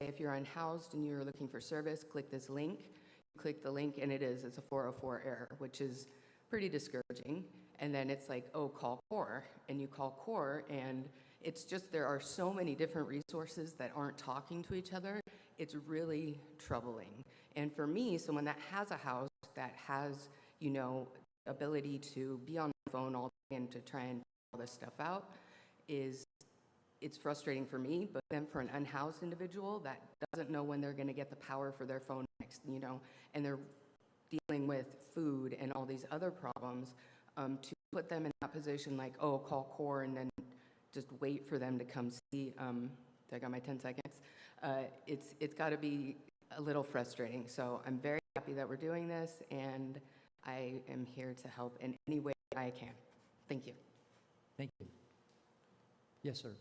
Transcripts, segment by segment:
if you're unhoused and you're looking for service, click this link. You click the link and it's a 404 error, which is pretty discouraging. And then it's like, oh, call CORE, and you call CORE, and it's just, there are so many different resources that aren't talking to each other. It's really troubling. And for me, someone that has a house that has, you know, ability to be on the phone all day and to try and figure all this stuff out, it's frustrating for me. But then for an unhoused individual that doesn't know when they're going to get the power for their phone next, you know, and they're dealing with food and all these other problems, to put them in that position, like, oh, call CORE and then just wait for them to come see, I got my 10 seconds, it's got to be a little frustrating. So I'm very happy that we're doing this, and I am here to help in any way I can. Thank you. Thank you. Yes, sir.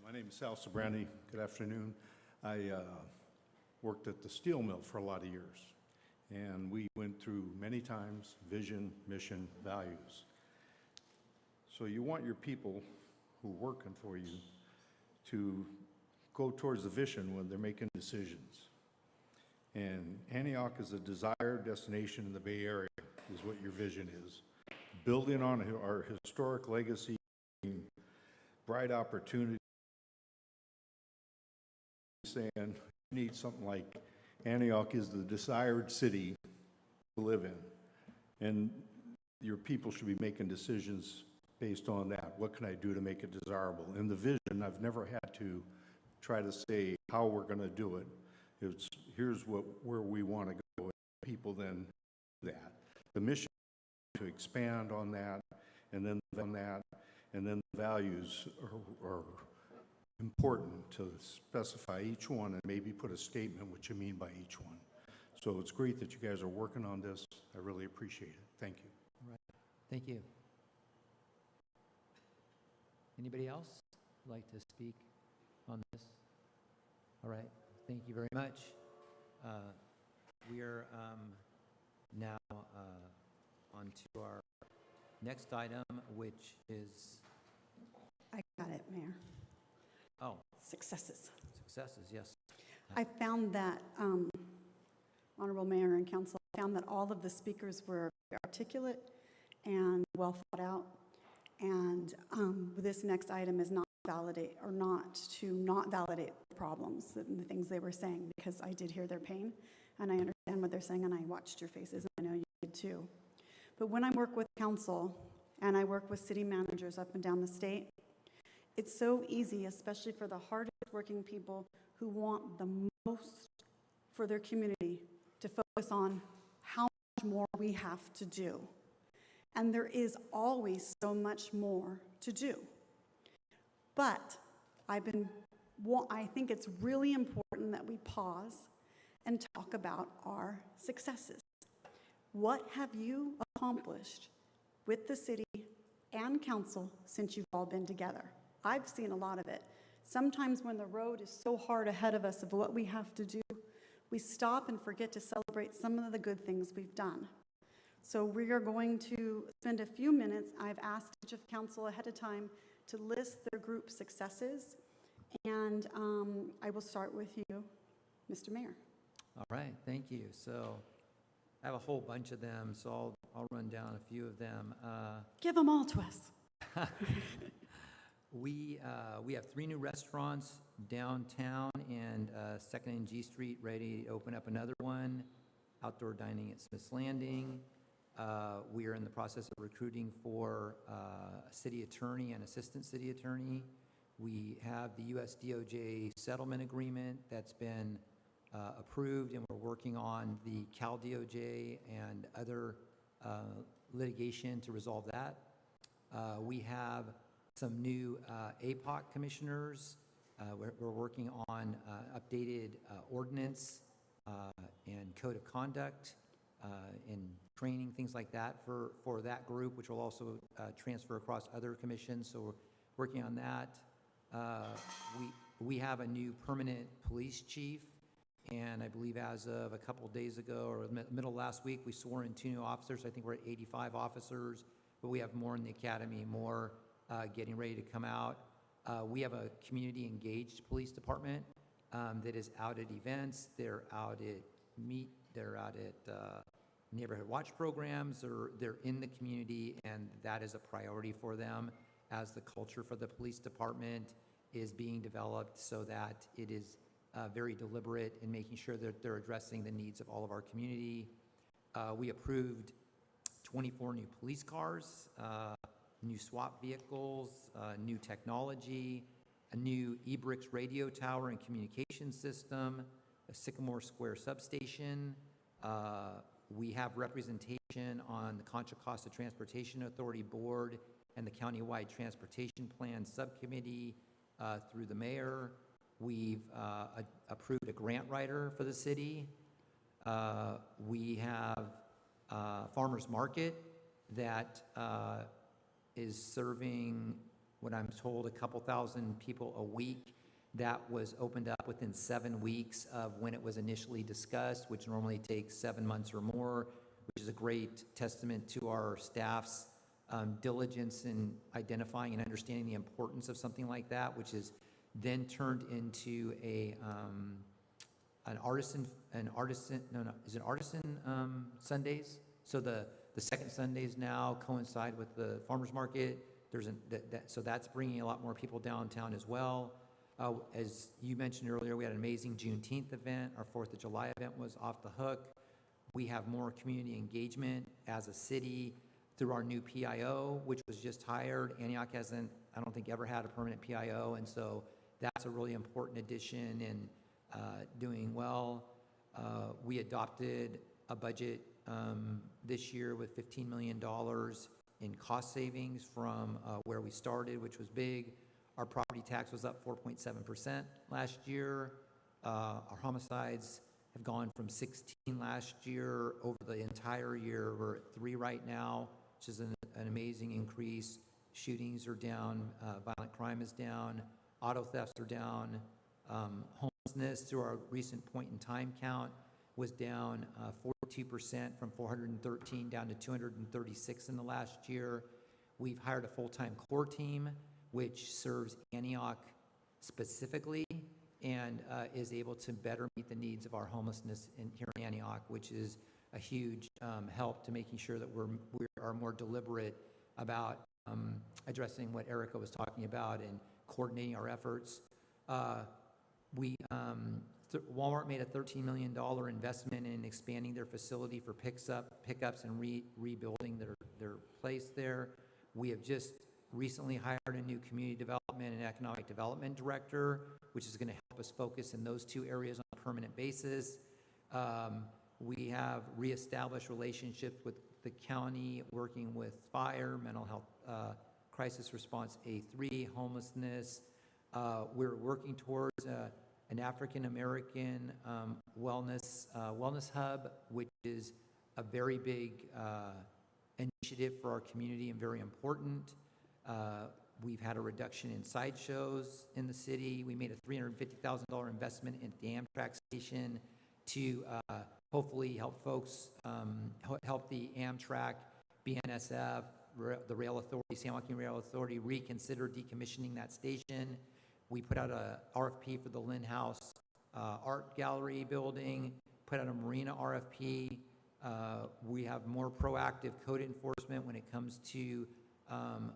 My name is Sal Sobrani. Good afternoon. I worked at the steel mill for a lot of years, and we went through many times vision, mission, values. So you want your people who are working for you to go towards the vision when they're making decisions. And Antioch is a desired destination in the Bay Area, is what your vision is. Building on our historic legacy, bright opportunity, saying you need something like Antioch is the desired city to live in. And your people should be making decisions based on that. What can I do to make it desirable? In the vision, I've never had to try to say how we're going to do it. It's here's where we want to go. People then do that. The mission is to expand on that, and then on that, and then the values are important to specify each one and maybe put a statement what you mean by each one. So it's great that you guys are working on this. I really appreciate it. Thank you. All right. Thank you. Anybody else like to speak on this? All right. Thank you very much. We are now on to our next item, which is... I got it, Mayor. Oh. Successes. Successes, yes. I found that, Honorable Mayor and Council, I found that all of the speakers were articulate and well thought out. And this next item is not validate or not validate the problems and the things they were saying, because I did hear their pain and I understand what they're saying, and I watched your faces and I know you did too. But when I work with council and I work with city managers up and down the state, it's so easy, especially for the hardest working people who want the most for their community, to focus on how much more we have to do. And there is always so much more to do. But I think it's really important that we pause and talk about our successes. What have you accomplished with the city and council since you've all been together? I've seen a lot of it. Sometimes when the road is so hard ahead of us of what we have to do, we stop and forget to celebrate some of the good things we've done. So we are going to spend a few minutes. I've asked each of council ahead of time to list their group successes, and I will start with you, Mr. Mayor. All right, thank you. So I have a whole bunch of them, so I'll run down a few of them. Give them all to us. We have 3 new restaurants downtown and 2nd and G Street, ready to open up another one. Outdoor dining at Smith's Landing. We are in the process of recruiting for a city attorney and assistant city attorney. We have the U.S. DOJ settlement agreement that's been approved, and we're working on the Cal DOJ and other litigation to resolve that. We have some new APOC commissioners. We're working on updated ordinance and code of conduct and training, things like that for that group, which will also transfer across other commissions. So we're working on that. We have a new permanent police chief And I believe as of a couple days ago, or middle of last week, we swore in 2 new officers. I think we're at 85 officers, but we have more in the academy, more getting ready to come out. We have a community-engaged police department that is out at events. They're out at neighborhood watch programs, or they're in the community, and that is a priority for them as the culture for the police department is being developed, so that it is very deliberate in making sure that they're addressing the needs of all of our community. We approved 24 new police cars, new SWAT vehicles, new technology, a new eBricks radio tower and communication system, a Sycamore Square substation. We have representation on the Contra Costa Transportation Authority Board and the Countywide Transportation Plan Subcommittee through the mayor. We've approved a grant writer for the city. We have farmers market that is serving, what I'm told, a couple thousand people a week. That was opened up within 7 weeks of when it was initially discussed, which normally takes 7 months or more, which is a great testament to our staff's diligence in identifying and understanding the importance of something like that, which is then turned into an artisan Sundays. So the second Sundays now coincide with the farmers market. So that's bringing a lot more people downtown as well. As you mentioned earlier, we had an amazing Juneteenth event. Our 4th of July event was off the hook. We have more community engagement as a city through our new PIO, which was just hired. Antioch hasn't, I don't think, ever had a permanent PIO, and so that's a really important addition and doing well. We adopted a budget this year with $15 million in cost savings from where we started, which was big. Our property tax was up 4.7% last year. Our homicides have gone from 16 last year over the entire year. We're at 3 right now, which is an amazing increase. Shootings are down, violent crime is down, auto thefts are down. Homelessness, through our recent point in time count, was down 42% from 413 down to 236 in the last year. We've hired a full-time core team, which serves Antioch specifically and is able to better meet the needs of our homelessness here in Antioch, which is a huge help to making sure that we are more deliberate about addressing what Erica was talking about and coordinating our efforts. Walmart made a $13 million investment in expanding their facility for pickups and rebuilding their place there. We have just recently hired a new community development and economic development director, which is going to help us focus in those 2 areas on a permanent basis. We have reestablished relationships with the county, working with fire, mental health, crisis response A3, homelessness. We're working towards an African American wellness hub, which is a very big initiative for our community and very important. We've had a reduction in sideshows in the city. We made a $350,000 investment in the Amtrak station to hopefully help folks, help the Amtrak, BNSF, the Rail Authority, San Joaquin Rail Authority reconsider decommissioning that station. We put out a RFP for the Lynn House Art Gallery building, put out a marina RFP. We have more proactive code enforcement when it comes to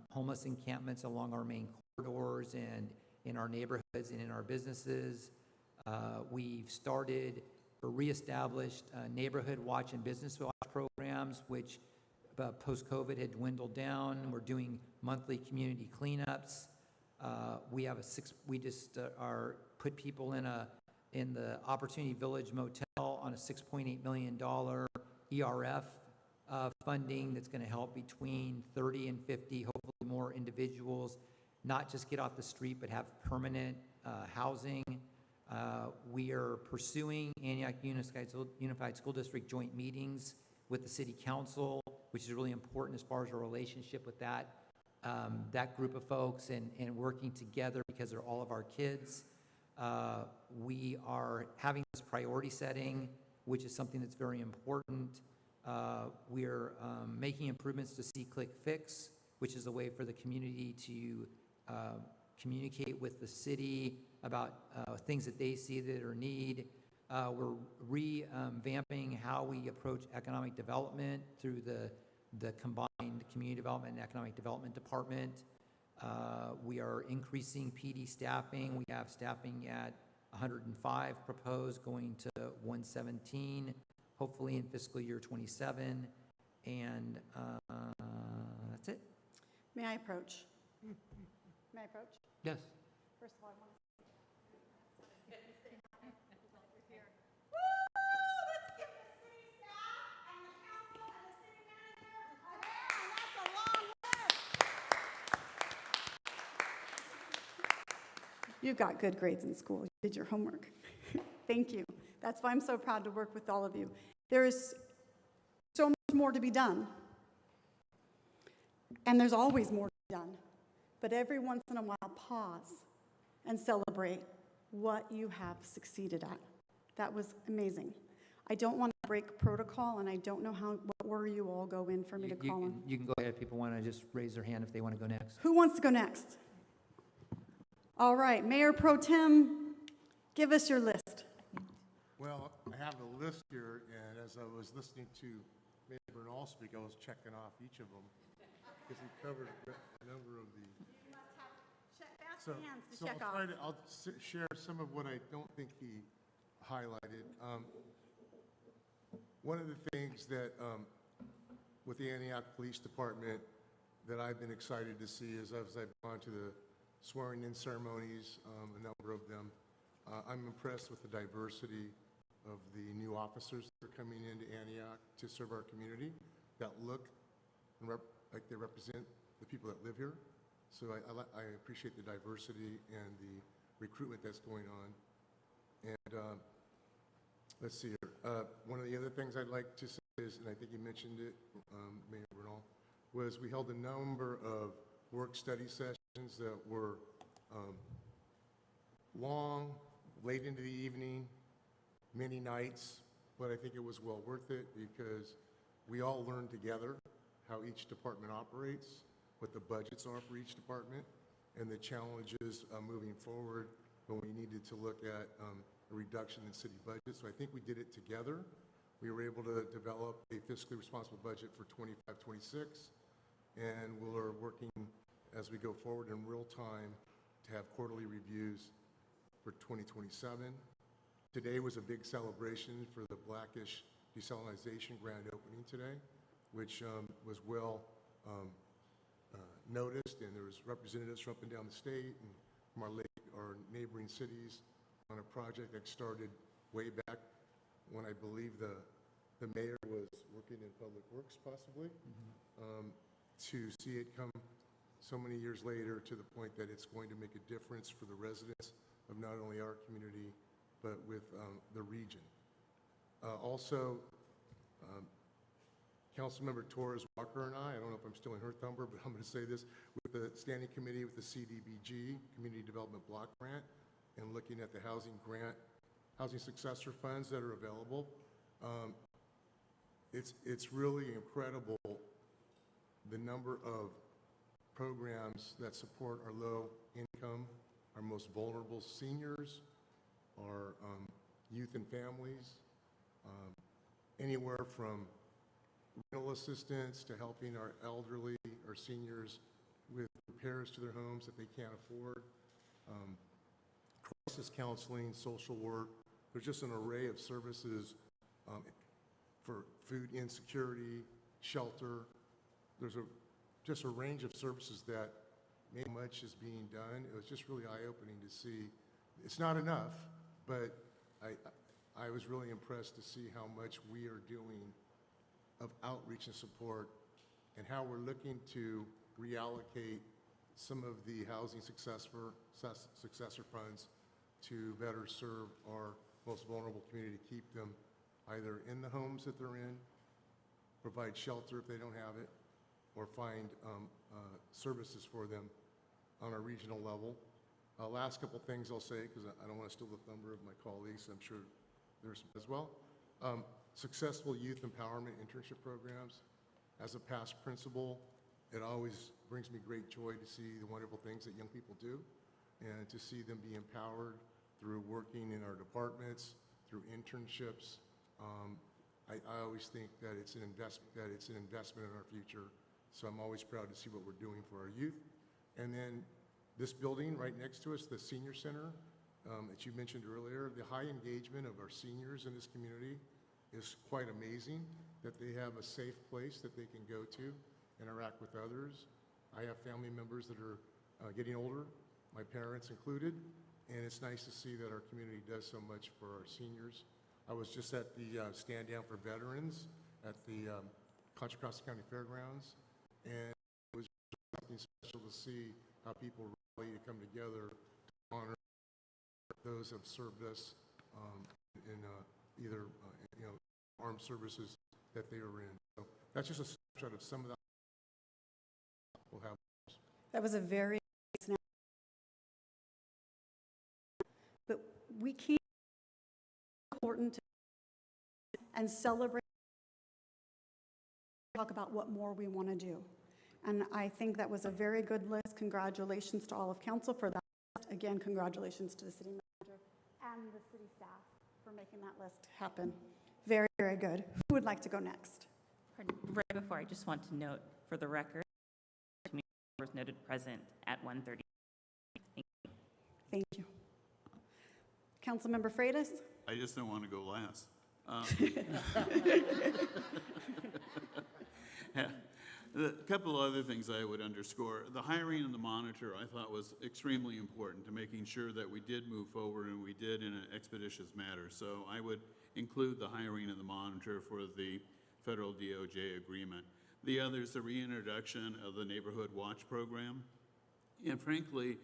homeless encampments along our main corridors and in our neighborhoods and in our businesses. We've started or reestablished neighborhood watch and business watch programs, which post-COVID had dwindled down. We're doing monthly community cleanups. We have put people in the Opportunity Village Motel on a $6.8 million ERF funding that's going to help between 30 and 50, hopefully more individuals, not just get off the street, but have permanent housing. We are pursuing Antioch Unified School District joint meetings with the City Council, which is really important as far as our relationship with that group of folks and working together because they're all of our kids. We are having this priority setting, which is something that's very important. We're making improvements to See, Click, Fix, which is a way for the community to communicate with the city about things that they see that are need. We're revamping how we approach economic development through the combined Community Development and Economic Development Department. We are increasing PD staffing. We have staffing at 105 proposed, going to 117, hopefully in fiscal year 27. And that's it. May I approach? May I approach? Yes. First of all, I want to You got good grades in school. You did your homework. Thank you. That's why I'm so proud to work with all of you. There is so much more to be done. And there's always more to be done. But every once in a while, pause and celebrate what you have succeeded at. That was amazing. I don't want to break protocol, and I don't know what order you all go in for me to call them. You can go ahead. People want to just raise their hand if they want to go next. Who wants to go next? All right, Mayor Pro Tem, give us your list. Well, I have a list here, and as I was listening to Mayor Bernal speak, I was checking off each of them, because he covered a number of the... You must have So, hands to so check I'll off. try to, share some of what I don't think he highlighted. One of the things that, with the Antioch Police Department, that I've been excited to see is as I've gone to the swearing-in ceremonies, a number of them, I'm impressed with the diversity of the new officers that are coming into Antioch to serve our community that look and like they represent the people that live here. So I appreciate the diversity and the recruitment that's going on. And let's see here. One of the other things I'd like to say is, and I think you mentioned it, Mayor Bernal, was we held a number of work-study sessions that were long, late into the evening, many nights, but I think it was well worth it because we all learned together how each department operates, what the budgets are for each department, and the challenges moving forward when we needed to look at a reduction in city budgets. So I think we did it together. We were able to develop a fiscally responsible budget for 25-26, and we're working as we go forward in real time to have quarterly reviews for 2027. Today was a big celebration for the Blackish Desalinization grand opening today, which was well noticed, and there was representatives from up and down the state and from our neighboring cities on a project that started way back when I believe the mayor was working in Public Works, possibly, to see it come so many years later to the point that it's going to make a difference for the residents of not only our community, but with the region. Also, Councilmember Torres Walker and I don't know if I'm still in her thumber, but I'm going to say this, with the standing committee with the CDBG, Community Development Block Grant, and looking at the housing successor funds that are available, it's really incredible the number of programs that support our low income, our most vulnerable seniors, our youth and families, anywhere from rental assistance to helping our elderly or seniors with repairs to their homes that they can't afford, crisis counseling, social work. There's just an array of services for food insecurity, shelter. There's just a range of services that maybe much is being done. It was just really eye-opening to see. It's not enough, but I was really impressed to see how much we are doing of outreach and support and how we're looking to reallocate some of the housing successor funds to better serve our most vulnerable community, to keep them either in the homes that they're in, provide shelter if they don't have it, or find services for them on a regional level. Last couple things I'll say, because I don't want to steal the thunder of my colleagues. I'm sure there's as well. Successful youth empowerment internship programs. As a past principal, it always brings me great joy to see the wonderful things that young people do and to see them be empowered through working in our departments, through internships. I always think that it's an investment in our future. So I'm always proud to see what we're doing for our youth. And then this building right next to us, the senior center, that you mentioned earlier, the high engagement of our seniors in this community is quite amazing, that they have a safe place that they can go to, interact with others. I have family members that are getting older, my parents included, and it's nice to see that our community does so much for our seniors. I was just at the stand down for veterans at the Contra Costa County Fairgrounds, and it was something special to see how people rally to come together to honor those who have served us in either armed services that they were in. So that's just a snapshot of some of that we'll have. That was a very snap. But we keep important and celebrate, talk about what more we want to do. And I think that was a very good list. Congratulations to all of council for that. Again, congratulations to the city manager and the city staff for making that list happen. Very, very good. Who would like to go next? Right before, I just want to note for the record, community was noted present at 1:30. Thank you. Councilmember Freitas? I just don't want to go last. A couple of other things I would underscore. The hiring of the monitor I thought was extremely important to making sure that we did move forward, and we did in an expeditious manner. So I would include the hiring of the monitor for the federal DOJ agreement. The other is the reintroduction of the Neighborhood Watch program. And frankly,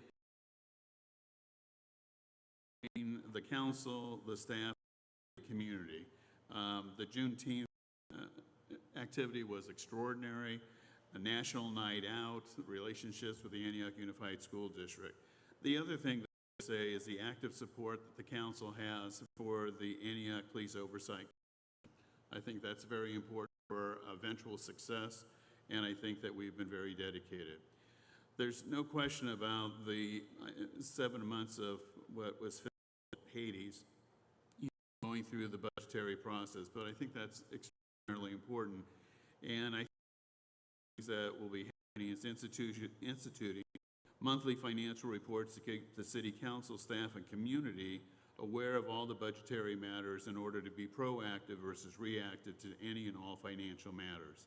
the council, the staff, the community. The Juneteenth activity was extraordinary. A national night out, relationships with the Antioch Unified School District. The other thing that I would say is the active support that the council has for the Antioch Police Oversight. I think that's very important for eventual success, and I think that we've been very dedicated. There's no question about the 7 months of what was Hades, going through the budgetary process, but I think that's extraordinarily important. And I think that will be happening is instituting monthly financial reports to keep the city council, staff, and community aware of all the budgetary matters in order to be proactive versus reactive to any and all financial matters.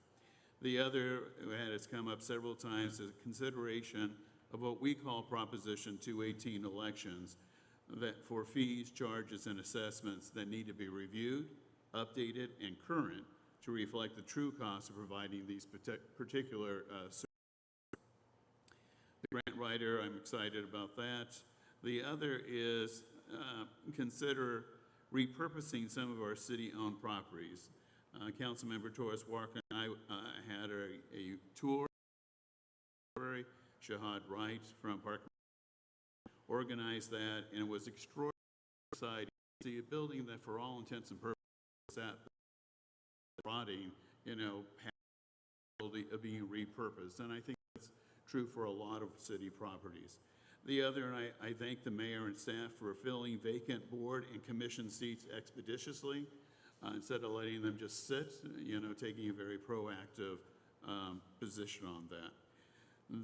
The other that has come up several times is consideration of what we call Proposition 218 elections, that for fees, charges, and assessments that need to be reviewed, updated, and current to reflect the true cost of providing these particular services. The grant writer, I'm excited about that. The other is consider repurposing some of our city-owned properties. Councilmember Torres Walker and I had a tour. Shahad Wright from Park organized that, and it was extraordinarily exciting to see a building that, for all intents and purposes, at rotting, being repurposed. And I think that's true for a lot of city properties. The other, and I thank the mayor and staff for filling vacant board and commission seats expeditiously instead of letting them just sit, taking a very proactive position on that.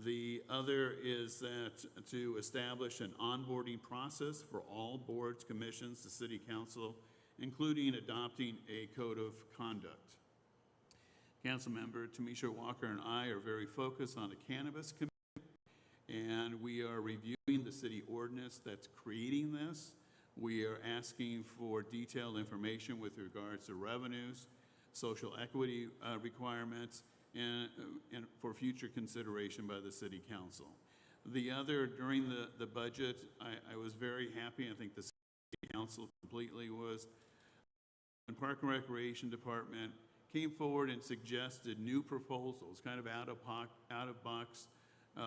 The other is that to establish an onboarding process for all boards, commissions, the city council, including adopting a code of conduct. Councilmember Tamisha Walker and I are very focused on the cannabis committee, and we are reviewing the city ordinance that's creating this. We are asking for detailed information with regards to revenues, social equity requirements, and for future consideration by the city council. The other, during the budget, I was very happy, I think the city council completely was, when Park and Recreation Department came forward and suggested new proposals, kind of out-of-box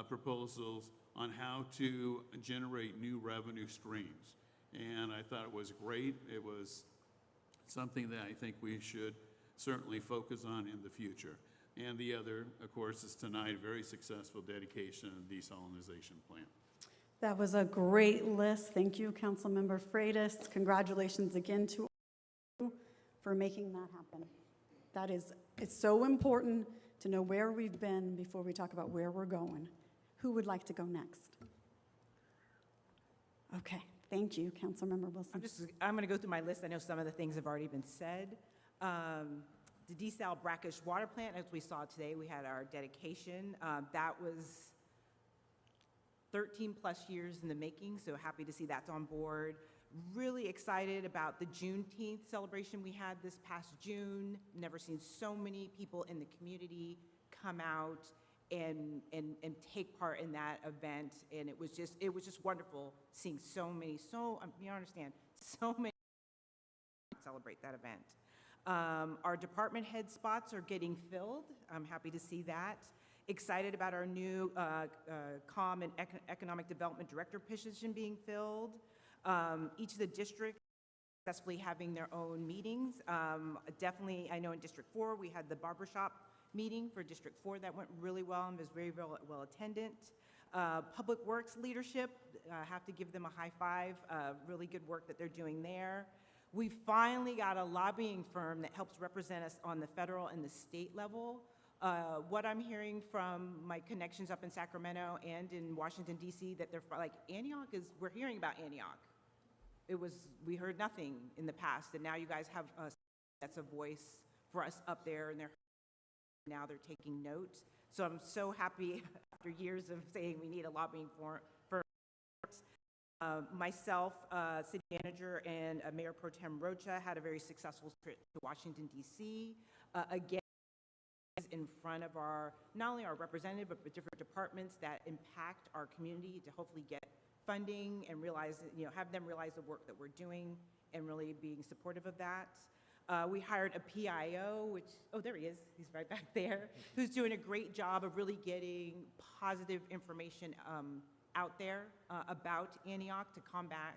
proposals on how to generate new revenue streams. And I thought it was great. It was something that I think we should certainly focus on in the future. And the other, of course, is tonight, a very successful dedication and desalinization plant. That was a great list. Thank you, Councilmember Freitas. Congratulations again to you for making that happen. It's so important to know where we've been before we talk about where we're going. Who would like to go next? Okay, thank you, Councilmember Wilson. I'm going to go through my list. I know some of the things have already been said. The desal brackish water plant, as we saw today, we had our dedication. That was 13 plus years in the making, so happy to see that's on board. Really excited about the Juneteenth celebration we had this past June. Never seen so many people in the community come out and take part in that event, and it was just wonderful seeing so many celebrate that event. Our department head spots are getting filled. I'm happy to see that. Excited about our new COM and Economic Development Director position being filled. Each of the districts successfully having their own meetings. Definitely, I know in District 4, we had the barbershop meeting for District 4 that went really well and was very well attended. Public Works leadership, I have to give them a high five. Really good work that they're doing there. We finally got a lobbying firm that helps represent us on the federal and the state level. What I'm hearing from my connections up in Sacramento and in Washington, D.C., that they're like, Antioch we're hearing about Antioch. We heard nothing in the past, and now you guys have that's a voice for us up there, and now they're taking note. So I'm so happy after years of saying we need a lobbying firm. Myself, city manager, and Mayor Pro Tem Rocha had a very successful trip to Washington, D.C. Again, in front of not only our representative, but different departments that impact our community to hopefully get funding and have them realize the work that we're doing and really being supportive of that. We hired a PIO, there he is, he's right back there, who's doing a great job of really getting positive information out there about Antioch to combat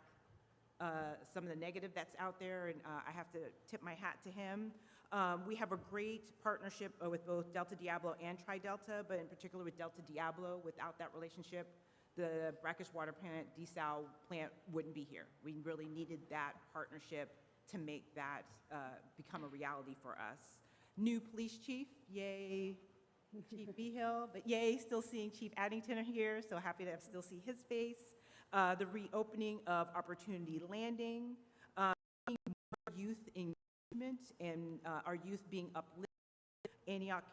some of the negative that's out there, and I have to tip my hat to him. We have a great partnership with both Delta Diablo and Tri-Delta, but in particular with Delta Diablo. Without that relationship, the brackish water plant, desal plant wouldn't be here. We really needed that partnership to make that become a reality for us. New police chief, yay, Chief Behill, but yay, still seeing Chief Addington here, so happy to still see his face. The reopening of Opportunity Landing, youth engagement, and our youth being uplifted. Antioch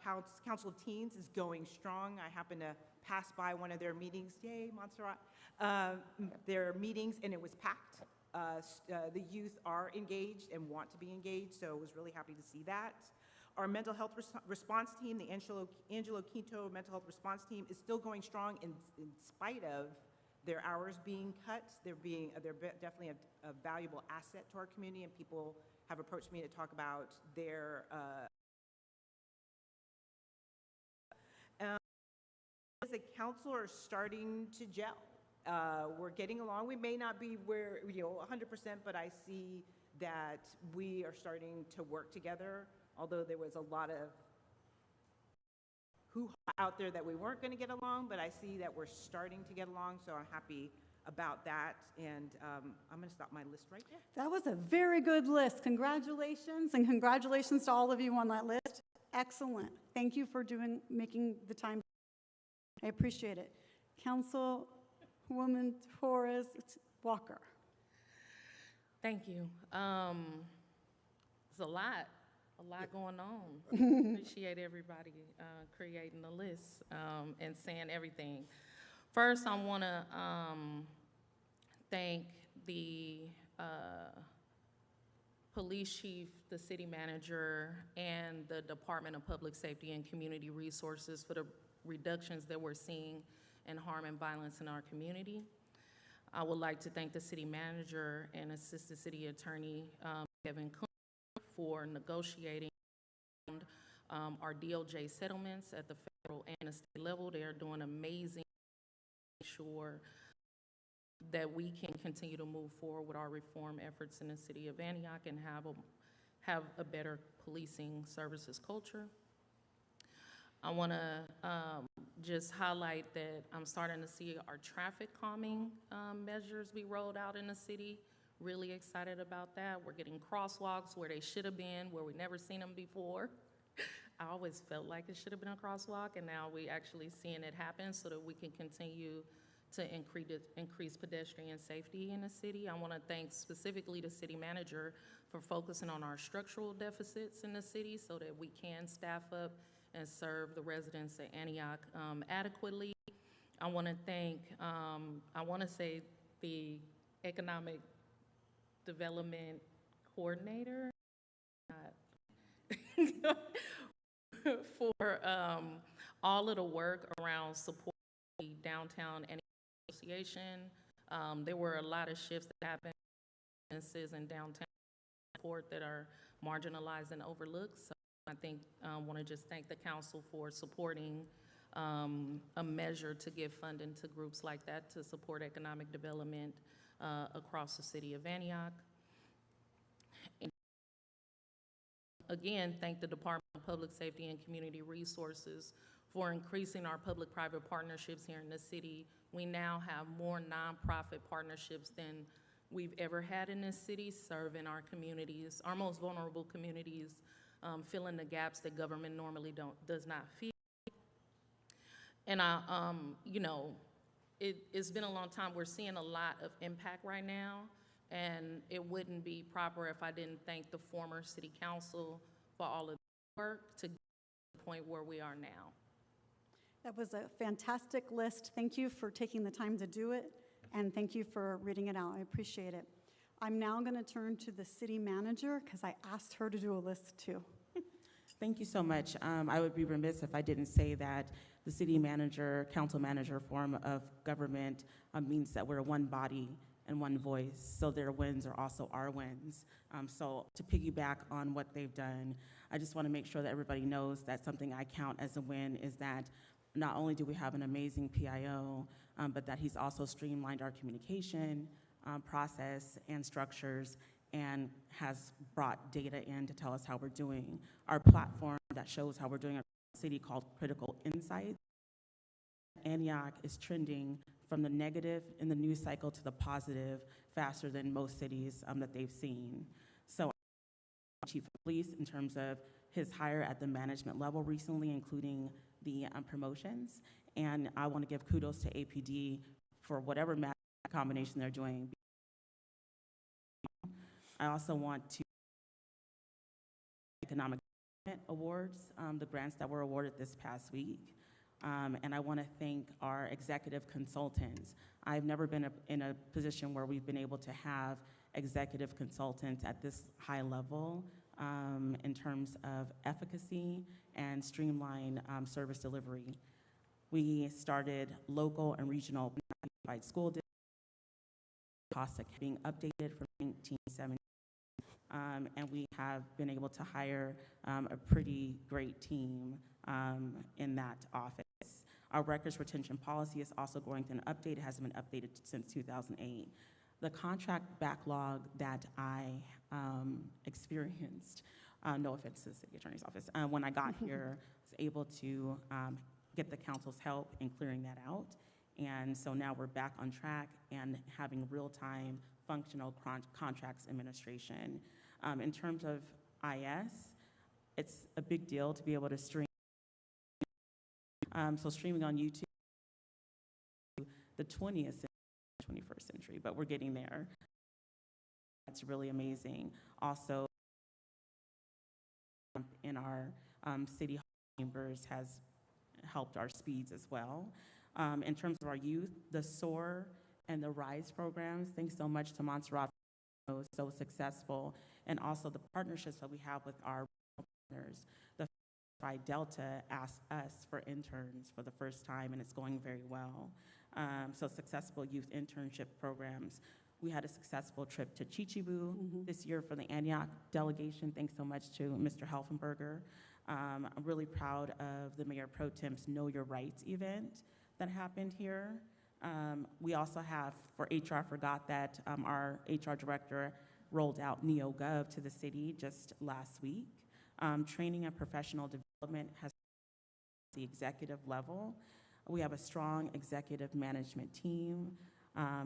Council of Teens is going strong. I happened to pass by one of their meetings, yay, Montserrat, their meetings, and it was packed. The youth are engaged and want to be engaged, so I was really happy to see that. Our mental health response team, the Angelo Quinto mental health response team, is still going strong in spite of their hours being cut. They're definitely a valuable asset to our community, and people have approached me to talk about their as a council are starting to gel. We're getting along. We may not be where 100%, but I see that we are starting to work together. Although there was a lot of hoo-ha out there that we weren't going to get along, but I see that we're starting to get along, so I'm happy about that, and I'm going to stop my list right there. That was a very good list. Congratulations, and congratulations to all of you on that list. Excellent. Thank you for making the time. I appreciate it. Councilwoman Torres Walker. Thank you. It's a lot going on. Appreciate everybody creating the list and saying everything. First, I want to thank the police chief, the city manager, and the Department of Public Safety and Community Resources for the reductions that we're seeing in harm and violence in our community. I would like to thank the city manager and Assistant City Attorney Kevin Kuhn for negotiating our DOJ settlements at the federal and the state level. They are doing amazing sure that we can continue to move forward with our reform efforts in the city of Antioch and have a better policing services culture. I want to just highlight that I'm starting to see our traffic calming measures be rolled out in the city. Really excited about that. We're getting crosswalks where they should have been, where we never seen them before. I always felt like it should have been a crosswalk, and now we actually seeing it happen so that we can continue to increase pedestrian safety in the city. I want to thank specifically the city manager for focusing on our structural deficits in the city so that we can staff up and serve the residents of Antioch adequately. I want to thank, I want to say the economic development coordinator for all of the work around supporting the downtown Antioch Association. There were a lot of shifts that happened in downtown support that are marginalized and overlooked. So I think I want to just thank the council for supporting a measure to give funding to groups like that to support economic development across the city of Antioch. And again, thank the Department of Public Safety and Community Resources for increasing our public-private partnerships here in the city. We now have more nonprofit partnerships than we've ever had in this city, serving our communities, our most vulnerable communities, filling the gaps that government normally does not fill. And you know, it's been a long time. We're seeing a lot of impact right now, and it wouldn't be proper if I didn't thank the former city council for all of the work to get to the point where we are now. That was a fantastic list. Thank you for taking the time to do it, and thank you for reading it out. I appreciate it. I'm now going to turn to the city manager because I asked her to do a list too. Thank you so much. I would be remiss if I didn't say that the city manager, council manager form of government means that we're one body and one voice, so their wins are also our wins. So to piggyback on what they've done, I just want to make sure that everybody knows that something I count as a win is that not only do we have an amazing PIO, but that he's also streamlined our communication process and structures and has brought data in to tell us how we're doing. Our platform that shows how we're doing our city called Critical Insights. Antioch is trending from the negative in the news cycle to the positive faster than most cities that they've seen. So Chief of Police in terms of his hire at the management level recently, including the promotions. And I want to give kudos to APD for whatever combination they're doing. I also want to economic awards, the grants that were awarded this past week. And I want to thank our executive consultants. I've never been in a position where we've been able to have executive consultants at this high level in terms of efficacy and streamline service delivery. We started local and regional school districts, costs being updated from 1970. And we have been able to hire a pretty great team in that office. Our records retention policy is also going through an update. It hasn't been updated since 2008. The contract backlog that I experienced, no offense to the city attorney's office, when I got here, was able to get the council's help in clearing that out. And so now we're back on track and having real-time functional contracts administration. In terms of IS, it's a big deal to be able to stream. So streaming on YouTube, the 20th century, 21st century, but we're getting there. That's really amazing. Also, in our city hall chambers has helped our speeds as well. In terms of our youth, the SOAR and the RISE programs, thanks so much to Montserrat, so successful, and also the partnerships that we have with our partners. The Phi Delta asked us for interns for the first time, and it's going very well. So successful youth internship programs. We had a successful trip to Chichibu this year for the Antioch delegation. Thanks so much to Mr. Helfenberger. I'm really proud of the Mayor Pro Tem's Know Your Rights event that happened here. We also have, for HR, forgot that our HR director rolled out NeoGov to the city just last week. Training and professional development has the executive level. We have a strong executive management team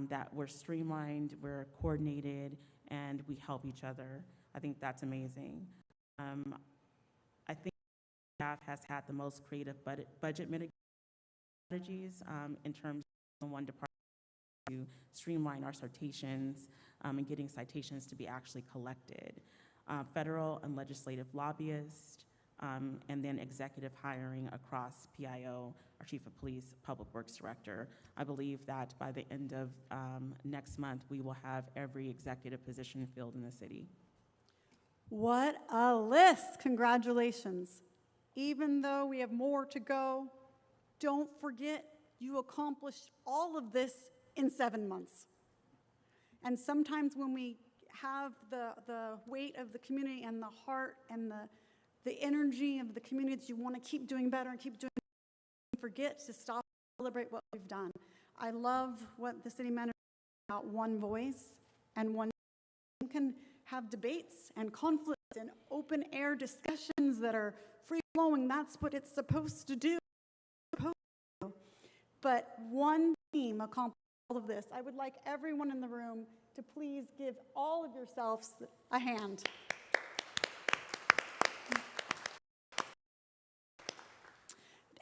that we're streamlined, we're coordinated, and we help each other. I think that's amazing. I think staff has had the most creative budget mitigation strategies in terms of one department to streamline our citations and getting citations to be actually collected. Federal and legislative lobbyists, and then executive hiring across PIO, our Chief of Police, Public Works Director. I believe that by the end of next month, we will have every executive position filled in the city. What a list. Congratulations. Even though we have more to go, don't forget you accomplished all of this in 7 months. And sometimes when we have the weight of the community and the heart and the energy of the community that you want to keep doing better and keep doing better, forget to stop and celebrate what we've done. I love what the city manager said about one voice and one can have debates and conflicts and open air discussions that are free flowing. That's what it's supposed to do. But one team accomplished all of this. I would like everyone in the room to please give all of yourselves a hand.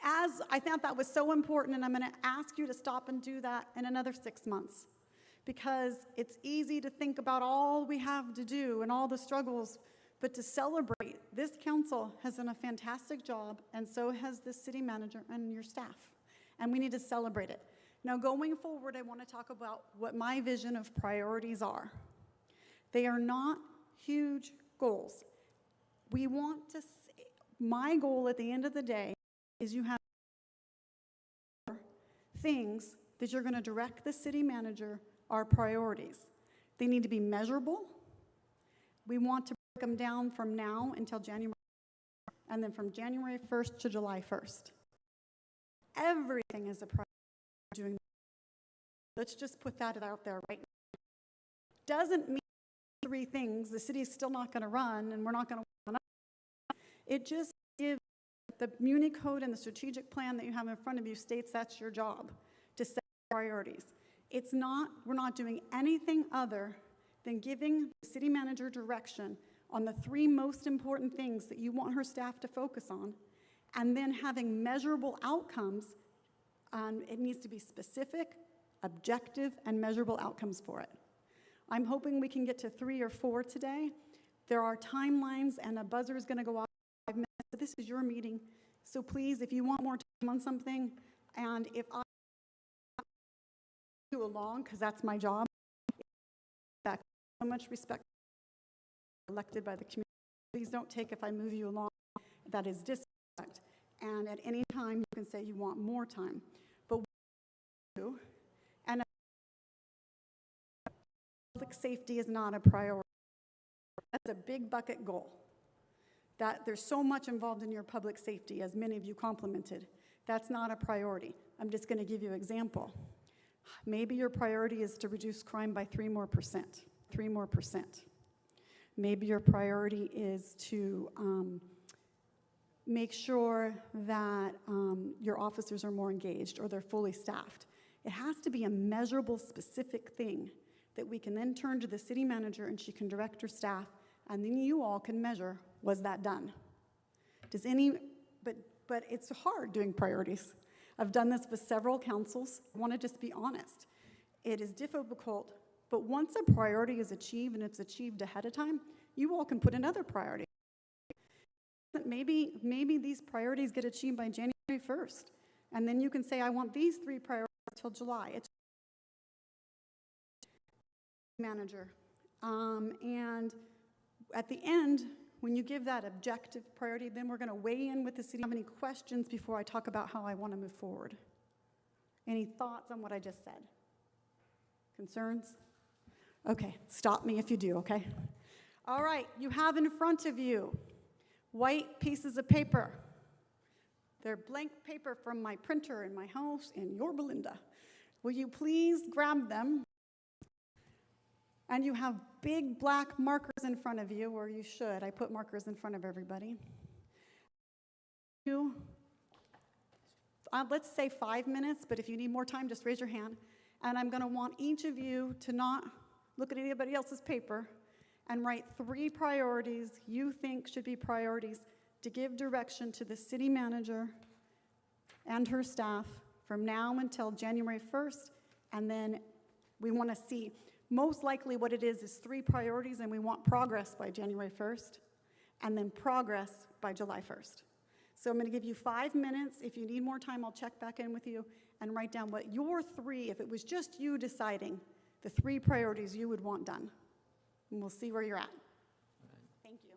As I thought that was so important, and I'm going to ask you to stop and do that in another 6 months, because it's easy to think about all we have to do and all the struggles, but to celebrate, this council has done a fantastic job, and so has the city manager and your staff, and we need to celebrate it. Now, going forward, I want to talk about what my vision of priorities are. They are not huge goals. We want to, my goal at the end of the day is you have things that you're going to direct the city manager are priorities. They need to be measurable. We want to break them down from now until January, and then from January 1st to July 1st. Everything is a priority. Doing. Let's just put that out there right now. Doesn't mean 3 things, the city's still not going to run and we're not going to run up. It just gives the Muni Code and the strategic plan that you have in front of you states that's your job, to set priorities. It's not, we're not doing anything other than giving the city manager direction on the 3 most important things that you want her staff to focus on, and then having measurable outcomes. It needs to be specific, objective, and measurable outcomes for it. I'm hoping we can get to 3 or 4 today. There are timelines, and a buzzer is going to go off in 5 minutes, but this is your meeting. So please, if you want more time on something, and if I do along, because that's my job, so much respect elected by the community. Please don't take if I move you along. That is disrespect. And at any time, you can say you want more time. But and public safety is not a priority. That's a big bucket goal. That there's so much involved in your public safety, as many of you complimented. That's not a priority. I'm just going to give you an example. Maybe your priority is to reduce crime by 3 more percent. Maybe your priority is to make sure that your officers are more engaged or they're fully staffed. It has to be a measurable, specific thing that we can then turn to the city manager and she can direct her staff, and then you all can measure, was that done? But it's hard doing priorities. I've done this with several councils. I want to just be honest. It is difficult, but once a priority is achieved and it's achieved ahead of time, you all can put another priority. Maybe these priorities get achieved by January 1st, and then you can say, I want these 3 priorities till July. It's manager. And at the end, when you give that objective priority, then we're going to weigh in with the city. Do you have any questions before I talk about how I want to move forward? Any thoughts on what I just said? Concerns? Okay, stop me if you do, okay? All right, you have in front of you white pieces of paper. They're blank paper from my printer in my house in Yorba Linda. Will you please grab them? And you have big black markers in front of you, or you should. I put markers in front of everybody. Let's say 5 minutes, but if you need more time, just raise your hand. And I'm going to want each of you to not look at anybody else's paper and write 3 priorities you think should be priorities to give direction to the city manager and her staff from now until January 1st. And then we want to see, most likely what it is 3 priorities, and we want progress by January 1st, and then progress by July 1st. So I'm going to give you 5 minutes. If you need more time, I'll check back in with you and write down what your 3, if it was just you deciding, the 3 priorities you would want done. And we'll see where you're at. Thank you.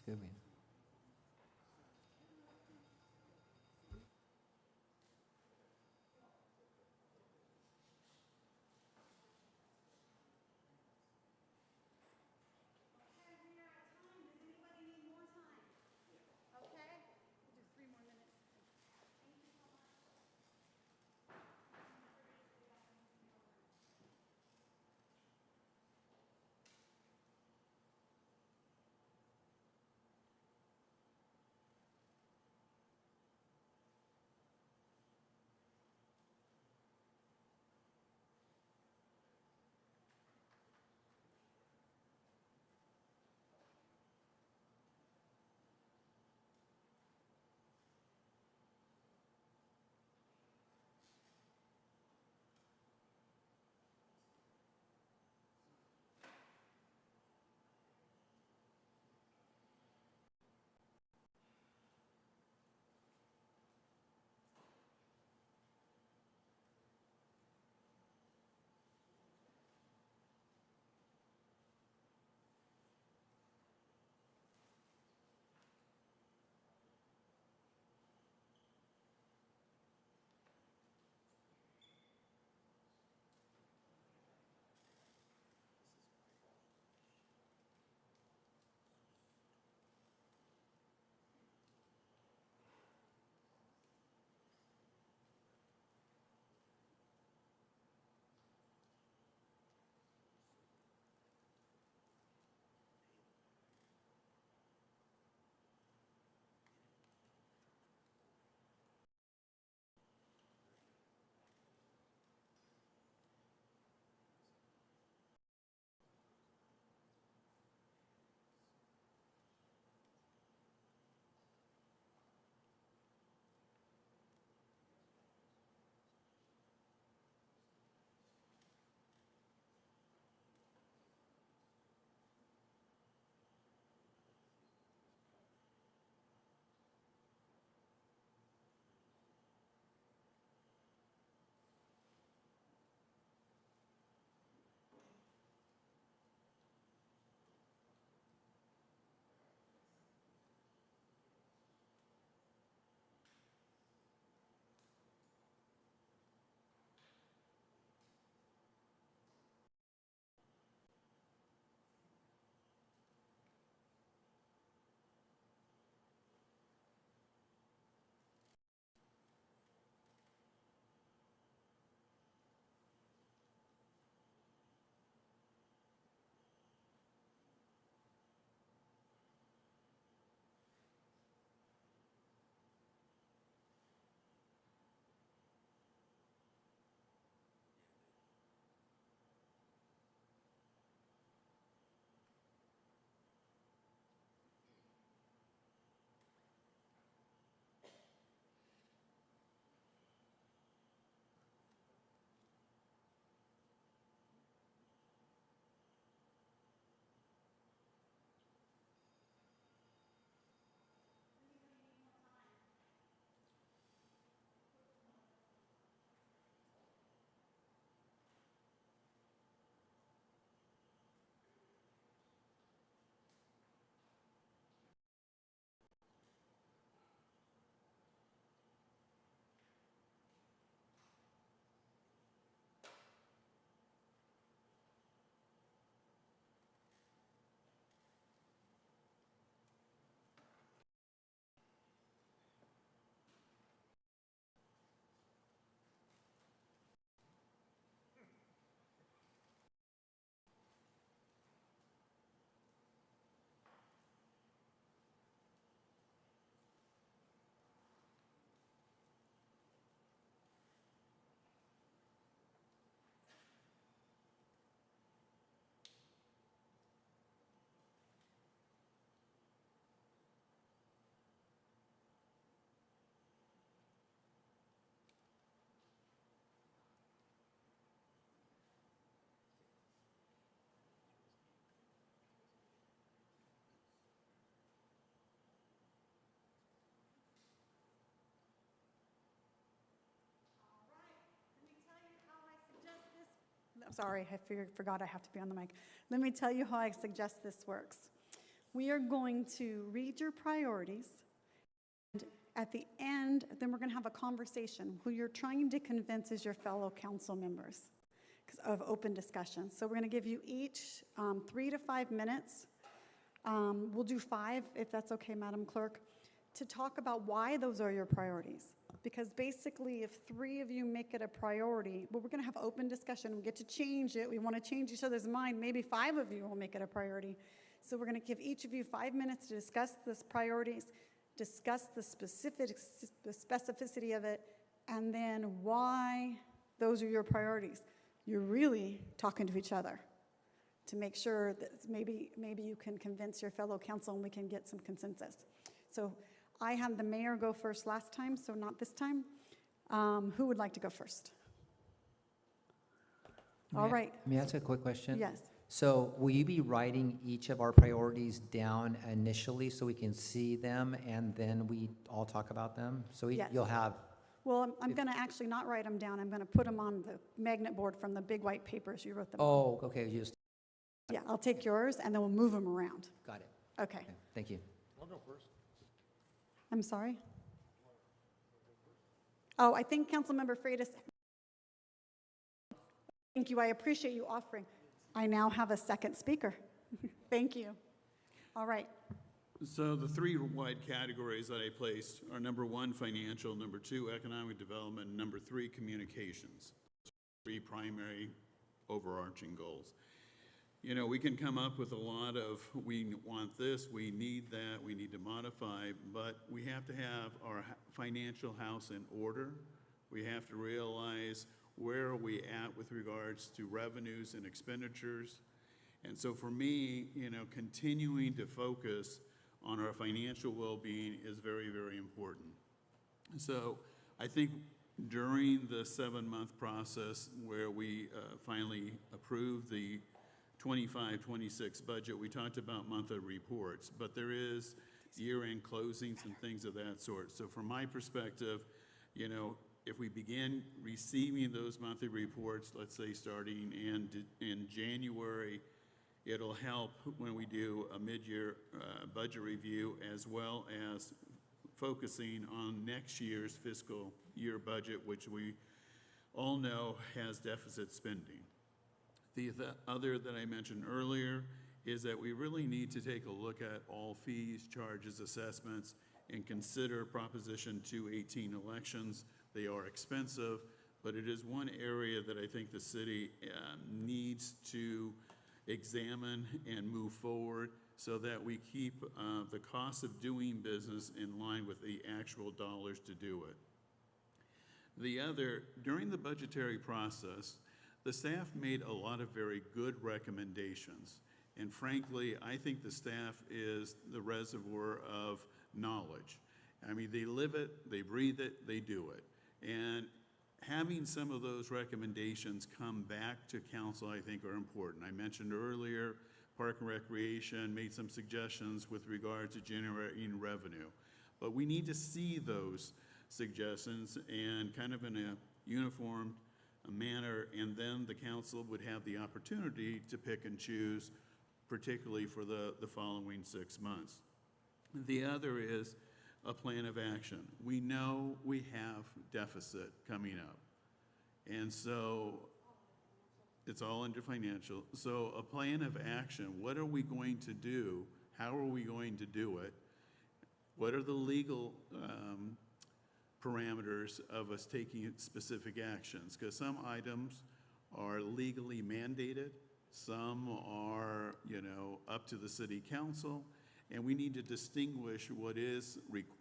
Good, man. I'm sorry, I forgot I have to be on the mic. Let me tell you how I suggest this works. We are going to read your priorities. And at the end, then we're going to have a conversation. Who you're trying to convince is your fellow council members of open discussion. So we're going to give you each 3 to 5 minutes. We'll do 5, if that's okay, Madam Clerk, to talk about why those are your priorities. Because basically, if 3 of you make it a priority, well, we're going to have open discussion. We get to change it. We want to change each other's mind. Maybe 5 of you will make it a priority. So we're going to give each of you 5 minutes to discuss this priorities, discuss the specificity of it, and then why those are your priorities. You're really talking to each other to make sure that maybe you can convince your fellow council and we can get some consensus. So I had the mayor go first last time, so not this time. Who would like to go first? All right. May I ask a quick question? Yes. So will you be writing each of our priorities down initially so we can see them and then we all talk about them? So Yes. you'll have, Well, I'm going to actually not write them down. I'm going to put them on the magnet board from the big white papers you wrote them on. oh, okay, you just, Yeah, I'll take yours and then we'll move them around. got it. Okay. Okay, thank you. I'll go first. I'm sorry? Oh, I think Councilmember Freitas. Thank you. I appreciate you offering. I now have a second speaker. Thank you. All right. So the 3 wide categories that I placed are number 1, financial, number 2, economic development, number 3, communications. 3 primary overarching goals. You know, we can come up with a lot of, we want this, we need that, we need to modify, but we have to have our financial house in order. We have to realize where are we at with regards to revenues and expenditures. And so for me, you know, continuing to focus on our financial well-being is very, very important. So I think during the 7-month process where we finally approved the 25-26 budget, we talked about monthly reports, but there is year-end closings and things of that sort. So from my perspective, you know, if we begin receiving those monthly reports, let's say starting in January, it'll help when we do a mid-year budget review, as well as focusing on next year's fiscal year budget, which we all know has deficit spending. The other that I mentioned earlier is that we really need to take a look at all fees, charges, assessments, and consider Proposition 218 elections. They are expensive, but it is one area that I think the city needs to examine and move forward so that we keep the cost of doing business in line with the actual dollars to do it. The other, during the budgetary process, the staff made a lot of very good recommendations. And frankly, I think the staff is the reservoir of knowledge. I mean, they live it, they breathe it, they do it. And having some of those recommendations come back to council, I think, are important. I mentioned earlier, Park and Recreation made some suggestions with regard to generating revenue. But we need to see those suggestions and kind of in a uniform manner, and then the council would have the opportunity to pick and choose, particularly for the following 6 months. The other is a plan of action. We know we have deficit coming up, and so it's all under financial. So a plan of action, what are we going to do? How are we going to do it? What are the legal parameters of us taking specific actions? Because some items are legally mandated, some are, you know, up to the city council, and we need to distinguish what is required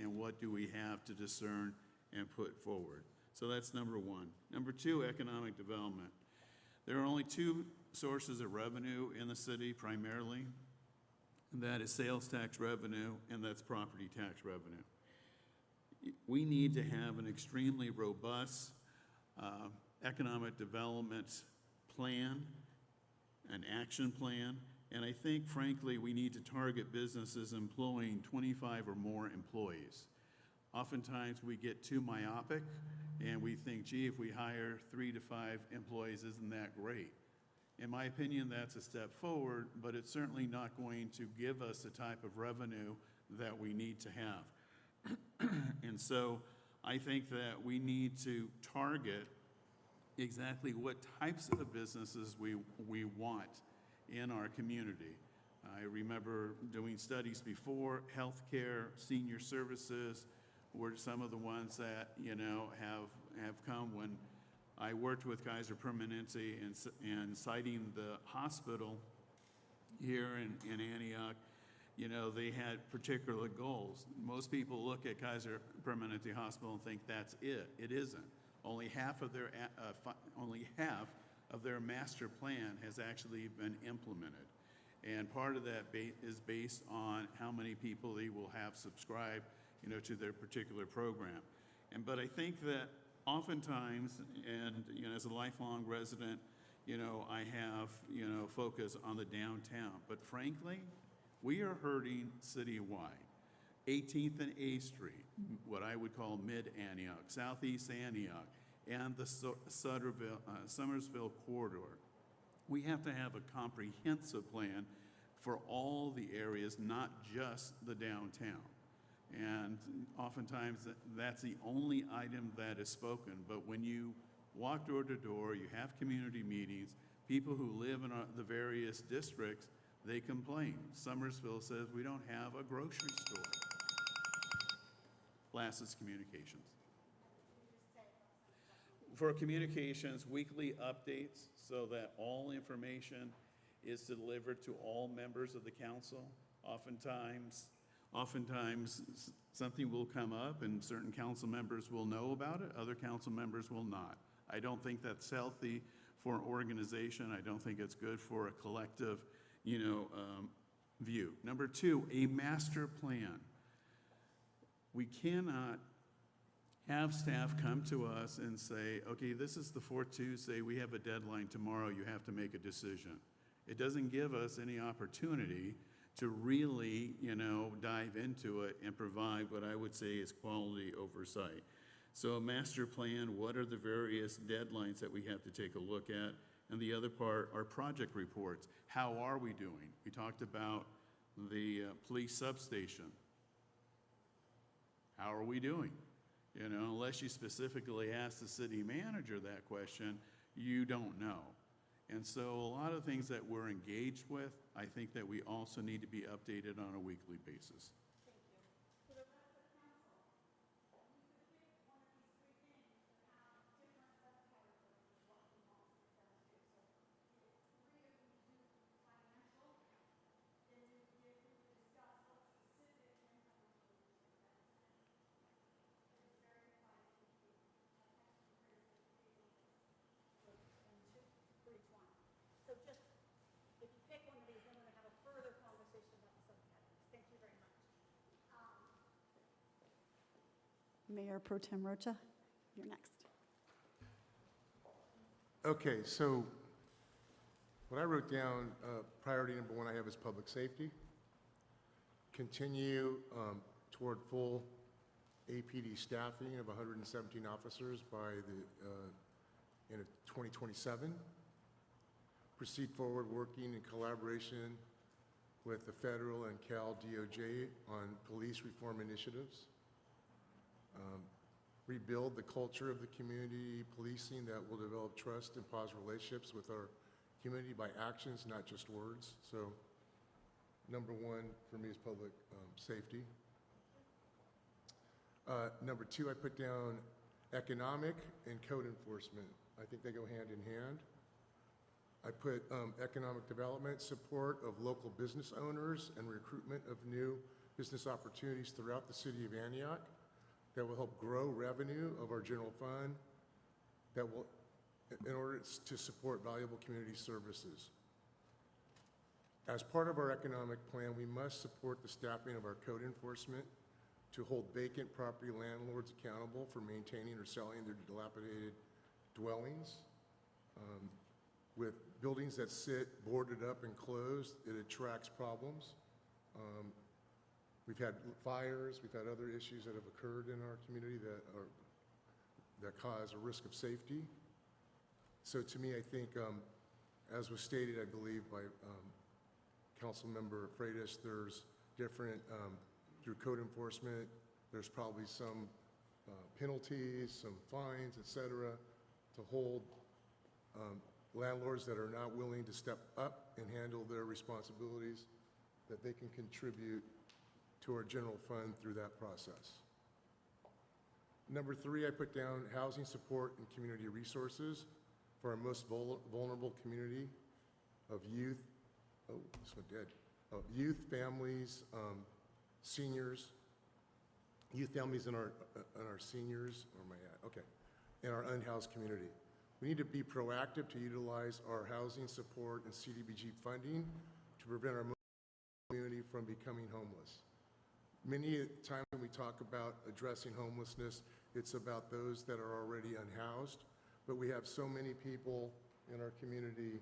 and what do we have to discern and put forward. So that's number 1. Number 2, economic development. There are only 2 sources of revenue in the city primarily, and that is sales tax revenue and that's property tax revenue. We need to have an extremely robust economic development plan, an action plan, and I think, frankly, we need to target businesses employing 25 or more employees. Oftentimes, we get too myopic, and we think, gee, if we hire 3 to 5 employees, isn't that great? In my opinion, that's a step forward, but it's certainly not going to give us the type of revenue that we need to have. And so I think that we need to target exactly what types of businesses we want in our community. I remember doing studies before. Healthcare, senior services were some of the ones that, have come when I worked with Kaiser Permanente and citing the hospital here in Antioch. They had particular goals. Most people look at Kaiser Permanente Hospital and think that's it. It isn't. Only half of their master plan has actually been implemented. And part of that is based on how many people they will have subscribed, to their particular program. But I think that oftentimes, and, as a lifelong resident, I have, focus on the downtown. But frankly, we are hurting citywide. 18th and A Street, what I would call mid-Antioch, southeast Antioch, and the Summersville corridor. We have to have a comprehensive plan for all the areas, not just the downtown. And oftentimes, that's the only item that is spoken. But when you walk door to door, you have community meetings, people who live in the various districts, they complain. Summersville says we don't have a grocery store. Last is communications. For communications, weekly updates so that all information is delivered to all members of the council. Oftentimes something will come up and certain council members will know about it, other council members will not. I don't think that's healthy for an organization. I don't think it's good for a collective, view. Number two, a master plan. We cannot have staff come to us and say, okay, this is the fourth Tuesday, we have a deadline tomorrow, you have to make a decision. It doesn't give us any opportunity to really, dive into it and provide what I would say is quality oversight. So a master plan, what are the various deadlines that we have to take a look at? And the other part are project reports. How are we doing? We talked about the police substation. How are we doing? Unless you specifically ask the city manager that question, you don't know. And so a lot of things that we're engaged with, I think that we also need to be updated on a weekly basis. So just, if you pick one of these, then we're going to have a further conversation about the subcategories. Thank you very much. Mayor Pro Tem Rocha, you're next. Okay, so what I wrote down, priority number one I have is public safety. Continue toward full APD staffing of 117 officers by the end of 2027. Proceed forward working in collaboration with the federal and Cal DOJ on police reform initiatives. Rebuild the culture of the community policing that will develop trust and positive relationships with our community by actions, not just words. So number one for me is public safety. Number two, I put down economic and code enforcement. I think they go hand in hand. I put economic development, support of local business owners, and recruitment of new business opportunities throughout the city of Antioch that will help grow revenue of our general fund, that will, in order to support valuable community services. As part of our economic plan, we must support the staffing of our code enforcement to hold vacant property landlords accountable for maintaining or selling their dilapidated dwellings. With buildings that sit boarded up and closed, it attracts problems. We've had fires, we've had other issues that have occurred in our community that cause a risk of safety. So to me, I think As was stated, I believe, by Councilmember Freitas, there's different, through code enforcement, there's probably some penalties, some fines, et cetera, to hold landlords that are not willing to step up and handle their responsibilities, that they can contribute to our general fund through that process. Number 3, I put down housing support and community resources for our most vulnerable community of youth. Oh, this went dead. Youth, families, seniors, youth, families, and our seniors. Where am I at? Okay, in our unhoused community. We need to be proactive to utilize our housing support and CDBG funding to prevent our community from becoming homeless. Many times when we talk about addressing homelessness, it's about those that are already unhoused, but we have so many people in our community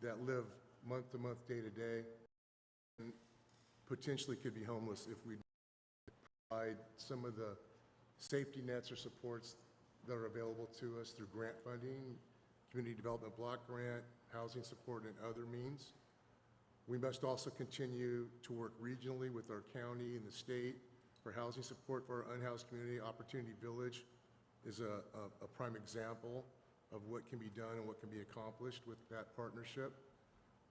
that live month to month, day to day, and potentially could be homeless if we provide some of the safety nets or supports that are available to us through grant funding, community development block grant, housing support, and other means. We must also continue to work regionally with our county and the state for housing support for our unhoused community. Opportunity Village is a prime example of what can be done and what can be accomplished with that partnership.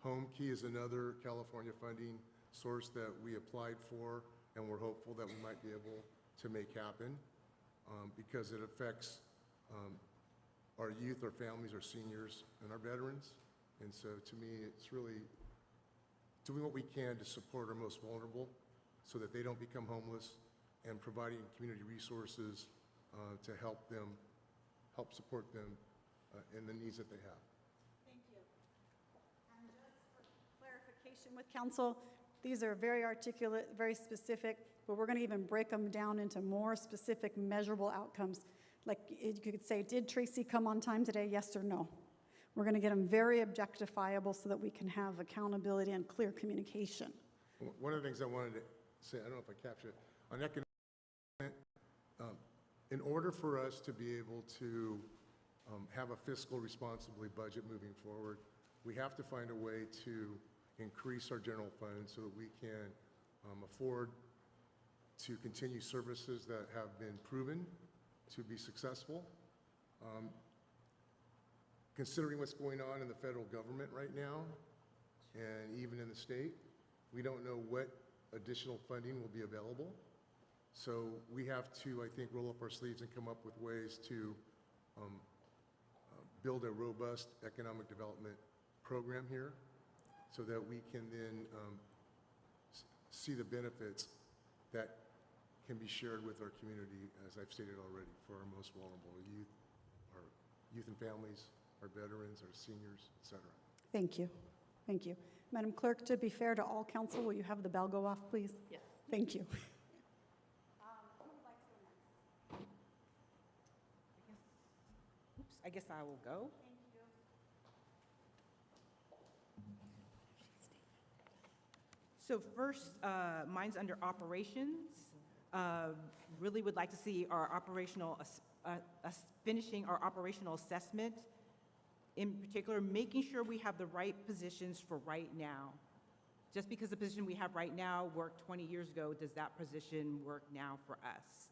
Home Key is another California funding source that we applied for, and we're hopeful that we might be able to make happen because it affects our youth, our families, our seniors, and our veterans. And so to me, it's really doing what we can to support our most vulnerable so that they don't become homeless, and providing community resources to help support them in the needs that they have. Thank you. And just for clarification with council, these are very articulate, very specific, but we're going to even break them down into more specific measurable outcomes. Like you could say, did Tracy come on time today, yes or no? We're going to get them very objectifiable so that we can have accountability and clear communication. One of the things I wanted to say, I don't know if I captured it, on economic, in order for us to be able to have a fiscal responsibly budget moving forward, we have to find a way to increase our general fund so that we can afford to continue services that have been proven to be successful. Considering what's going on in the federal government right now, and even in the state, we don't know what additional funding will be available. So we have to, I think, roll up our sleeves and come up with ways to build a robust economic development program here so that we can then see the benefits that can be shared with our community, as I've stated already, for our most vulnerable our youth and families, our veterans, our seniors, et cetera. Thank you. Thank you. Madam Clerk, to be fair to all council, will you have the bell go off, please? Yes. Thank you. I guess I will go. So first, mine's under operations. Really would like to see our operational, finishing our operational assessment. In particular, making sure we have the right positions for right now. Just because the position we have right now worked 20 years ago, does that position work now for us?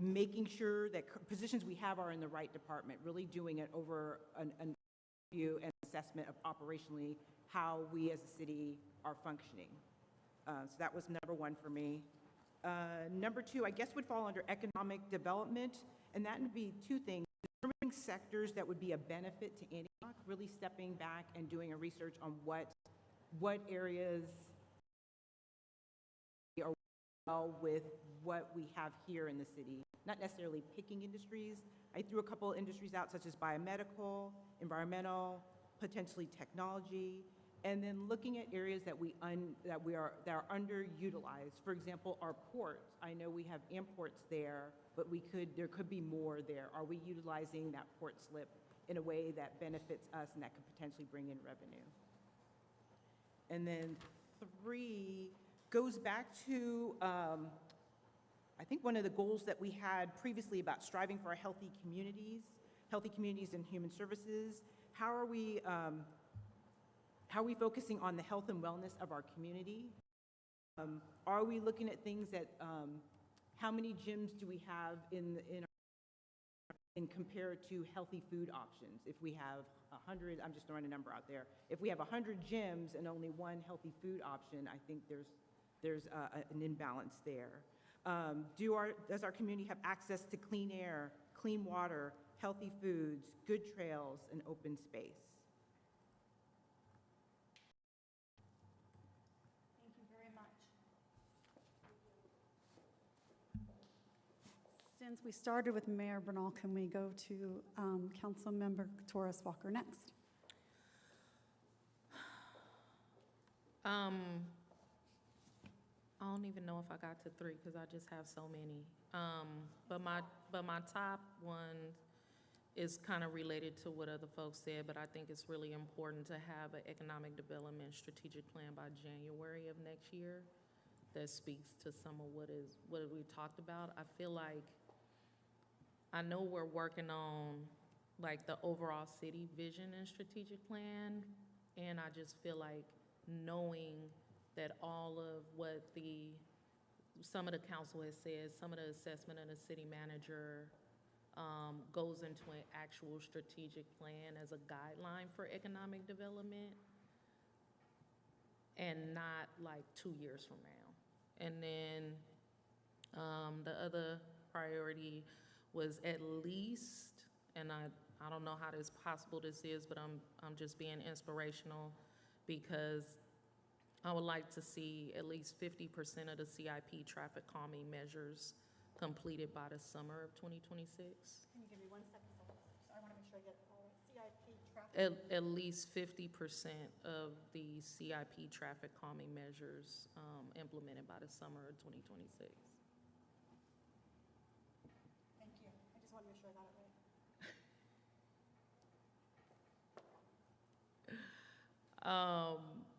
Making sure that positions we have are in the right department, really doing it over an review and assessment of operationally how we as a city are functioning. So that was number one for me. Number two, I guess would fall under economic development, and that would be two things. Determining sectors that would be a benefit to Antioch, really stepping back and doing a research on what areas are well with what we have here in the city. Not necessarily picking industries. I threw a couple of industries out, such as biomedical, environmental, potentially technology, and then looking at areas that are underutilized. For example, our ports. I know we have imports there, but there could be more there. Are we utilizing that port slip in a way that benefits us and that could potentially bring in revenue? And then 3 goes back to, I think one of the goals that we had previously about striving for healthy communities and human services. how are we focusing on the health and wellness of our community? Are we looking at things that, how many gyms do we have in compared to healthy food options? If we have 100, I'm just throwing a number out there. If we have 100 gyms and only one healthy food option, I think there's an imbalance there. Does our community have access to clean air, clean water, healthy foods, good trails, and open space? Thank you very much. Since we started with Mayor Bernal, can we go to Councilmember Torres Walker next? I don't even know if I got to 3 because I just have so many. But my top one is kind of related to what other folks said, but I think it's really important to have an economic development strategic plan by January of next year that speaks to some of what we talked about. I feel like, I know we're working on like the overall city vision and strategic plan, and I just feel like knowing that all of what some of the council has said, some of the assessment of the city manager goes into an actual strategic plan as a guideline for economic development, and not like 2 years from now. And then the other priority was at least, and I don't know how possible this is, but I'm just being inspirational because I would like to see at least 50% of the CIP traffic calming measures completed by the summer of 2026. Can you give me 1 second? I want to make sure I get it all right. CIP traffic. At least 50% of the CIP traffic calming measures implemented by the summer of 2026. Thank you. I just want to make sure I got it right.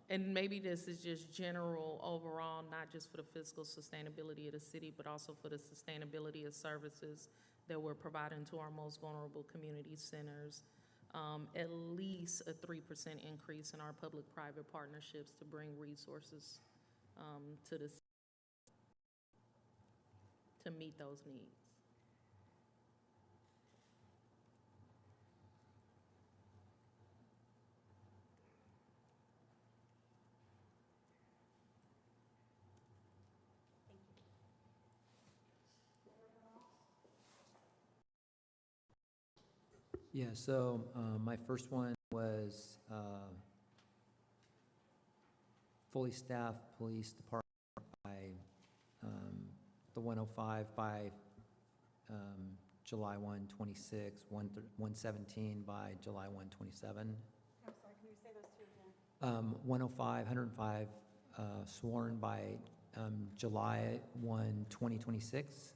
And maybe this is just general overall, not just for the fiscal sustainability of the city, but also for the sustainability of services that we're providing to our most vulnerable community centers. At least a 3% increase in our public-private partnerships to bring resources to the to meet those needs. Yeah, so my first one was fully staffed police department by the 105 by July 1, 26, 117 by July 1, 27. I'm sorry, can you say those two again? 105 sworn by July 1, 2026,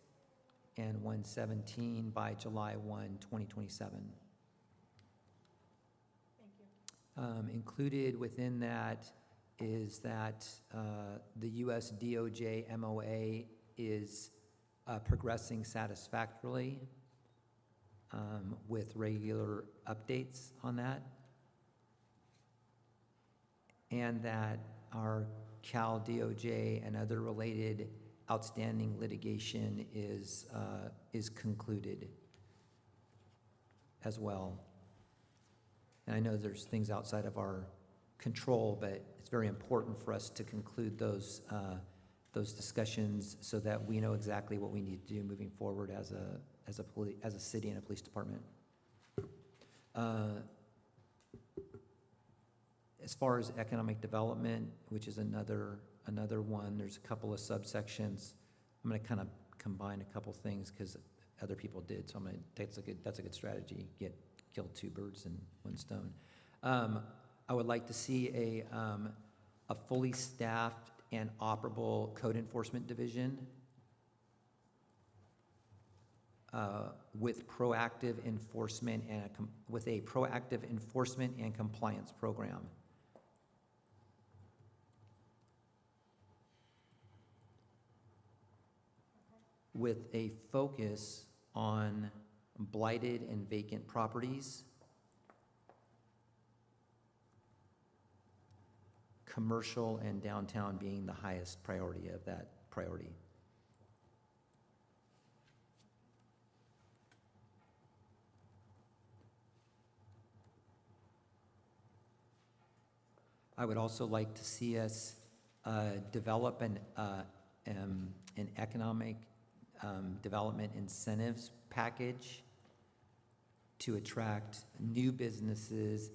and 117 by July 1, 2027. Thank you. Included within that is that the U.S. DOJ MOA is progressing satisfactorily with regular updates on that, and that our Cal DOJ and other related outstanding litigation is concluded as well. And I know there's things outside of our control, but it's very important for us to conclude those discussions so that we know exactly what we need to do moving forward as a city and a police department. As far as economic development, which is another one, there's a couple of subsections. I'm going to kind of combine a couple things because other people did, so I'm going to that's a good strategy. Kill 2 birds in 1 stone. I would like to see a fully staffed and operable code enforcement division with proactive enforcement and a proactive enforcement and compliance program. With a focus on blighted and vacant properties commercial and downtown being the highest priority of that priority. I would also like to see us develop an economic development incentives package to attract new businesses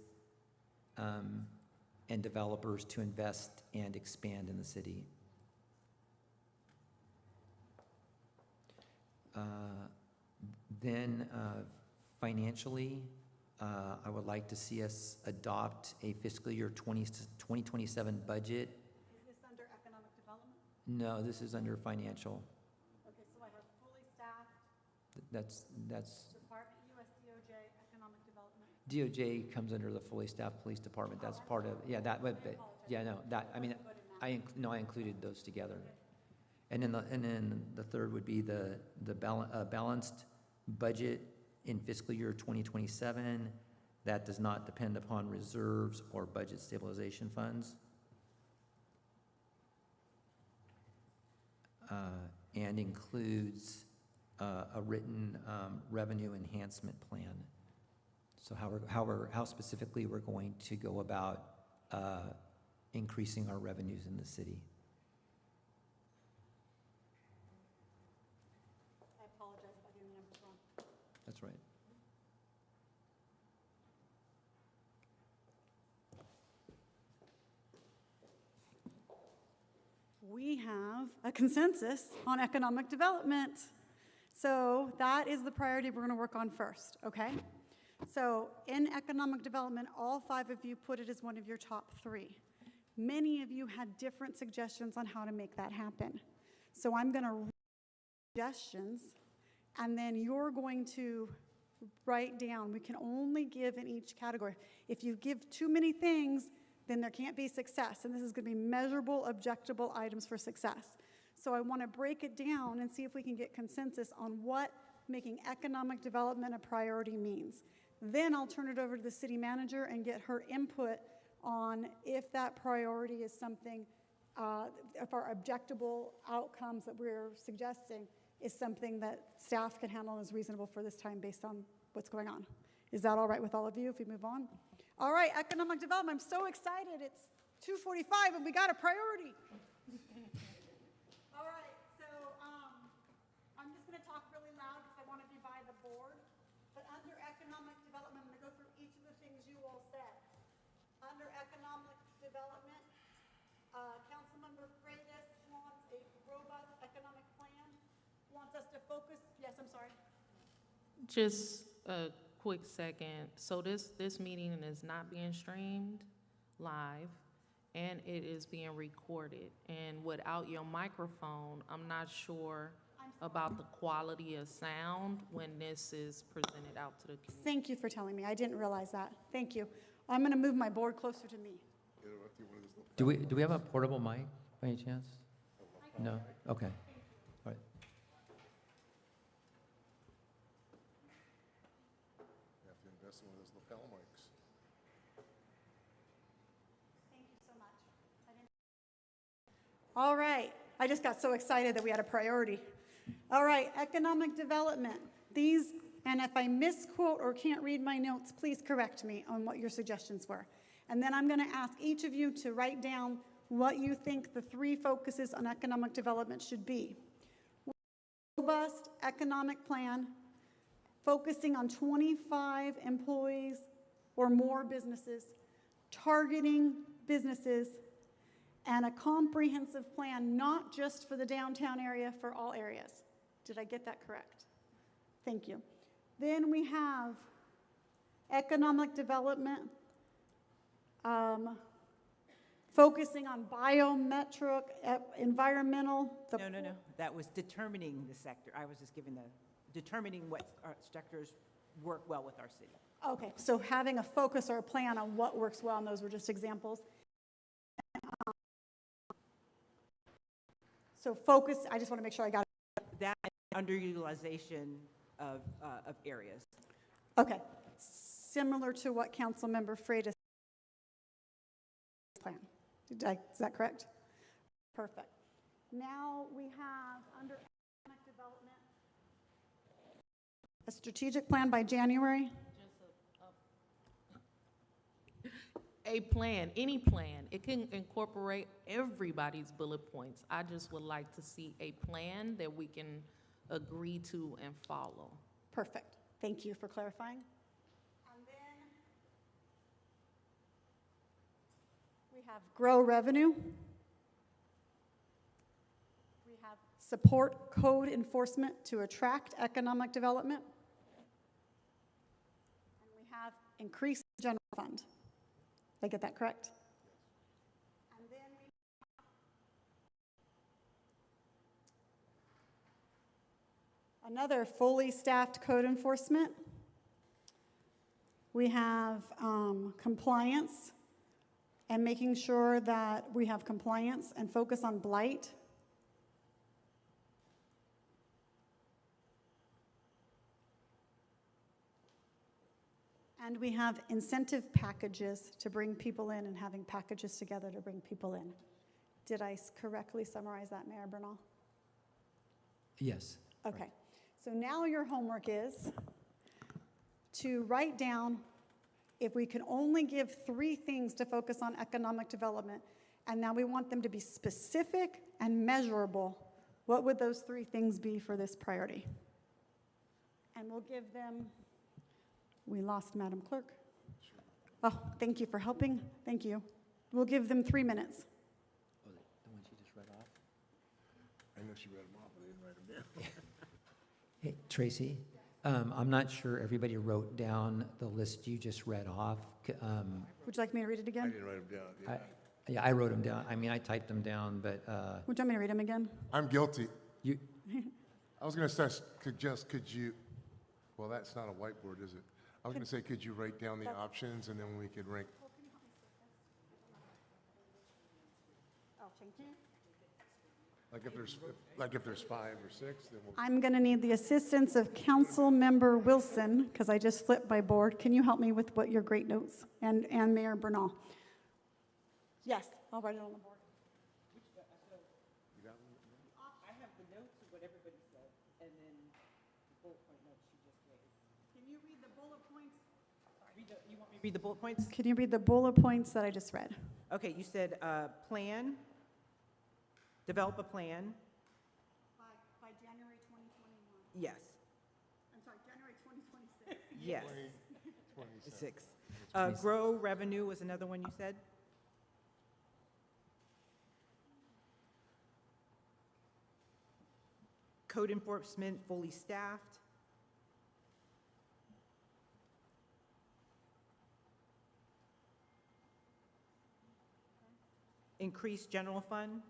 and developers to invest and expand in the city. Then financially, I would like to see us adopt a fiscal year 2027 budget. Is this under economic development? No, this is under financial. Okay, so I have fully staffed That's department, US DOJ, economic development. DOJ comes under the fully staffed police department. That's part of, yeah, that would, yeah, no, that, I mean, I included those together. And then the third would be the balanced budget in fiscal year 2027 that does not depend upon reserves or budget stabilization funds. And includes a written revenue enhancement plan. So how specifically we're going to go about increasing our revenues in the city. I apologize if I getting the numbers wrong. That's right. We have a consensus on economic development. So that is the priority we're going to work on first, okay? So in economic development, all 5 of you put it as one of your top 3. Many of you had different suggestions on how to make that happen. So I'm going to read suggestions, and then you're going to write down. We can only give in each category. If you give too many things, then there can't be success. And this is going to be measurable, objectable items for success. So I want to break it down and see if we can get consensus on what making economic development a priority means. Then I'll turn it over to the city manager and get her input on if that priority is something, if our objectable outcomes that we're suggesting is something that staff can handle and is reasonable for this time based on what's going on. Is that all right with all of you if we move on? All right, economic development, I'm so excited. It's 2:45 and we got a priority. All right, so I'm just going to talk really loud because I want to be by the board. But under economic development, I'm going to go through each of the things you all said. Under economic development, Councilmember Freitas wants a robust economic plan, wants us to focus. Yes, I'm sorry. Just a quick second. So this meeting is not being streamed live, and it is being recorded. And without your microphone, I'm not sure about the quality of sound when this is presented out to the community. Thank you for telling me. I didn't realize that. Thank you. I'm going to move my board closer to me. Do we have a portable mic by any chance? No? Okay. All right. You have to invest in one of those lapel mics. Thank you so much. All right. I just got so excited that we had a priority. All right, economic development. These, and if I misquote or can't read my notes, please correct me on what your suggestions were. And then I'm going to ask each of you to write down what you think the 3 focuses on economic development should be. Robust economic plan, focusing on 25 employees or more businesses, targeting businesses, and a comprehensive plan, not just for the downtown area, for all areas. Did I get that correct? Thank you. Then we have economic development, focusing on biometric, environmental. No. That was determining the sector. I was just giving determining what sectors work well with our city. Okay, so having a focus or a plan on what works well, and those were just examples. So focus, I just want to make sure I got it. That underutilization of areas. Okay, similar to what Councilmember Freitas plan. Is that correct? Perfect. Now we have under economic development, a strategic plan by January. A plan, any plan, it can incorporate everybody's bullet points. I just would like to see a plan that we can agree to and follow. Perfect. Thank you for clarifying. And then we have grow revenue. We have support code enforcement to attract economic development. And we have increase general fund. Did I get that correct? And then we have another fully staffed code enforcement. We have compliance and making sure that we have compliance and focus on blight. And we have incentive packages to bring people in and having packages together to bring people in. Did I correctly summarize that, Mayor Bernal? Yes. Okay. So now your homework is to write down, if we can only give 3 things to focus on economic development, and now we want them to be specific and measurable, what would those 3 things be for this priority? And we'll give them, we lost Madam Clerk. Oh, thank you for helping. Thank you. We'll give them 3 minutes. Oh, the one she just read off? I know she read them off, but I didn't write them down. Hey, Tracy, I'm not sure everybody wrote down the list you just read off. Would you like me to read it I again? didn't write them down, yeah. Yeah, I wrote them down. I mean, I typed them down, but Would you want me to read them again? I'm guilty. you, I was gonna say, could you, well, that's not a whiteboard, is it? I was gonna say, could you write down the options and then we could rank? Oh, thank you. Like if there's 5 or 6, then we'll. I'm going to need the assistance of Council Member Wilson, because I just flipped my board. Can you help me with what your great notes? And Mayor Bernal? Yes, I'll write it on the board. I have the notes of what everybody said, and then the bullet point notes she just gave. Can you read the bullet points? You want me to read the bullet points? Can you read the bullet points that I just read? Okay, you said plan, develop a plan. By January 2021. Yes, I'm sorry, January 2026. yes. 27. 6. Grow revenue was another one you said? Code enforcement fully staffed. Increased general fund.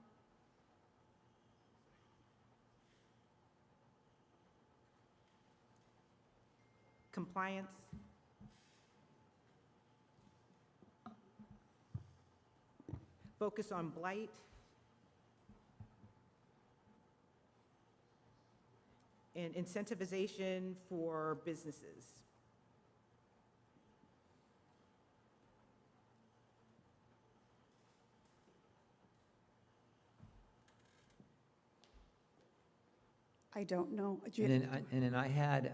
Compliance. Focus on blight. And incentivization for businesses. I don't know. and then I had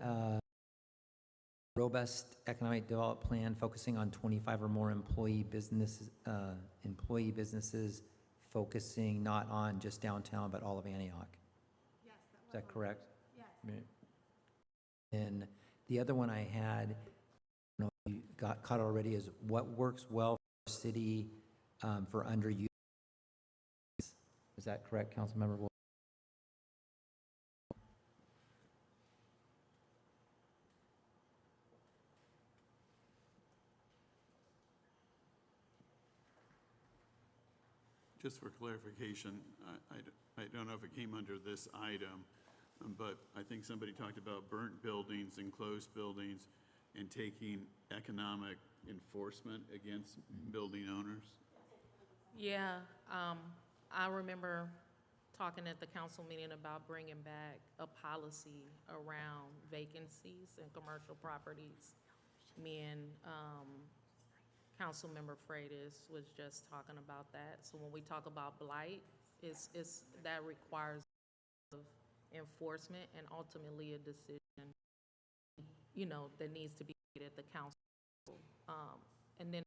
robust economic development plan focusing on 25 or more employee businesses, focusing not on just downtown, but all of Antioch. Yes, Is that correct? Yes. Right. And the other one I had, I don't know if you got caught already, is what works well for the city for underused. Is that correct, Councilmember Wilson? Just for clarification, I don't know if it came under this item, but I think somebody talked about burnt buildings, enclosed buildings, and taking economic enforcement against building owners. Yeah, I remember talking at the council meeting about bringing back a policy around vacancies in commercial properties. Me and Councilmember Freitas was just talking about that. So when we talk about blight, that requires of enforcement and ultimately a decision, that needs to be made at the council. And then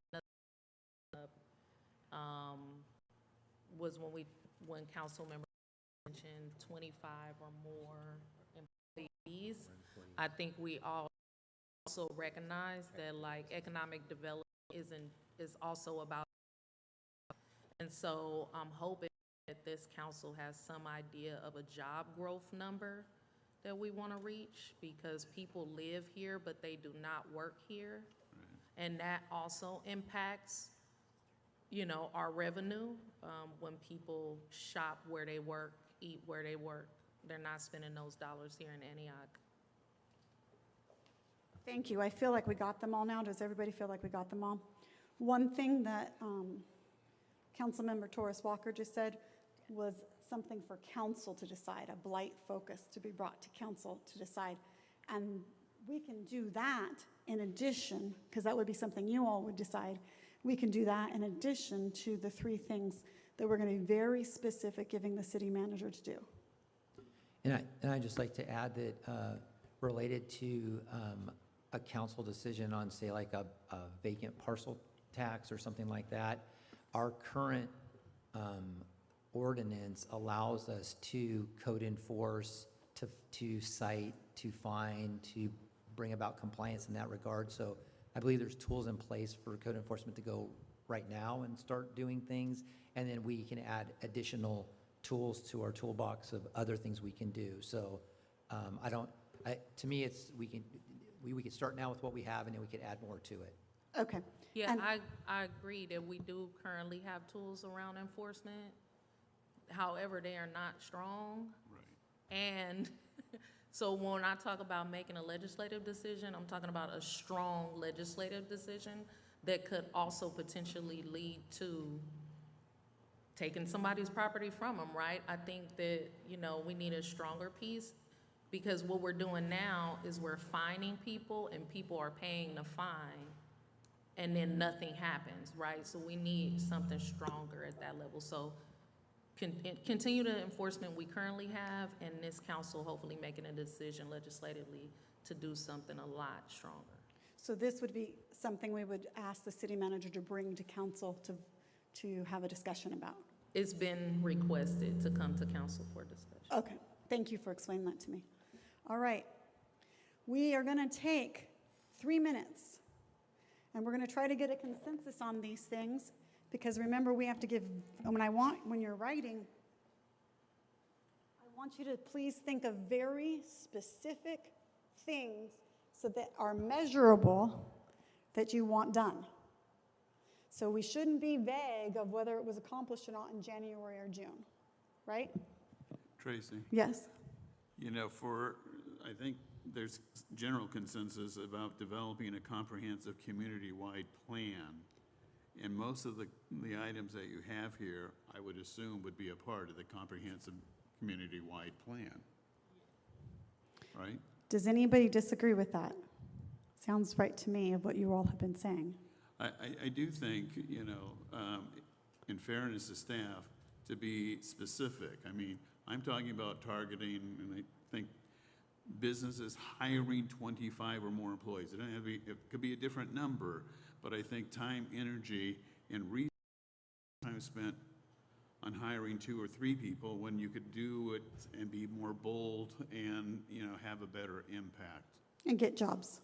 was when council members mentioned 25 or more employees. I think we all also recognize that like economic development is also about, and so I'm hoping that this council has some idea of a job growth number that we want to reach, because people live here, but they do not work here. And that also impacts, our revenue. When people shop where they work, eat where they work, they're not spending those dollars here in Antioch. Thank you. I feel like we got them all now. Does everybody feel like we got them all? One thing that Councilmember Torres Walker just said was something for council to decide, a blight focus to be brought to council to decide. And we can do that in addition, because that would be something you all would decide. We can do that in addition to the 3 things that we're going to be very specific giving the city manager to do. And I'd just like to add that related to a council decision on, say, like a vacant parcel tax or something like that, our current ordinance allows us to code enforce, to cite, to fine, to bring about compliance in that regard. So I believe there's tools in place for code enforcement to go right now and start doing things, and then we can add additional tools to our toolbox of other things we can do. So to me, we can start now with what we have, and then we could add more to it. Okay. Yeah, And- I agree that we do currently have tools around enforcement. However, they are not strong. Right. And so when I talk about making a legislative decision, I'm talking about a strong legislative decision that could also potentially lead to taking somebody's property from them, right? I think that, we need a stronger piece, because what we're doing now is we're fining people and people are paying the fine and then nothing happens, right? So we need something stronger at that level. So continue the enforcement we currently have, and this council hopefully making a decision legislatively to do something a lot stronger. So this would be something we would ask the city manager to bring to council to have a discussion about. It's been requested to come to council for discussion. Okay, thank you for explaining that to me. All right, we are going to take 3 minutes, and we're going to try to get a consensus on these things, because remember, we have to give, when you're writing, I want you to please think of very specific things so that are measurable that you want done. So we shouldn't be vague of whether it was accomplished or not in January or June, right? Tracy? Yes. I think there's general consensus about developing a comprehensive community-wide plan. And most of the items that you have here, I would assume would be a part of the comprehensive community-wide plan. Right? Does anybody disagree with that? Sounds right to me of what you all have been saying. I do think, in fairness to staff, to be specific. I mean, I'm talking about targeting, and I think businesses hiring 25 or more employees. It doesn't have to be, it could be a different number, but I think time, energy, and resources time spent on hiring 2 or 3 people when you could do it and be more bold and, have a better impact. And get jobs.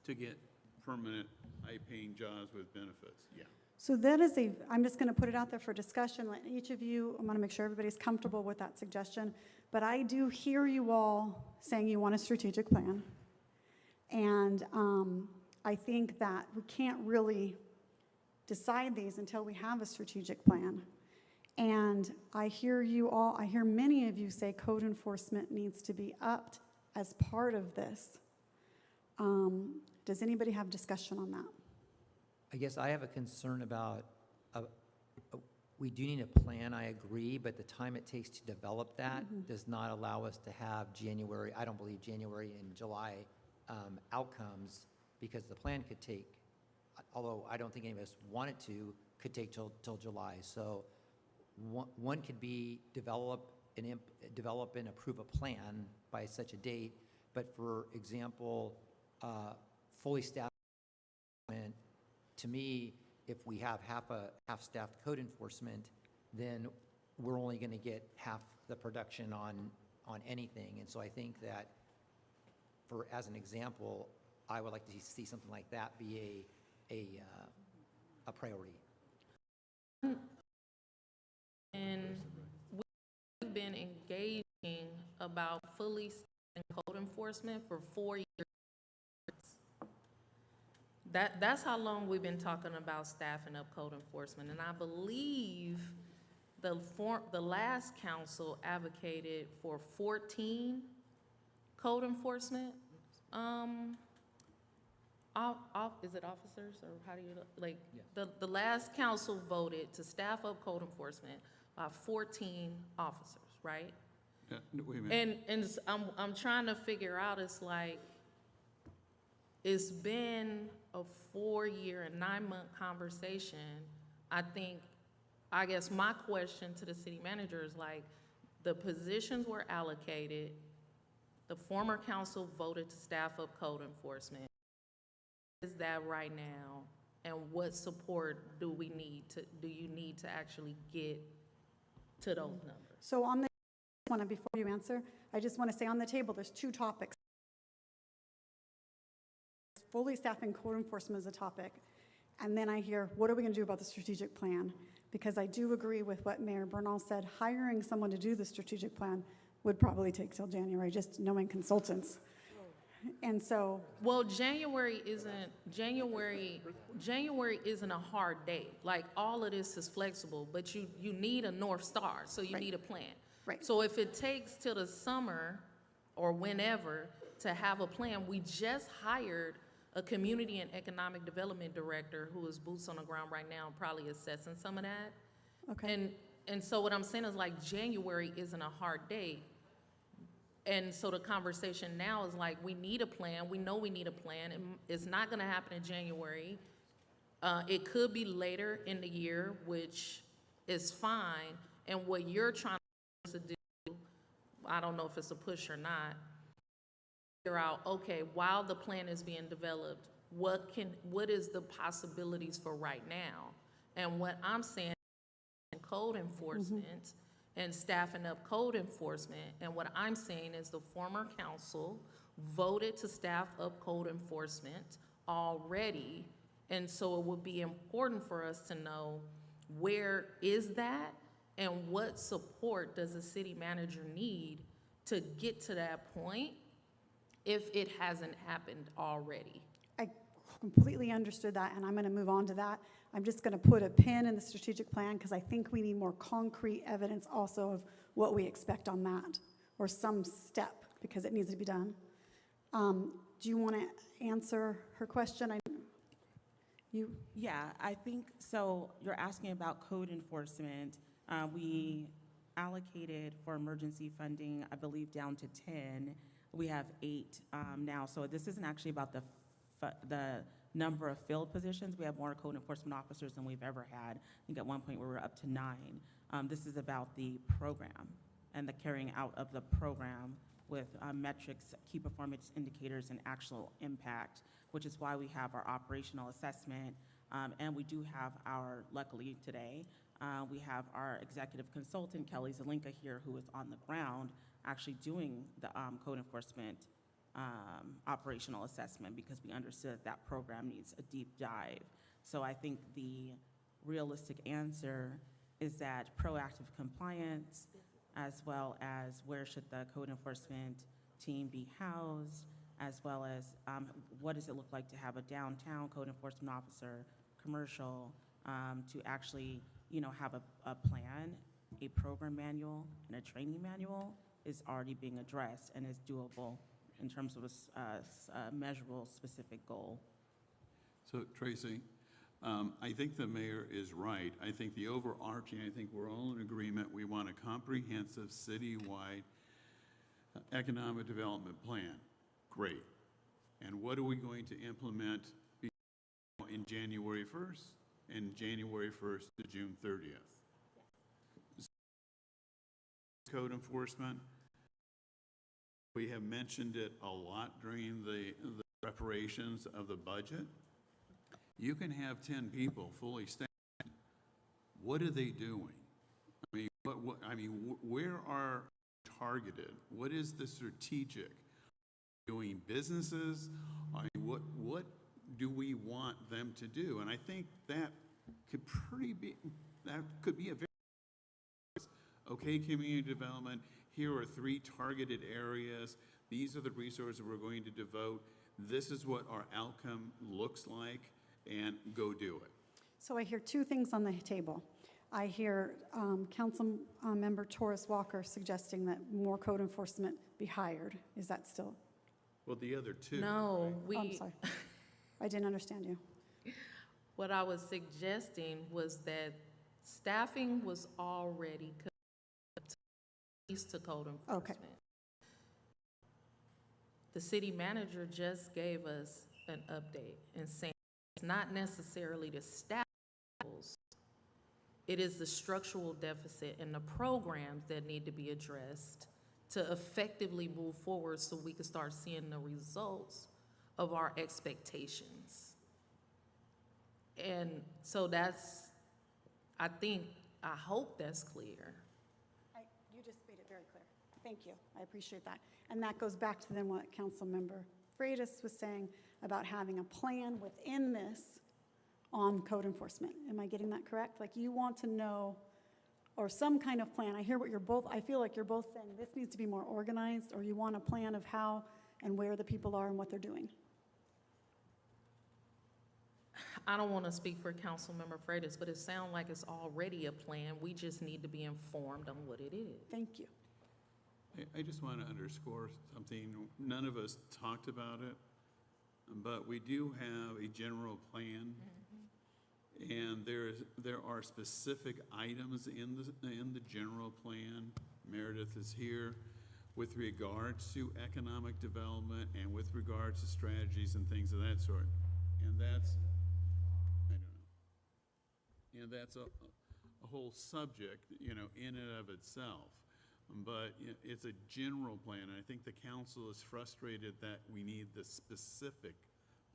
To get permanent, high-paying jobs with benefits, yeah. So that is I'm just going to put it out there for discussion. Let each of you, I want to make sure everybody's comfortable with that suggestion. But I do hear you all saying you want a strategic plan. And I think that we can't really decide these until we have a strategic plan. And I hear many of you say code enforcement needs to be upped as part of this. Does anybody have discussion on that? I guess I have a concern about, we do need a plan, I agree, but the time it takes to develop that does not allow us to have I don't believe January and July outcomes, because the plan could take although I don't think any of us want it to, could take till July. So one could be develop and approve a plan by such a date. But for example, fully staffed, to me, if we have half-staffed code enforcement, then we're only going to get half the production on anything. And so I think that, as an example, I would like to see something like that be a priority. And we've been engaging about fully staffed code enforcement for 4 years. That's how long we've been talking about staffing up code enforcement. And I believe the last council advocated for 14 code enforcement. Is it officers, or how do you, like, the last council voted to staff up code enforcement by 14 officers, right? Yeah, wait a minute. And I'm trying to figure out, it's like, it's been a 4-year and 9-month conversation. I guess my question to the city manager is like, the positions were allocated, the former council voted to staff up code enforcement. Is that right now? And what support do you need to actually get to those numbers? So on the one, and before you answer, I just want to say on the table, there's 2 topics. Fully staffing code enforcement is a topic. And then I hear, what are we going to do about the strategic plan? Because I do agree with what Mayor Bernal said, hiring someone to do the strategic plan would probably take till January, just knowing consultants. And so, well, January isn't a hard date. Like, all of this is flexible, but you need a North Star, so you need a plan. Right. So if it takes till the summer or whenever to have a plan, we just hired a community and economic development director who is boots on the ground right now, probably assessing some of that. okay. And so what I'm saying is, like, January isn't a hard date. And so the conversation now is like, we need a plan. We know we need a plan. It's not going to happen in January. It could be later in the year, which is fine. And what you're trying to do, I don't know if it's a push or not, figure out, okay, while the plan is being developed, what is the possibilities for right now? And what I'm saying, code enforcement and staffing up code enforcement, and what I'm saying is the former council voted to staff up code enforcement already, and so it would be important for us to know, where is that, and what support does the city manager need to get to that point if it hasn't happened already? I completely understood that, and I'm going to move on to that. I'm just going to put a pin in the strategic plan because I think we need more concrete evidence also of what we expect on that, or some step, because it needs to be done. Do you want to answer her question? Yeah, I think, so you're asking about code enforcement. We allocated for emergency funding, I believe, down to 10. We have 8 now, so this isn't actually about the number of field positions. We have more code enforcement officers than we've ever had. I think at one point we were up to 9. This is about the program and the carrying out of the program with metrics, key performance indicators, and actual impact, which is why we have our operational assessment. And we do have luckily today, we have our executive consultant, Kelly Zelinka, here, who is on the ground actually doing the code enforcement operational assessment, because we understood that program needs a deep dive. So I think the realistic answer is that proactive compliance, as well as where should the code enforcement team be housed, as well as what does it look like to have a downtown code enforcement officer, commercial, to actually, have a plan, a program manual, and a training manual is already being addressed and is doable in terms of a measurable, specific goal. So Tracy, I think the mayor is right. I think the overarching, I think we're all in agreement, we want a comprehensive citywide economic development plan. Great. And what are we going to implement in January 1st and January 1st to June 30th. Code enforcement, we have mentioned it a lot during the preparations of the budget. You can have 10 people fully staffed. What are they doing? Where are targeted? What is the strategic? Doing businesses? What do we want them to do? And I think that could be a very okay community development. Here are 3 targeted areas. These are the resources we're going to devote. This is what our outcome looks like, and go do it. So I hear 2 things on the table. I hear Council Member Torres Walker suggesting that more code enforcement be hired. Is that still? Well, the other 2. No, Oh, I'm sorry. I didn't understand you. what I was suggesting was that staffing was already to code enforcement. The city manager just gave us an update and saying it's not necessarily the staff levels, it is the structural deficit and the programs that need to be addressed to effectively move forward so we can start seeing the results of our expectations. And so that's, I hope that's clear. You just made it very clear. Thank you. I appreciate that. And that goes back to then what Councilmember Freitas was saying about having a plan within this on code enforcement. Am I getting that correct? Like you want to know, or some kind of plan. I hear what I feel like you're both saying this needs to be more organized, or you want a plan of how and where the people are and what they're doing. I don't want to speak for Councilmember Freitas, but it sounds like it's already a plan. We just need to be informed on what it is. Thank you. I just want to underscore something. None of us talked about it, but we do have a general plan, and there are specific items in the general plan. Meredith is here with regards to economic development and with regards to strategies and things of that sort, and that's a whole subject, in and of itself. But it's a general plan, and I think the council is frustrated that we need the specific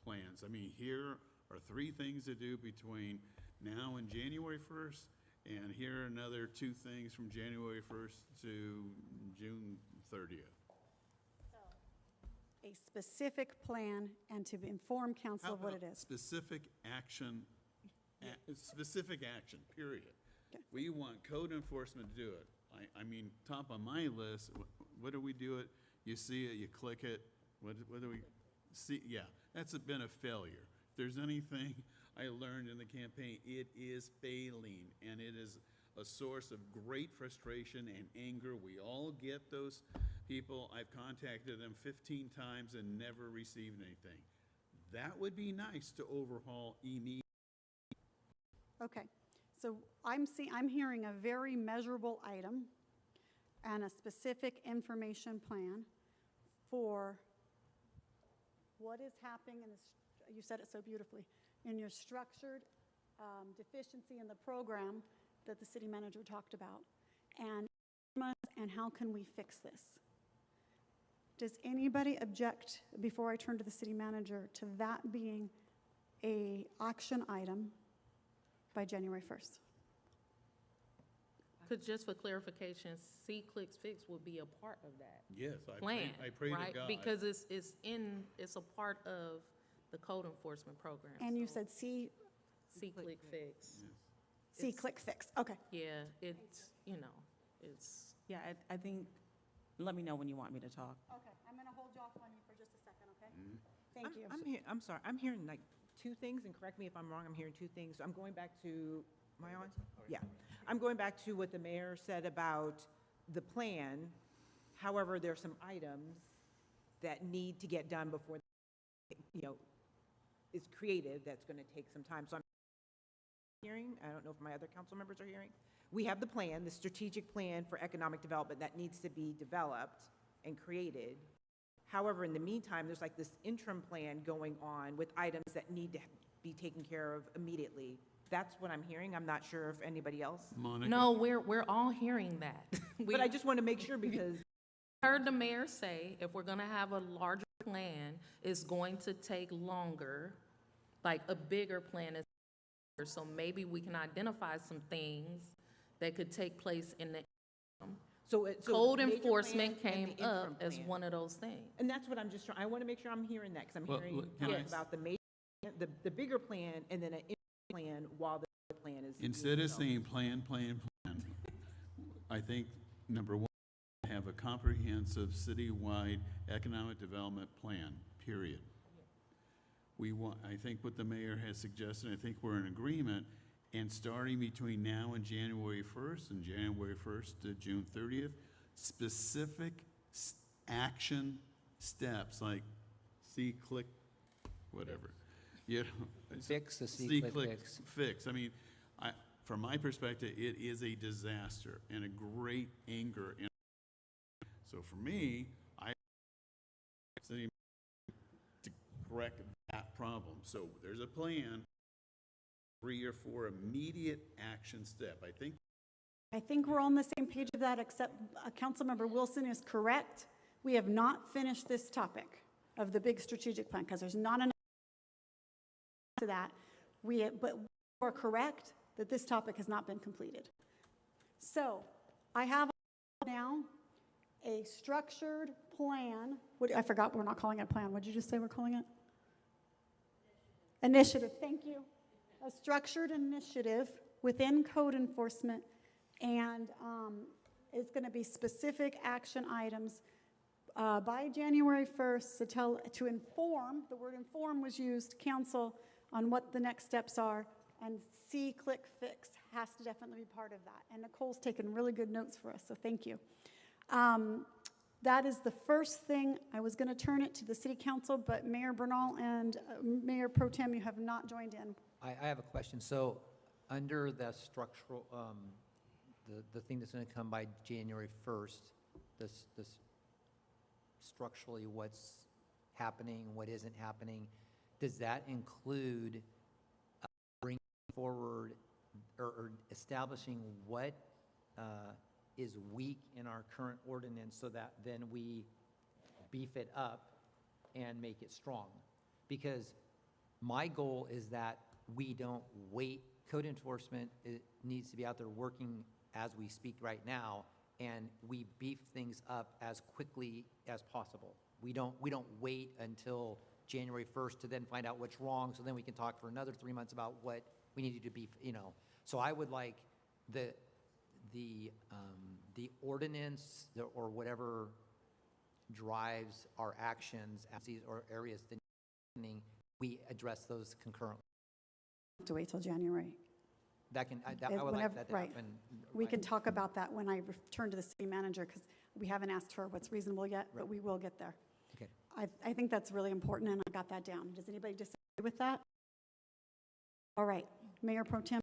plans. Here are 3 things to do between now and January 1st, and here are another 2 things from January 1st to June 30th. A specific plan and to inform council of what it is. Specific action, period. Okay. We want code enforcement to do it. Top on my list, what do we do it? You see it, you click it, what do we see? Yeah, that's been a failure. If there's anything I learned in the campaign, it is failing, and it is a source of great frustration and anger. We all get those people. I've contacted them 15 times and never received anything. That would be nice to overhaul immediately. Okay, so I'm hearing a very measurable item and a specific information plan for what is happening you said it so beautifully, in your structured deficiency in the program that the city manager talked about, and how can we fix this? Does anybody object, before I turn to the city manager, to that being an action item by January 1st? Because just for clarification, See, Clicks, Fix will be a part of that Yes, plan, I pray to right? God. Because it's a part of the code enforcement program. And you so said See, Click, Fix. see, It's- click, fix. Okay. Yeah, it's, it's, Yeah, I think, let me know when you want me to talk. Okay, I'm going to hold you off on you for just a second, okay? Thank you. I'm sorry, I'm hearing like 2 things, and correct me if I'm wrong, I'm hearing 2 things. So I'm going back to, am I on? Yeah. I'm going back to what the mayor said about the plan. However, there's some items that need to get done before, it's created, that's going to take some time. So I'm hearing, I don't know if my other council members are hearing, we have the plan, the strategic plan for economic development that needs to be developed and created. However, in the meantime, there's like this interim plan going on with items that need to be taken care of immediately. That's what I'm hearing. I'm not sure if anybody else. Monica? No, we're all hearing that. We But I just want to make sure because, heard the mayor say, if we're gonna have a larger plan, it's going to take longer, like a bigger plan is, so maybe we can identify some things that could take place in the interim. so the Code major enforcement plan and came the up interim as plan. one of those things. And that's what I'm just trying, I want to make sure I'm hearing that, because I'm Well, hearing look, kind of Yes. about the major, the bigger plan, and then an interim plan while the plan is. Instead of saying plan, I think, number one, have a comprehensive citywide economic development plan, period. We want, I think what the mayor has suggested, I think we're in agreement, and starting between now and January 1st and January 1st to June 30th, specific action steps like see, click, whatever. You know, Fix the see, C-click click, fix. fix. I mean, from my perspective, it is a disaster and a great anger. So for me, I to correct that problem. So there's a plan, 3 or 4 immediate action step. I think we're on the same page of that, except Councilmember Wilson is correct. We have not finished this topic of the big strategic plan, because there's not enough to that. But we are correct that this topic has not been completed. So I have now a structured plan. I forgot we're not calling it a plan. What did you just say we're calling it? Initiative, thank you. A structured initiative within code enforcement, and it's going to be specific action items by January 1st to inform, the word inform was used, council, on what the next steps are, and see, click, fix has to definitely be part of that. And Nicole's taken really good notes for us, so thank you. That is the first thing. I was going to turn it to the city council, but Mayor Bernal and Mayor Pro Tem, you have not joined in. I have a question. So under the structural, the thing that's going to come by January 1st, this structurally what's happening, what isn't happening, does that include bringing forward or establishing what is weak in our current ordinance so that then we beef it up and make it strong? Because my goal is that we don't wait. Code enforcement needs to be out there working as we speak right now, and we beef things up as quickly as possible. We don't wait until January 1st to then find out what's wrong, so then we can talk for another 3 months about what we need to beef, So I would like the ordinance or whatever drives our actions as these or areas that we address those concurrently. To wait till January. I would like that to Right. happen. We can talk about that when I return to the city manager, because we haven't asked her what's reasonable yet, but we will get there. Okay. I think that's really important, and I got that down. Does anybody disagree with that? All right, Mayor Pro Tem.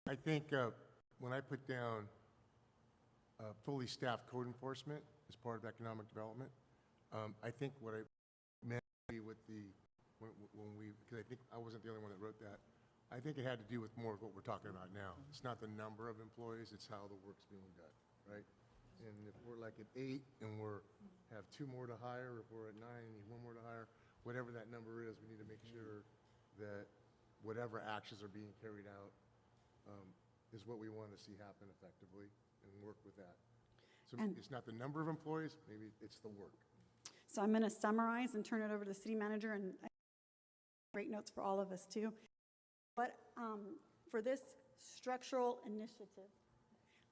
I think when I put down fully staffed code enforcement as part of economic development, I think what I meant with because I think I wasn't the only one that wrote that, I think it had to do with more of what we're talking about now. It's not the number of employees, it's how the work's being done, right? And if we're like at 8 and have 2 more to hire, if we're at 9 and need 1 more to hire, whatever that number is, we need to make sure that whatever actions are being carried out is what we want to see happen effectively and work with that. So And- it's not the number of employees, maybe it's the work. So I'm going to summarize and turn it over to the city manager, and I have great notes for all of us too. But for this structural initiative,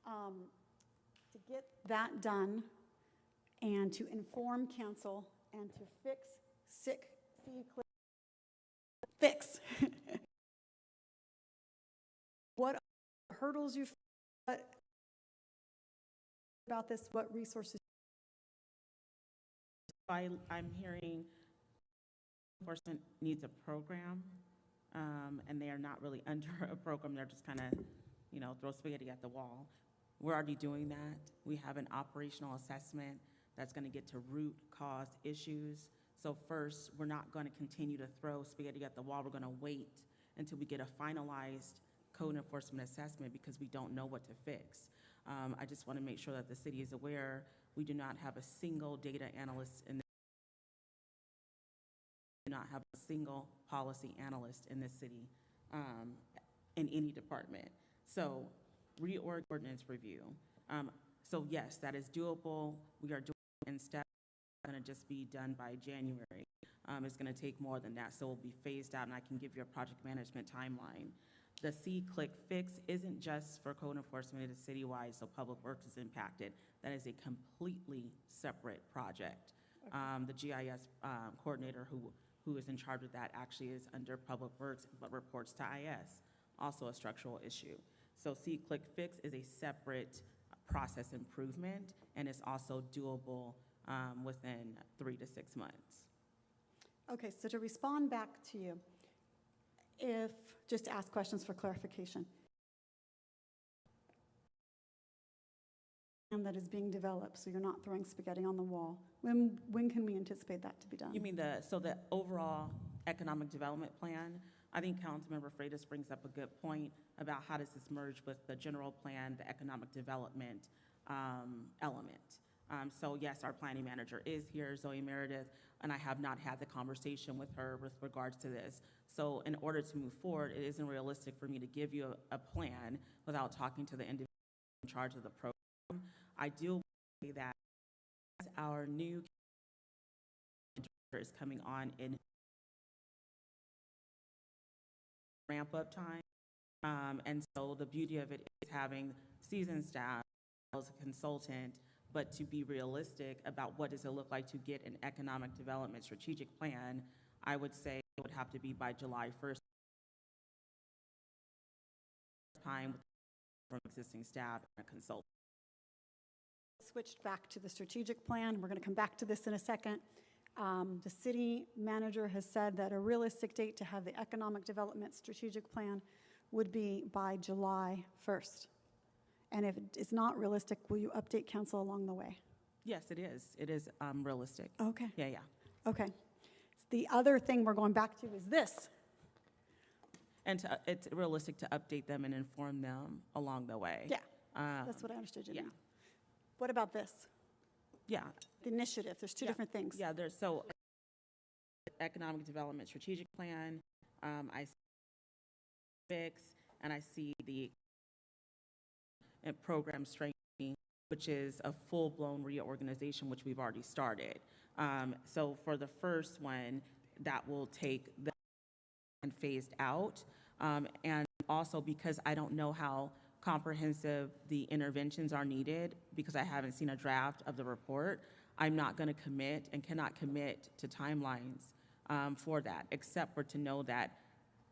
to get that done and to inform council and to fix what hurdles you about this, what resources. I'm hearing enforcement needs a program, and they are not really under a program. They're just kind of, throw spaghetti at the wall. We're already doing that. We have an operational assessment that's going to get to root cause issues So first, we're not going to continue to throw spaghetti at the wall. We're going to wait until we get a finalized code enforcement assessment because we don't know what to fix. I just want to make sure that the city is aware we do not have a single data analyst in the do not have a single policy analyst in this city in any department. So reorg ordinance review. So yes, that is doable. We are doing it in steps. It's going to just be done by January. It's going to take more than that, so it will be phased out, and I can give you a project management timeline. The C-Click fix isn't just for code enforcement, it is citywide, so Public Works is impacted. That is a completely separate project. The GIS coordinator who is in charge of that actually is under Public Works, but reports to IS, also a structural issue. So C-Click fix is a separate process improvement, and it's also doable within 3 to 6 months. Okay, so to respond back to you, just to ask questions for clarification. And that is being developed, so you're not throwing spaghetti on the wall. When can we anticipate that to be done? You mean the overall economic development plan? I think Councilmember Freitas brings up a good point about how does this merge with the general plan, the economic development element. So yes, our planning manager is here, Zoe Meredith, and I have not had the conversation with her with regards to this. So in order to move forward, it isn't realistic for me to give you a plan without talking to the individual in charge of the program. I do say that as our new is coming on in ramp-up time, and so the beauty of it is having seasoned staff as a consultant, but to be realistic about what does it look like to get an economic development strategic plan, I would say it would have to be by July 1st time from existing staff and a consultant. Switched back to the strategic plan. We're going to come back to this in a second. The city manager has said that a realistic date to have the economic development strategic plan would be by July 1st. And if it's not realistic, will you update council along the way? Yes, it is. It is realistic. Okay. Yeah. Okay. The other thing we're going back to is this. And it's realistic to update them and inform them along the way. Yeah, that's what I understood you to yeah. mean. What about this? Yeah. The initiative, there's two different things. Yeah, there's economic development strategic plan, I see fix, and I see the program strengthening, which is a full-blown reorganization, which we've already started. So for the first one, that will take the and phased out, and also because I don't know how comprehensive the interventions are needed, because I haven't seen a draft of the report, I'm not going to commit and cannot commit to timelines for that, except for to know that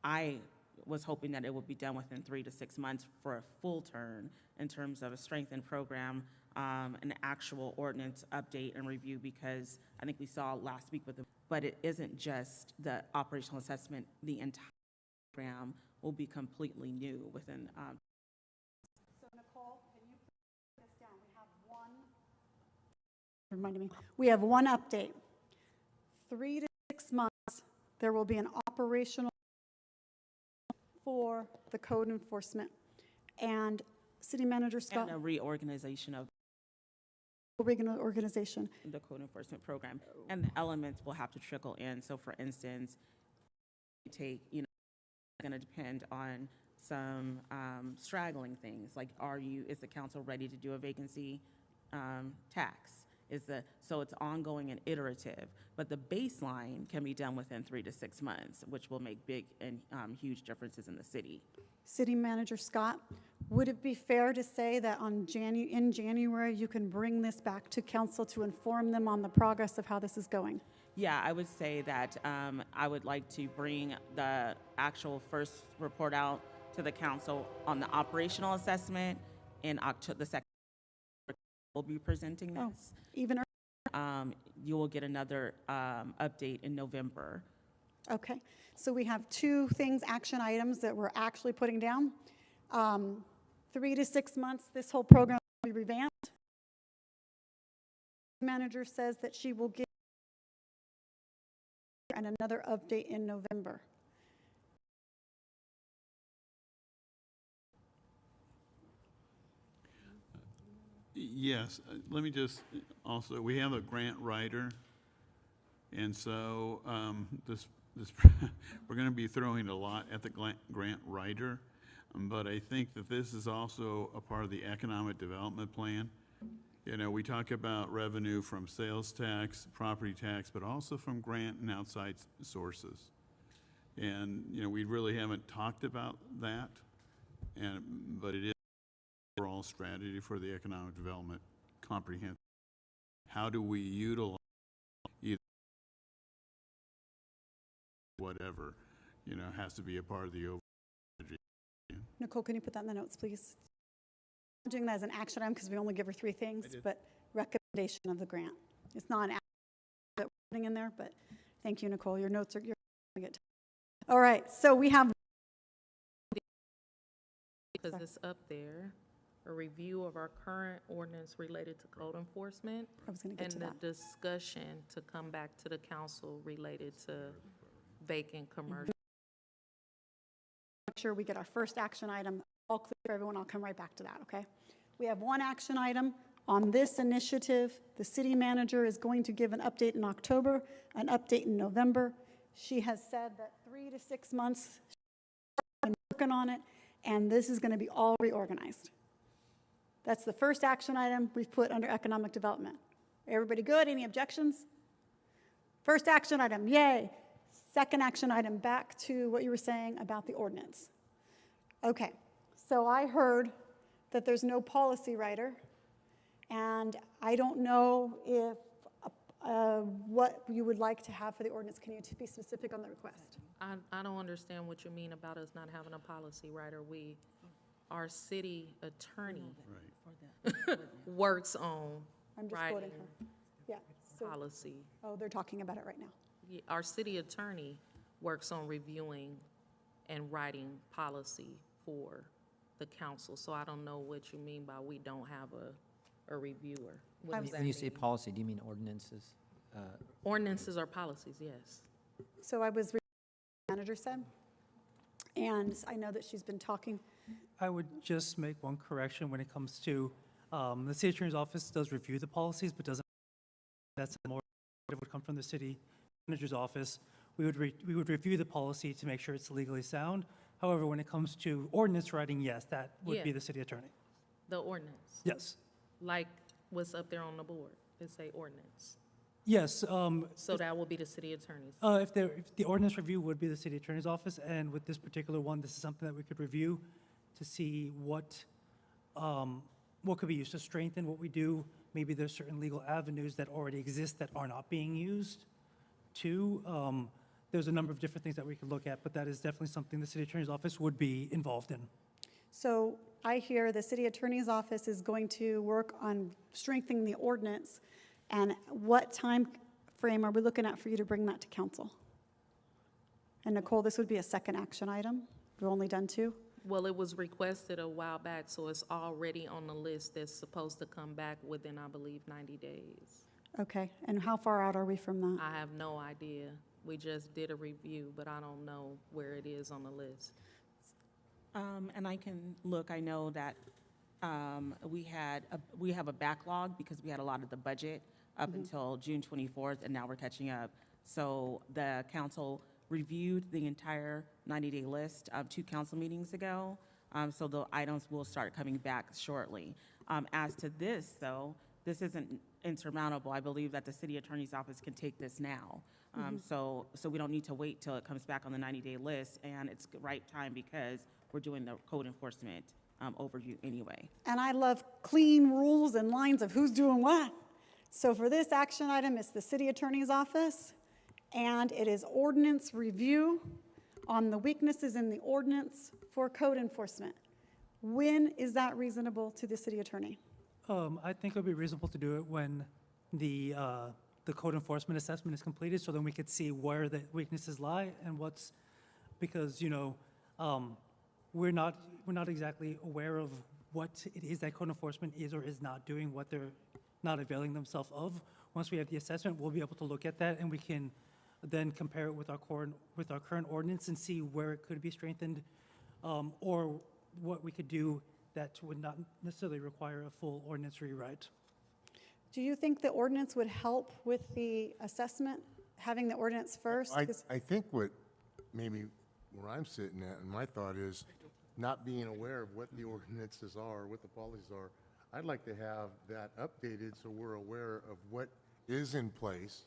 I was hoping that it would be done within 3 to 6 months for a full turn in terms of a strengthened program, an actual ordinance update and review, because I think we saw last week with the, but it isn't just the operational assessment, the entire program will be completely new within. So Nicole, can you put this down? We have one, reminded me, we have one update. 3 to 6 months, there will be an operational for the code enforcement. And City Manager Scott. And a reorganization of organization. the code enforcement program. And the elements will have to trickle in. So for instance, it's going to depend on some straggling things, like is the council ready to do a vacancy tax? So it's ongoing and iterative, but the baseline can be done within 3 to 6 months, which will make big and huge differences in the city. City Manager Scott, would it be fair to say that in January you can bring this back to council to inform them on the progress of how this is going? Yeah, I would say that I would like to bring the actual first report out to the council on the operational assessment in October. The second will be presenting this. Oh, even earlier? You will get another update in November. Okay, so we have 2 things, action items that we're actually putting down. 3 to 6 months, this whole program will be revamped. The manager says that she will give and another update in November. Yes, let me just, also, we have a grant writer, and so we're going to be throwing a lot at the grant writer, but I think that this is also a part of the economic development plan. You know, we talk about revenue from sales tax, property tax, but also from grant and outside sources. And, you know, we really haven't talked about that, but it is an overall strategy for the economic development comprehensive. How do we utilize either whatever, you know, has to be a part of the overall strategy. Nicole, can you put that in the notes, please? I'm doing that as an action item because we only give her 3 things, but recommendation of the grant. It's not an action that we're putting in there, but thank you, Nicole. Your notes are, you're going to get. All right, so we have. Because it's up there, a review of our current ordinance related to code enforcement. I was going to get to And that. the discussion to come back to the council related to vacant commercial. Make sure we get our first action item all clear for everyone. I'll come right back to that, okay? We have one action item on this initiative. The city manager is going to give an update in October, an update in November. She has said that 3 to 6 months she's been working on it, and this is going to be all reorganized. That's the first action item we've put under economic development. Everybody good? Any objections? First action item, yay. Second action item, back to what you were saying about the ordinance. Okay, so I heard that there's no policy writer, and I don't know if what you would like to have for the ordinance. Can you be specific on the request? I don't understand what you mean about us not having a policy writer. Our city attorney works on I'm just writing quoting her. Yeah. So, policy. oh, they're talking about it right now. Our city attorney works on reviewing and writing policy for the council. So I don't know what you mean by we don't have a reviewer. What does that When you say mean? policy, do you mean ordinances? Ordinances are policies, yes. So I was reading what the manager said, and I know that she's been talking. I would just make one correction when it comes to, the city attorney's office does review the policies, but doesn't, that's more, it would come from the city manager's office. We would review the policy to make sure it's legally sound. However, when it comes to ordinance writing, yes, that would be Yeah. the city attorney. The ordinance, Yes. like what's up there on the board, it say ordinance. Yes, So that will be the city attorney's. if the ordinance review would be the city attorney's office, and with this particular one, this is something that we could review to see what could be used to strengthen what we do. Maybe there's certain legal avenues that already exist that are not being used too. There's a number of different things that we could look at, but that is definitely something the city attorney's office would be involved in. So I hear the city attorney's office is going to work on strengthening the ordinance. And what time frame are we looking at for you to bring that to council? And Nicole, this would be a second action item. We've only done 2. Well, it was requested a while back, so it's already on the list that's supposed to come back within, I believe, 90 days. Okay, and how far out are we from that? I have no idea. We just did a review, but I don't know where it is on the list. And I can look, I know that we have a backlog because we had a lot of the budget up until June 24th, and now we're catching up. So the council reviewed the entire 90-day list 2 council meetings ago, so the items will start coming back shortly. As to this, though, this isn't insurmountable. I believe that the city attorney's office can take this now. So we don't need to wait till it comes back on the 90-day list, and it's the right time because we're doing the code enforcement overview anyway. And I love clean rules and lines of who's doing what. So for this action item, it's the city attorney's office, and it is ordinance review on the weaknesses in the ordinance for code enforcement. When is that reasonable to the city attorney? I think it would be reasonable to do it when the code enforcement assessment is completed, so then we could see where the weaknesses lie and because, we're not exactly aware of what it is that code enforcement is or is not doing, what they're not availing themselves of. Once we have the assessment, we'll be able to look at that, and we can then compare it with our current ordinance and see where it could be strengthened, or what we could do that would not necessarily require a full ordinance rewrite. Do you think the ordinance would help with the assessment, having the ordinance first? 'Cause- I think what maybe where I'm sitting at, and my thought is, not being aware of what the ordinances are, what the policies are, I'd like to have that updated so we're aware of what is in place,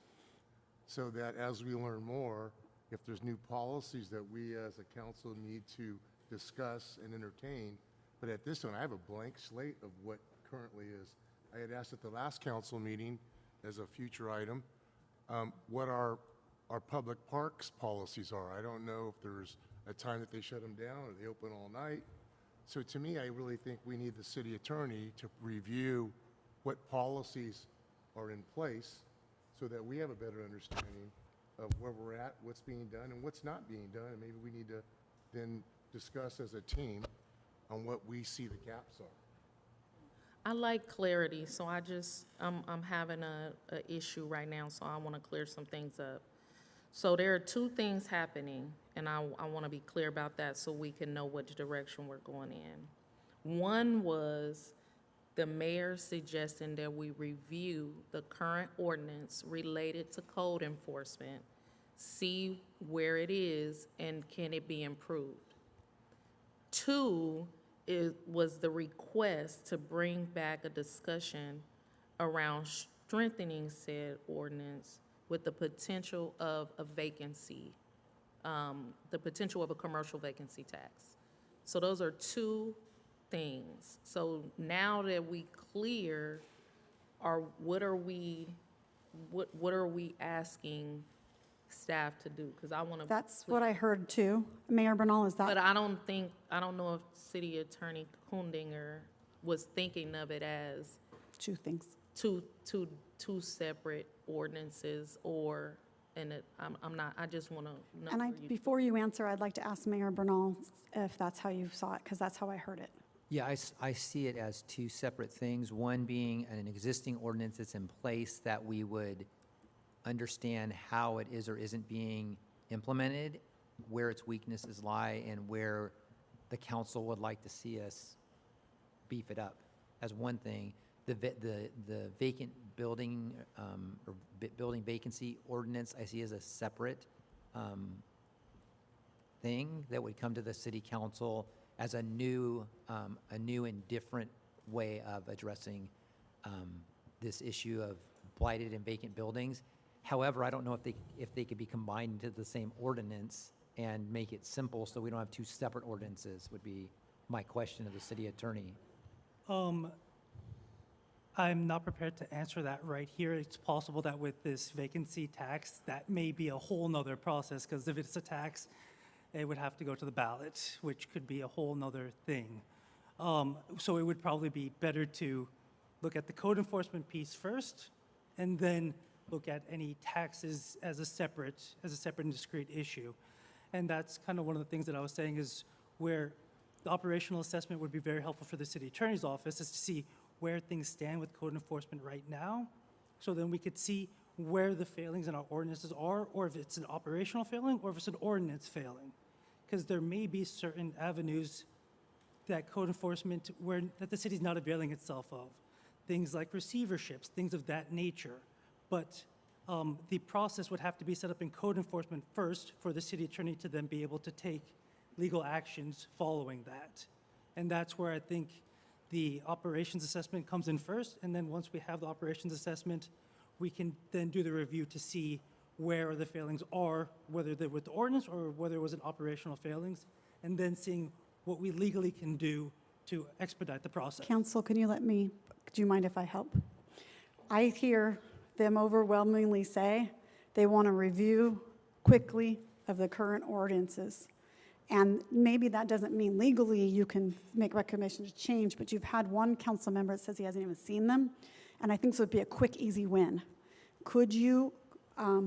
so that as we learn more, if there's new policies that we as a council need to discuss and entertain, but at this time, I have a blank slate of what currently is. I had asked at the last council meeting, as a future item, what our public parks policies are. I don't know if there's a time that they shut them down or they open all night. So to me, I really think we need the city attorney to review what policies are in place so that we have a better understanding of where we're at, what's being done, and what's not being done. And maybe we need to then discuss as a team on what we see the gaps are. I like clarity, so I'm having a issue right now, so I want to clear some things up. So there are two things happening, and I want to be clear about that so we can know which direction we're going in. One was the mayor suggesting that we review the current ordinance related to code enforcement, see where it is, and can it be improved. Two, was the request to bring back a discussion around strengthening said ordinance with the potential of a vacancy, the potential of a commercial vacancy tax. So those are two things. So now that we clear, what are we asking staff to do? Because I want to. That's what I heard too. Mayor Bernal, is But that, I don't know if City Attorney Kundinger was thinking of it as two things? two separate ordinances, or, I'm not, I just want to know. And where you- before you answer, I'd like to ask Mayor Bernal if that's how you saw it, because that's how I heard it. Yeah, I see it as two separate things. One being an existing ordinance that's in place that we would understand how it is or isn't being implemented, where its weaknesses lie, and where the council would like to see us beef it up, as one thing. The vacant building, or building vacancy ordinance, I see as a separate thing that would come to the city council as a new and different way of addressing this issue of blighted and vacant buildings. However, I don't know if they could be combined into the same ordinance and make it simple so we don't have two separate ordinances, would be my question to the city attorney. I'm not prepared to answer that right here. It's possible that with this vacancy tax, that may be a whole nother process, because if it's a tax, it would have to go to the ballot, which could be a whole nother thing. So it would probably be better to look at the code enforcement piece first, and then look at any taxes as a separate and discrete issue. And that's kind of one of the things that I was saying, is where the operational assessment would be very helpful for the city attorney's office, is to see where things stand with code enforcement right now, so then we could see where the failings in our ordinances are, or if it's an operational failing, or if it's an ordinance failing. Because there may be certain avenues that code enforcement, that the city's not availing itself of. Things like receiverships, things of that nature. But the process would have to be set up in code enforcement first for the city attorney to then be able to take legal actions following that. And that's where I think the operations assessment comes in first, and then once we have the operations assessment, we can then do the review to see where the failings are, whether they're with the ordinance or whether it was an operational failings, and then seeing what we legally can do to expedite the process. Council, do you mind if I help? I hear them overwhelmingly say they want a review quickly of the current ordinances. And maybe that doesn't mean legally you can make recommendations to change, but you've had one council member that says he hasn't even seen them, and I think this would be a quick, easy win. Could you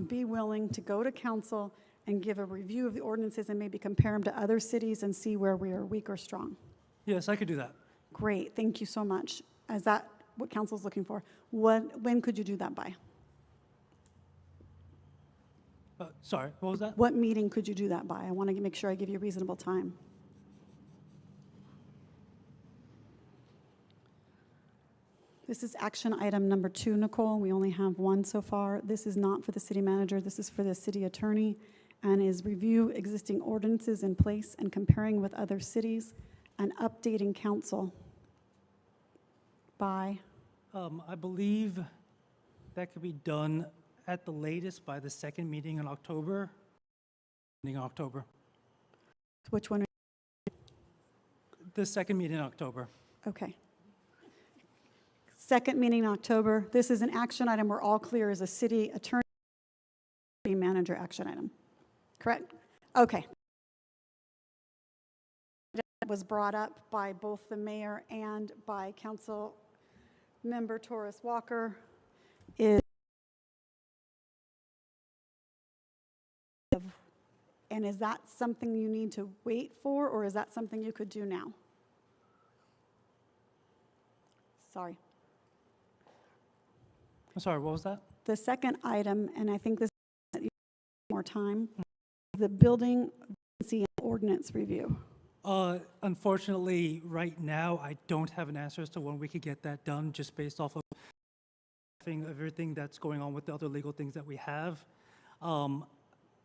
be willing to go to council and give a review of the ordinances and maybe compare them to other cities and see where we are weak or strong? Yes, I could do that. Great, thank you so much. Is that what council's looking for? When could you do that by? Sorry, what was that? What meeting could you do that by? I want to make sure I give you reasonable time. This is action item number 2, Nicole. We only have one so far. This is not for the city manager. This is for the city attorney, and is review existing ordinances in place and comparing with other cities and updating council by, I believe that could be done at the latest by the second meeting in October. which one? The second meeting in October. Okay. Second meeting in October. This is an action item. We're all clear as a city attorney, city manager action item. Correct? Okay. That was brought up by both the mayor and by council member Torres Walker. And is that something you need to wait for, or is that something you could do now? Sorry. I'm sorry, what was that? The second item, and I think this is more time, the building vacancy and ordinance review. Unfortunately, right now, I don't have an answer as to when we could get that done, just based off of everything that's going on with the other legal things that we have.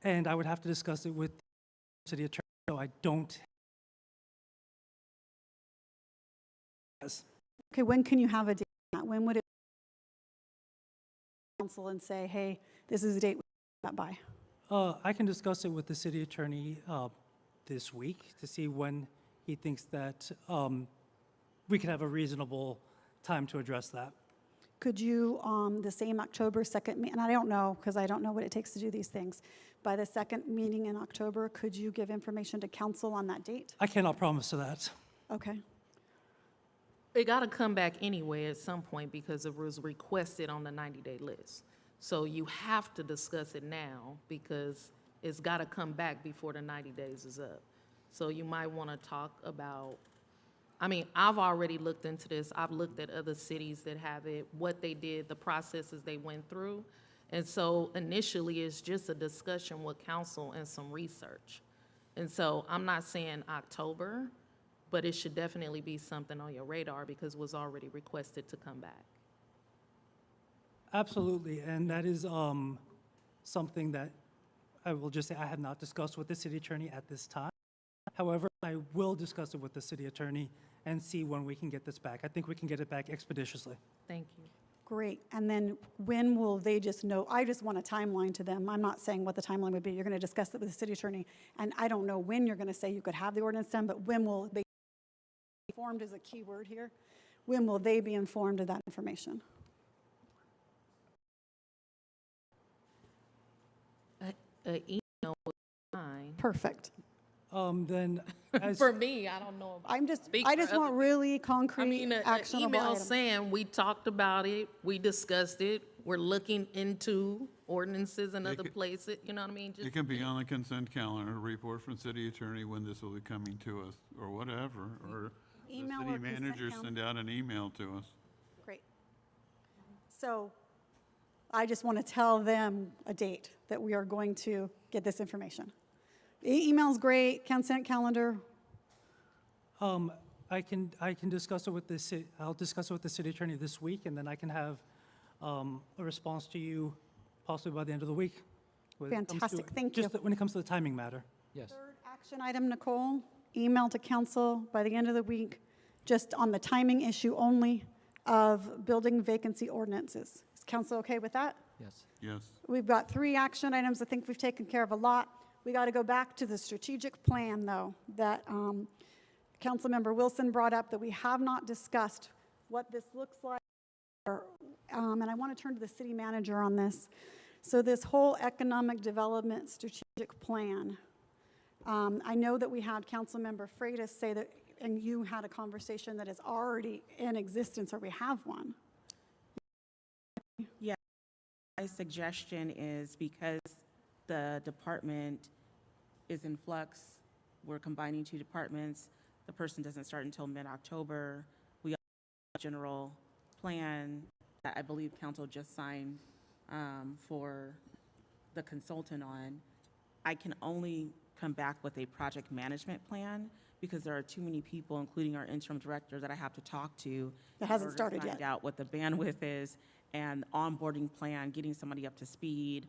And I would have to discuss it with the city attorney, so I don't. Yes. Okay, when can you have a date on that? When would it council and say, hey, this is the date we got by? I can discuss it with the city attorney this week to see when he thinks that we could have a reasonable time to address that. Could you, the same October 2nd, and I don't know, because I don't know what it takes to do these things, by the second meeting in October, could you give information to council on that date? I cannot promise to that. Okay. It got to come back anyway at some point because it was requested on the 90-day list. So you have to discuss it now because it's got to come back before the 90 days is up. So you might want to talk about, I mean, I've already looked into this. I've looked at other cities that have it, what they did, the processes they went through. And so initially, it's just a discussion with council and some research. And so I'm not saying October, but it should definitely be something on your radar because it was already requested to come back. Absolutely, and that is something that I will just say I have not discussed with the city attorney at this time. However, I will discuss it with the city attorney and see when we can get this back. I think we can get it back expeditiously. Thank you. Great. And then when will they just know? I just want a timeline to them. I'm not saying what the timeline would be. You're going to discuss it with the city attorney. And I don't know when you're going to say you could have the ordinance done, but when will they be informed is a key word here. When will they be informed of that information? An email was fine. Perfect. Then, as For me, I don't know. If I just speak for want other really I concrete, mean, an actionable email items. saying, we talked about it, we discussed it, we're looking into ordinances in other places, you know what I mean? It Just can be on the consent calendar, a report from city attorney when this will be coming to us, or whatever, or the Email city or consent manager calendar. send out an email to us. Great. So I just want to tell them a date that we are going to get this information. Email's great, consent calendar. I can discuss it with the city. I'll discuss it with the city attorney this week, and then I can have a response to you possibly by the end of the week. when it comes to- Fantastic, thank you. Just when it comes to the timing matter. Yes. Third action item, Nicole, email to council by the end of the week, just on the timing issue only of building vacancy ordinances. Is council okay with that? Yes. Yes. We've got 3 action items. I think we've taken care of a lot. We got to go back to the strategic plan, though, that Councilmember Wilson brought up, that we have not discussed what this looks like. And I want to turn to the city manager on this. So this whole economic development strategic plan, I know that we had Councilmember Freitas say that, and you had a conversation that is already in existence, or we have one. Yeah, my suggestion is because the department is in flux, we're combining 2 departments, the person doesn't start until mid-October. We have a general plan that I believe council just signed for the consultant on, I can only come back with a project management plan because there are too many people, including our interim director, that I have to talk to. That hasn't in order to started Find yet. out what the bandwidth is and onboarding plan, getting somebody up to speed,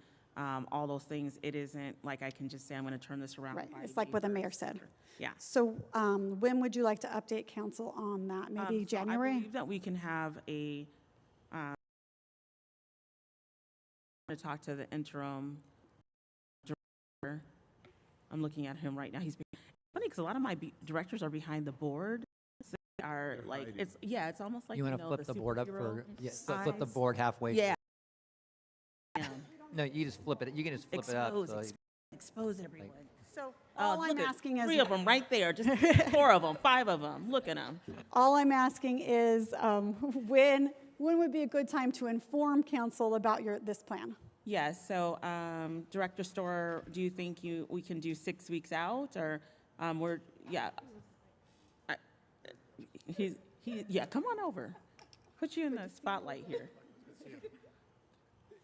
all those things. It isn't like I can just say, I'm going to turn this around. Right, by it's like May what the 1st. mayor said. Yeah. So when would you like to update council on that? Maybe So I January? believe that we can have to talk to the interim director. I'm looking at him right now. He's funny because a lot of my directors are behind the board. So they are They're like, hiding. it's it's almost like You want to know, flip the board up for, superhero yeah, flip the signs. board halfway? Yeah. No, you just flip it, you can just flip it up. Expose everyone. So all I'm Look at asking is, 3 of them right there, just 4 of them, 5 of them. Look at them. all I'm asking is when would be a good time to inform council about this plan? Yes, so Director Storer, do you think we can do 6 weeks out, or yeah, come on over. Put you in the spotlight here.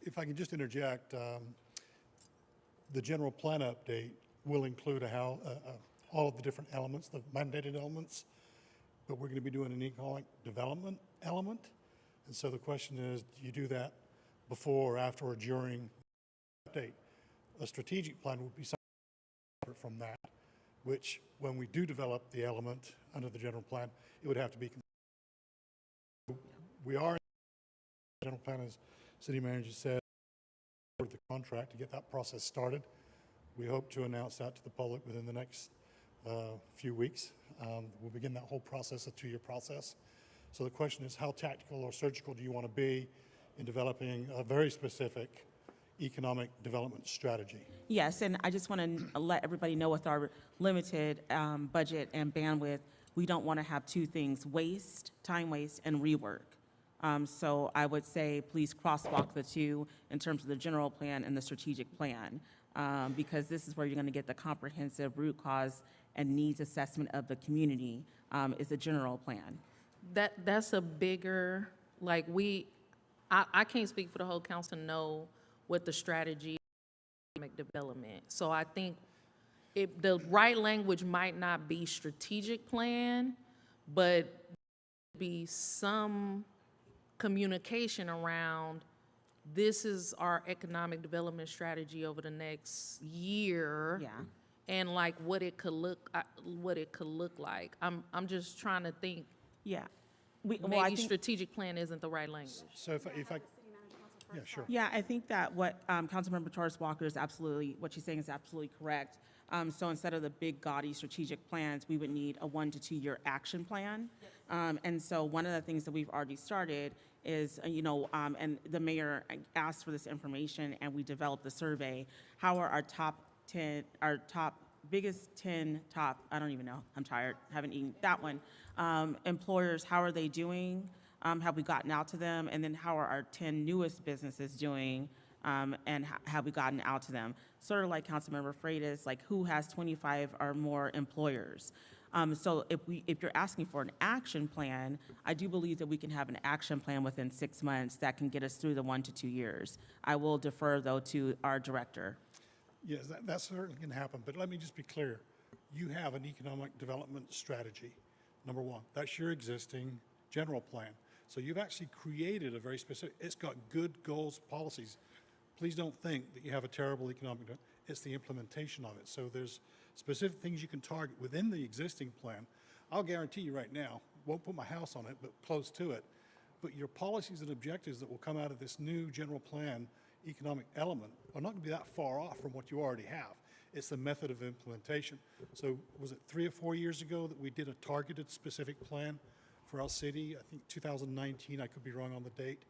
If I can just interject, the general plan update will include all of the different elements, the mandated elements, but we're going to be doing an economic development element. And so the question is, do you do that before or after or during the update? A strategic plan would be something separate from that, which when we do develop the element under the general plan, it would have to be. We are in the general plan, as city manager said, for the contract to get that process started. We hope to announce that to the public within the next few weeks. We'll begin that whole process, a 2-year process. So the question is, how tactical or surgical do you want to be in developing a very specific economic development strategy? Yes, and I just want to let everybody know with our limited budget and bandwidth, we don't want to have 2 things, time waste, and rework. So I would say please crosswalk the 2 in terms of the general plan and the strategic plan, because this is where you're going to get the comprehensive root cause and needs assessment of the community is the general plan. That's a bigger, like I can't speak for the whole council to know what the strategy is for economic development. So I think the right language might not be strategic plan, but be some communication around this is our economic development strategy over the next year. Yeah. And like what it could look like. I'm just trying to think. Yeah. Maybe strategic plan isn't the right language. So if I yeah, sure. Yeah, I think that what Councilmember Torres Walker is absolutely, what she's saying is absolutely correct. So instead of the big gaudy strategic plans, we would need a 1 to 2 year action plan. And so one of the things that we've already started is, and the mayor asked for this information and we developed the survey. How are our biggest 10 top, I don't even know, I'm tired, haven't eaten that one, employers, how are they doing? Have we gotten out to them? And then how are our 10 newest businesses doing? And have we gotten out to them? Sort of like Councilmember Freitas, like who has 25 or more employers? So if you're asking for an action plan, I do believe that we can have an action plan within 6 months that can get us through the 1 to 2 years. I will defer though to our director. Yes, that certainly can happen, but let me just be clear. You have an economic development strategy, number 1. That's your existing general plan. So you've actually created a very specific, it's got good goals, policies. Please don't think that you have a terrible economic, it's the implementation of it. So there's specific things you can target within the existing plan. I'll guarantee you right now, won't put my house on it, but close to it. But your policies and objectives that will come out of this new general plan economic element are not going to be that far off from what you already have. It's the method of implementation. So was it 3 or 4 years ago that we did a targeted specific plan for our city? I think 2019, I could be wrong on the date.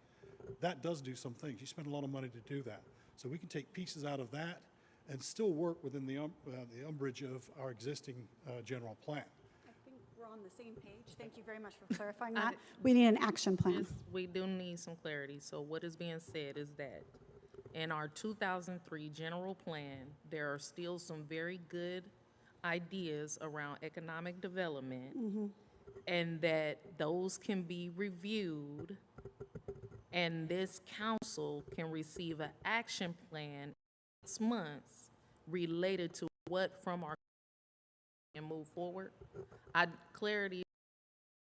That does do some things. You spend a lot of money to do that. So we can take pieces out of that and still work within the umbrage of our existing general plan. I think we're on the same page. Thank you very much for clarifying that. We need an action plan. We do need some clarity. So what is being said is that in our 2003 general plan, there are still some very good ideas around economic development, and that those can be reviewed, and this council can receive an action plan months related to what from our and move forward. Clarity.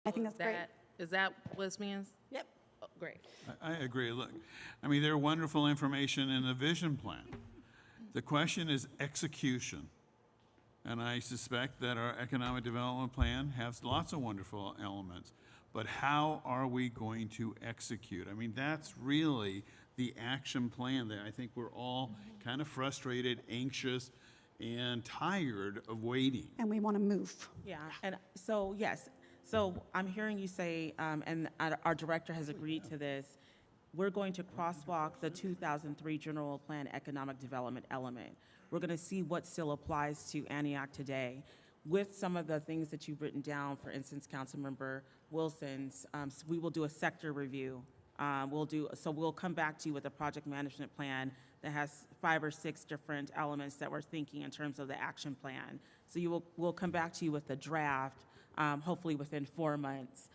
I think that's great. Is that what's being? Yep. Oh, great. I agree. Look, I mean, there's wonderful information in the vision plan. The question is execution. And I suspect that our economic development plan has lots of wonderful elements. But how are we going to execute? I mean, that's really the action plan that I think we're all kind of frustrated, anxious, and tired of waiting. And we want to move. Yeah, and so, yes, so I'm hearing you say, and our director has agreed to this, we're going to crosswalk the 2003 general plan economic development element. We're going to see what still applies to Antioch today with some of the things that you've written down, for instance, Councilmember Wilson's, we will do a sector review. We'll come back to you with a project management plan that has 5 or 6 different elements that we're thinking in terms of the action plan. So we'll come back to you with a draft, hopefully within 4 months.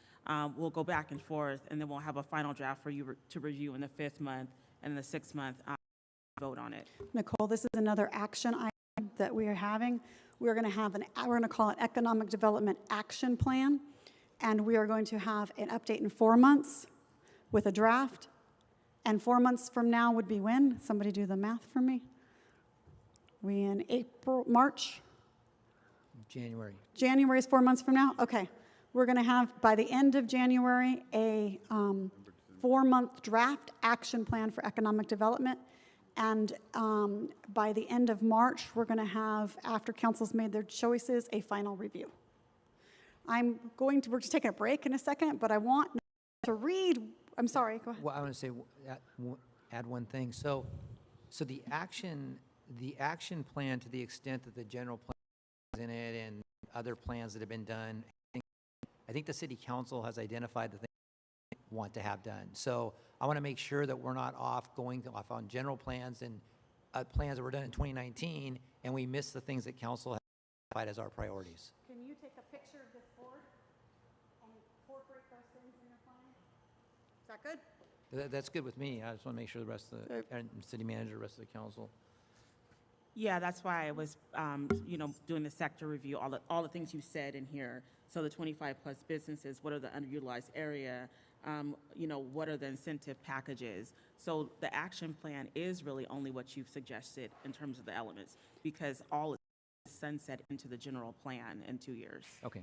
We'll go back and forth, and then we'll have a final draft for you to review in the 5th month, and in the 6th month, vote on it. Nicole, this is another action item that we are having. We're going to call it Economic Development Action Plan, and we are going to have an update in 4 months with a draft. And 4 months from now would be when? Somebody do the math for me. We in March? January. January is 4 months from now? Okay. We're going to have, by the end of January, a 4-month draft action plan for economic development. And by the end of March, we're going to have, after council's made their choices, a final review. we're just taking a break in a second, but I want to read, I'm sorry, go ahead. Well, I want to say, add one thing. So the action plan, to the extent that the general plan is in it and other plans that have been done, I think the city council has identified the things they want to have done. So I want to make sure that we're not going off on general plans and plans that were done in 2019, and we miss the things that council has identified as our priorities. Can you take a picture of this board and incorporate those things in your plan? Is that good? That's good with me. I just want to make sure the rest of the city manager, the rest of the council. Yeah, that's why I was, doing the sector review, all the things you said in here. So the 25-plus businesses, what are the underutilized area? What are the incentive packages? So the action plan is really only what you've suggested in terms of the elements, because all is sunset into the general plan in 2 years. Okay.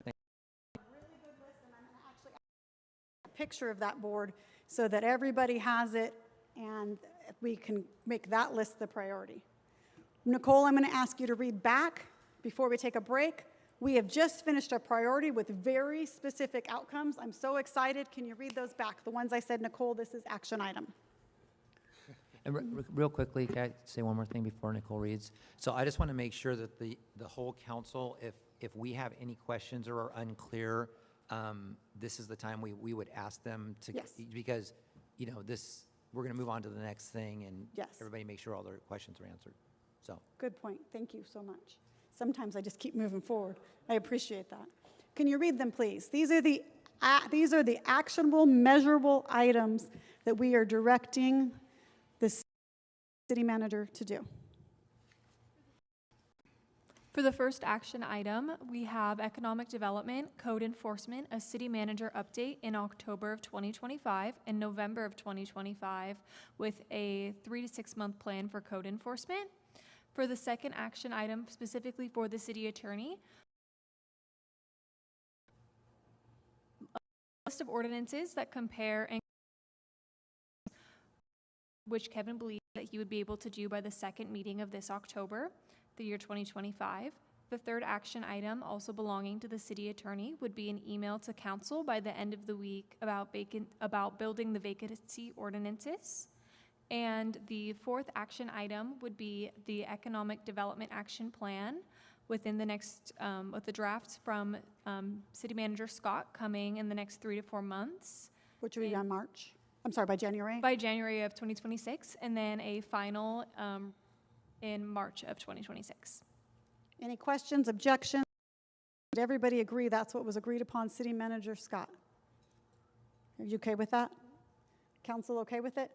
Really good list, and I'm going to actually add a picture of that board so that everybody has it, and we can make that list the priority. Nicole, I'm going to ask you to read back before we take a break. We have just finished a priority with very specific outcomes. I'm so excited. Can you read those back? The ones I said, Nicole, this is action item. And real quickly, can I say one more thing before Nicole reads? So I just want to make sure that the whole council, if we have any questions or are unclear, this is the time we would ask them to, Yes. because, we're going to move on to the next thing, and Yes. everybody make sure all their questions are answered. So. Good point. Thank you so much. Sometimes I just keep moving forward. I appreciate that. Can you read them, please? These are the actionable, measurable items that we are directing the city manager to do. For the first action item, we have economic development, code enforcement, a city manager update in October of 2025 and November of 2025 with a 3 to 6 month plan for code enforcement. For the second action item, specifically for the city attorney, a list of ordinances that compare and which Kevin believed that he would be able to do by the second meeting of this October, the year 2025. The third action item, also belonging to the city attorney, would be an email to council by the end of the week about building the vacancy ordinances. And the fourth action item would be the Economic Development Action Plan within the next, with the drafts from City Manager Scott coming in the next 3 to 4 months. Which would be on March? I'm sorry, by January? By January of 2026, and then a final in March of 2026. Any questions, objections? Did everybody agree that's what was agreed upon, City Manager Scott? Are you okay with that? Council okay with it?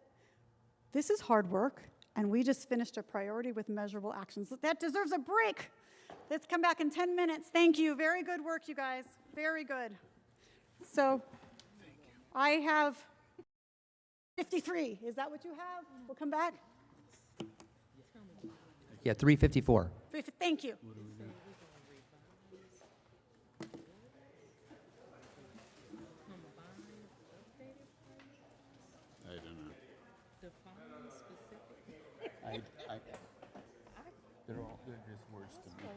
This is hard work. And we just finished a priority with measurable actions. That deserves a break. Let's come back in 10 minutes. Thank you. Very good work, you guys. Very good. So I have 53. Is that what you have? We'll come back. Yeah, 354. Thank you. I don't know. They're just words to me.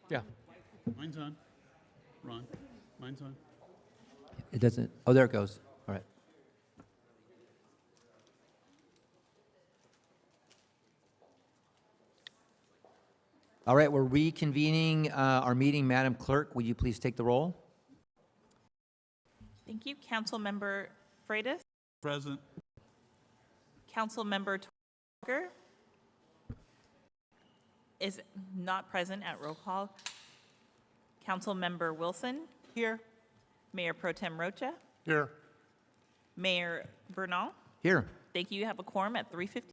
Yeah. Mine's on. Ron, mine's on. It doesn't, oh, there it goes. All right. All right, we're reconvening our meeting. Madam Clerk, will you please take the roll? Thank you. Councilmember Freitas? Present. Councilmember Walker is not present at roll call. Councilmember Wilson? Here. Mayor Pro Tem Rocha? Here. Mayor Bernal? Here. Thank you. You have a quorum at 3:50.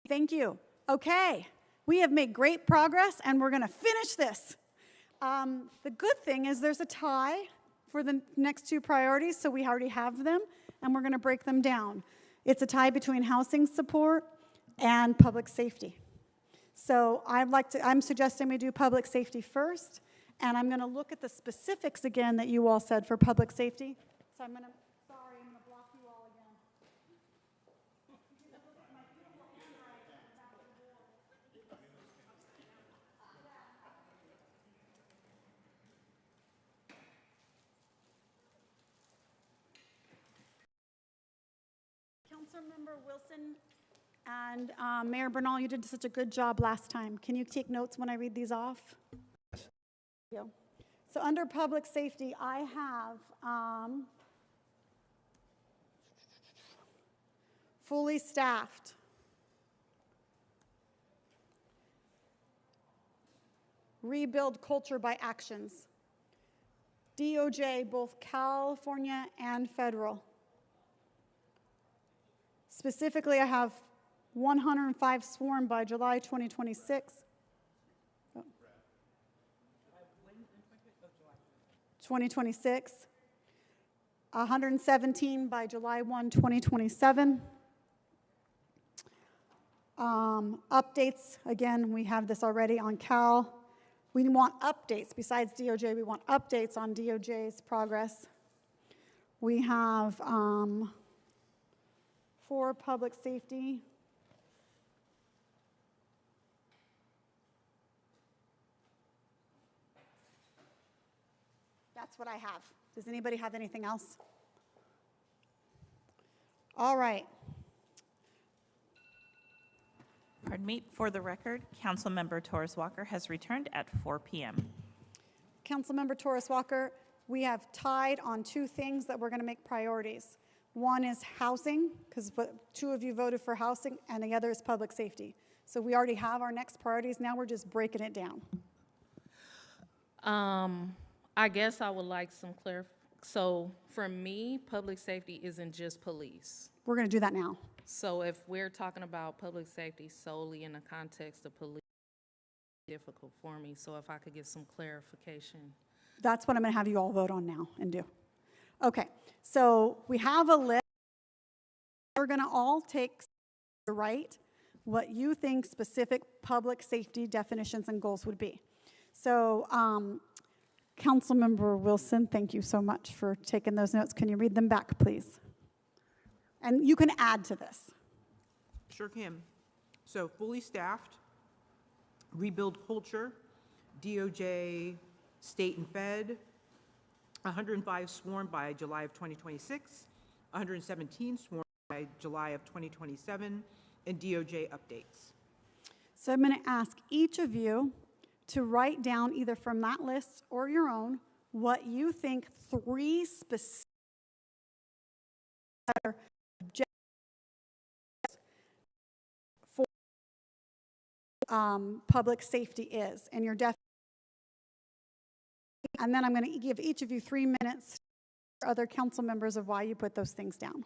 Thank you. Okay, we have made great progress, and we're going to finish this. The good thing is there's a tie for the next two priorities, so we already have them, and we're going to break them down. It's a tie between housing support and public safety. So I'm suggesting we do public safety first, and I'm going to look at the specifics again that you all said for public safety. So I'm going to block you all again. Councilmember Wilson and Mayor Bernal, you did such a good job last time. Can you take notes when I read these off? Yes. Thank you. So under public safety, I have fully staffed. Rebuild culture by actions. DOJ, both California and federal. Specifically, I have 105 sworn by July 2026. 2026. 117 by July 1, 2027. Updates, again, we have this already on Cal. We want updates. Besides DOJ, we want updates on DOJ's progress. We have for public safety. That's what I have. Does anybody have anything else? All right. Pardon me. For the record, Councilmember Torres Walker has returned at 4 p.m. Councilmember Torres Walker, we have tied on two things that we're going to make priorities. One is housing, because two of you voted for housing, and the other is public safety. So we already have our next priorities. Now we're just breaking it down. I guess I would like some So for me, public safety isn't just police. We're going to do that now. So if we're talking about public safety solely in the context of police, it's difficult for me. So if I could get some clarification. That's what I'm going to have you all vote on now and do. Okay, so we have a list. We're going to all take the right what you think specific public safety definitions and goals would be. So Councilmember Wilson, thank you so much for taking those notes. Can you read them back, please? And you can add to this. Sure can. So fully staffed, rebuild culture, DOJ, state and fed, 105 sworn by July of 2026, 117 sworn by July of 2027, and DOJ updates. So I'm going to ask each of you to write down either from that list or your own what you think three specific objectives for public safety is, and your and then I'm going to give each of you 3 minutes for other council members of why you put those things down.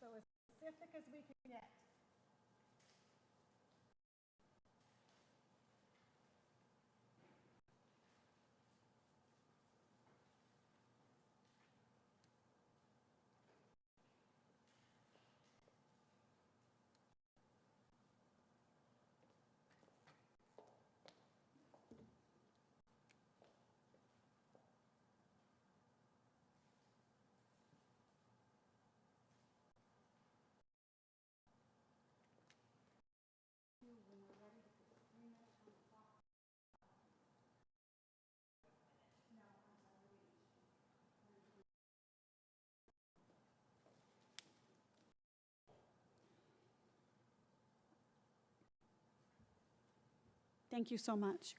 So as specific as we can get. Thank you so much.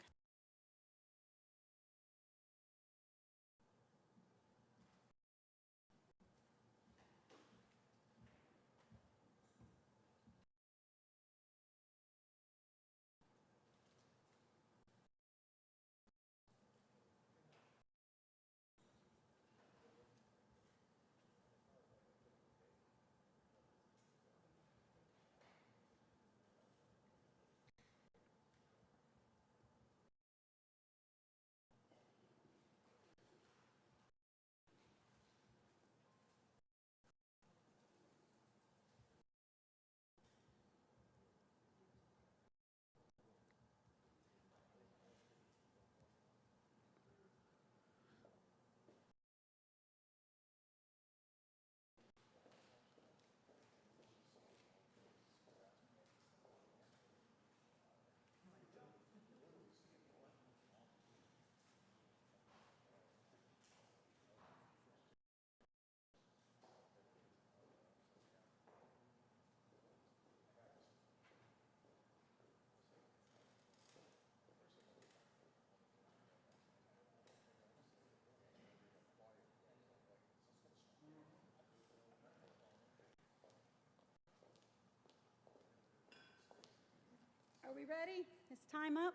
Are we ready? Is time up?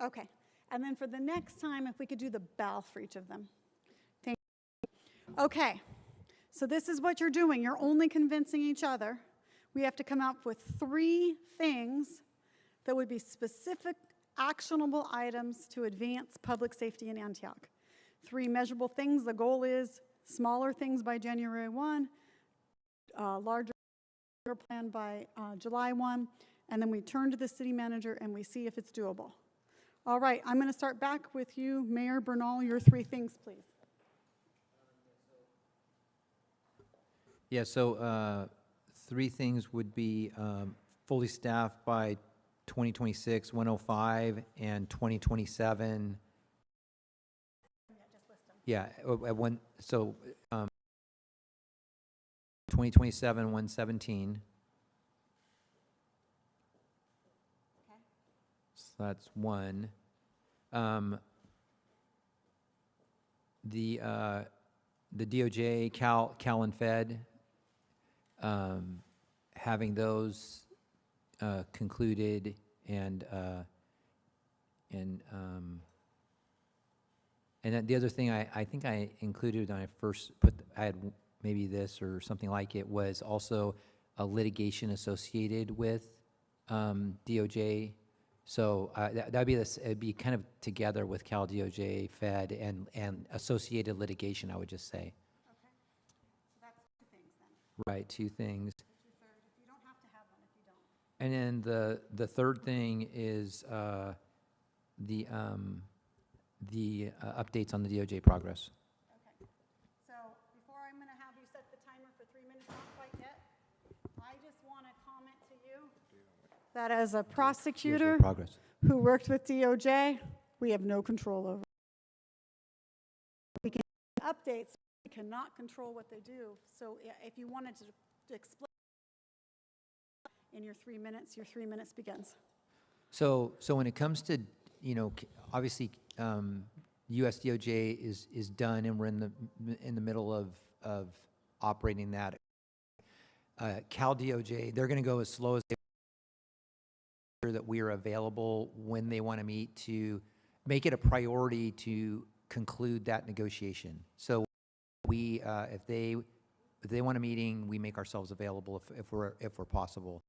Okay. And then for the next time, if we could do the bell for each of them. Thank you. Okay. So this is what you're doing. You're only convincing each other. We have to come up with 3 things that would be specific, actionable items to advance public safety in Antioch. 3 measurable things. The goal is smaller things by January 1, larger plan by July 1, and then we turn to the city manager and we see if it's doable. All right, I'm going to start back with you, Mayor Bernal. Your 3 things, please. Yeah, so 3 things would be fully staffed by 2026, 105, and 2027. Yeah, at one, so 2027, 117. Okay. So that's 1. The DOJ, Cal and Fed, having those concluded and then the other thing I think I included when I first I had maybe this or something like it, was also a litigation associated with DOJ. So that'd be this. It'd be kind of together with Cal, DOJ, Fed, and associated litigation. I would just say. Okay. So that's 2 things then. Right, 2 things. What's your third? If you don't have to have one, if you don't. And then the third thing is the updates on the DOJ progress. Okay. So before I'm going to have you set the timer for 3 minutes, not quite yet, I just want to comment to you that as a prosecutor DOJ progress. who worked with DOJ, we have no control over. We can updates, we cannot control what they do. So if you wanted to explain in your 3 minutes, your 3 minutes begins. So when it comes to, obviously, US DOJ is done, and we're in the middle of operating that. Cal DOJ, they're going to go as slow as they can, that we are available when they want to meet, to make it a priority to conclude that negotiation. So we, if they want a meeting, we make ourselves available if we're possible.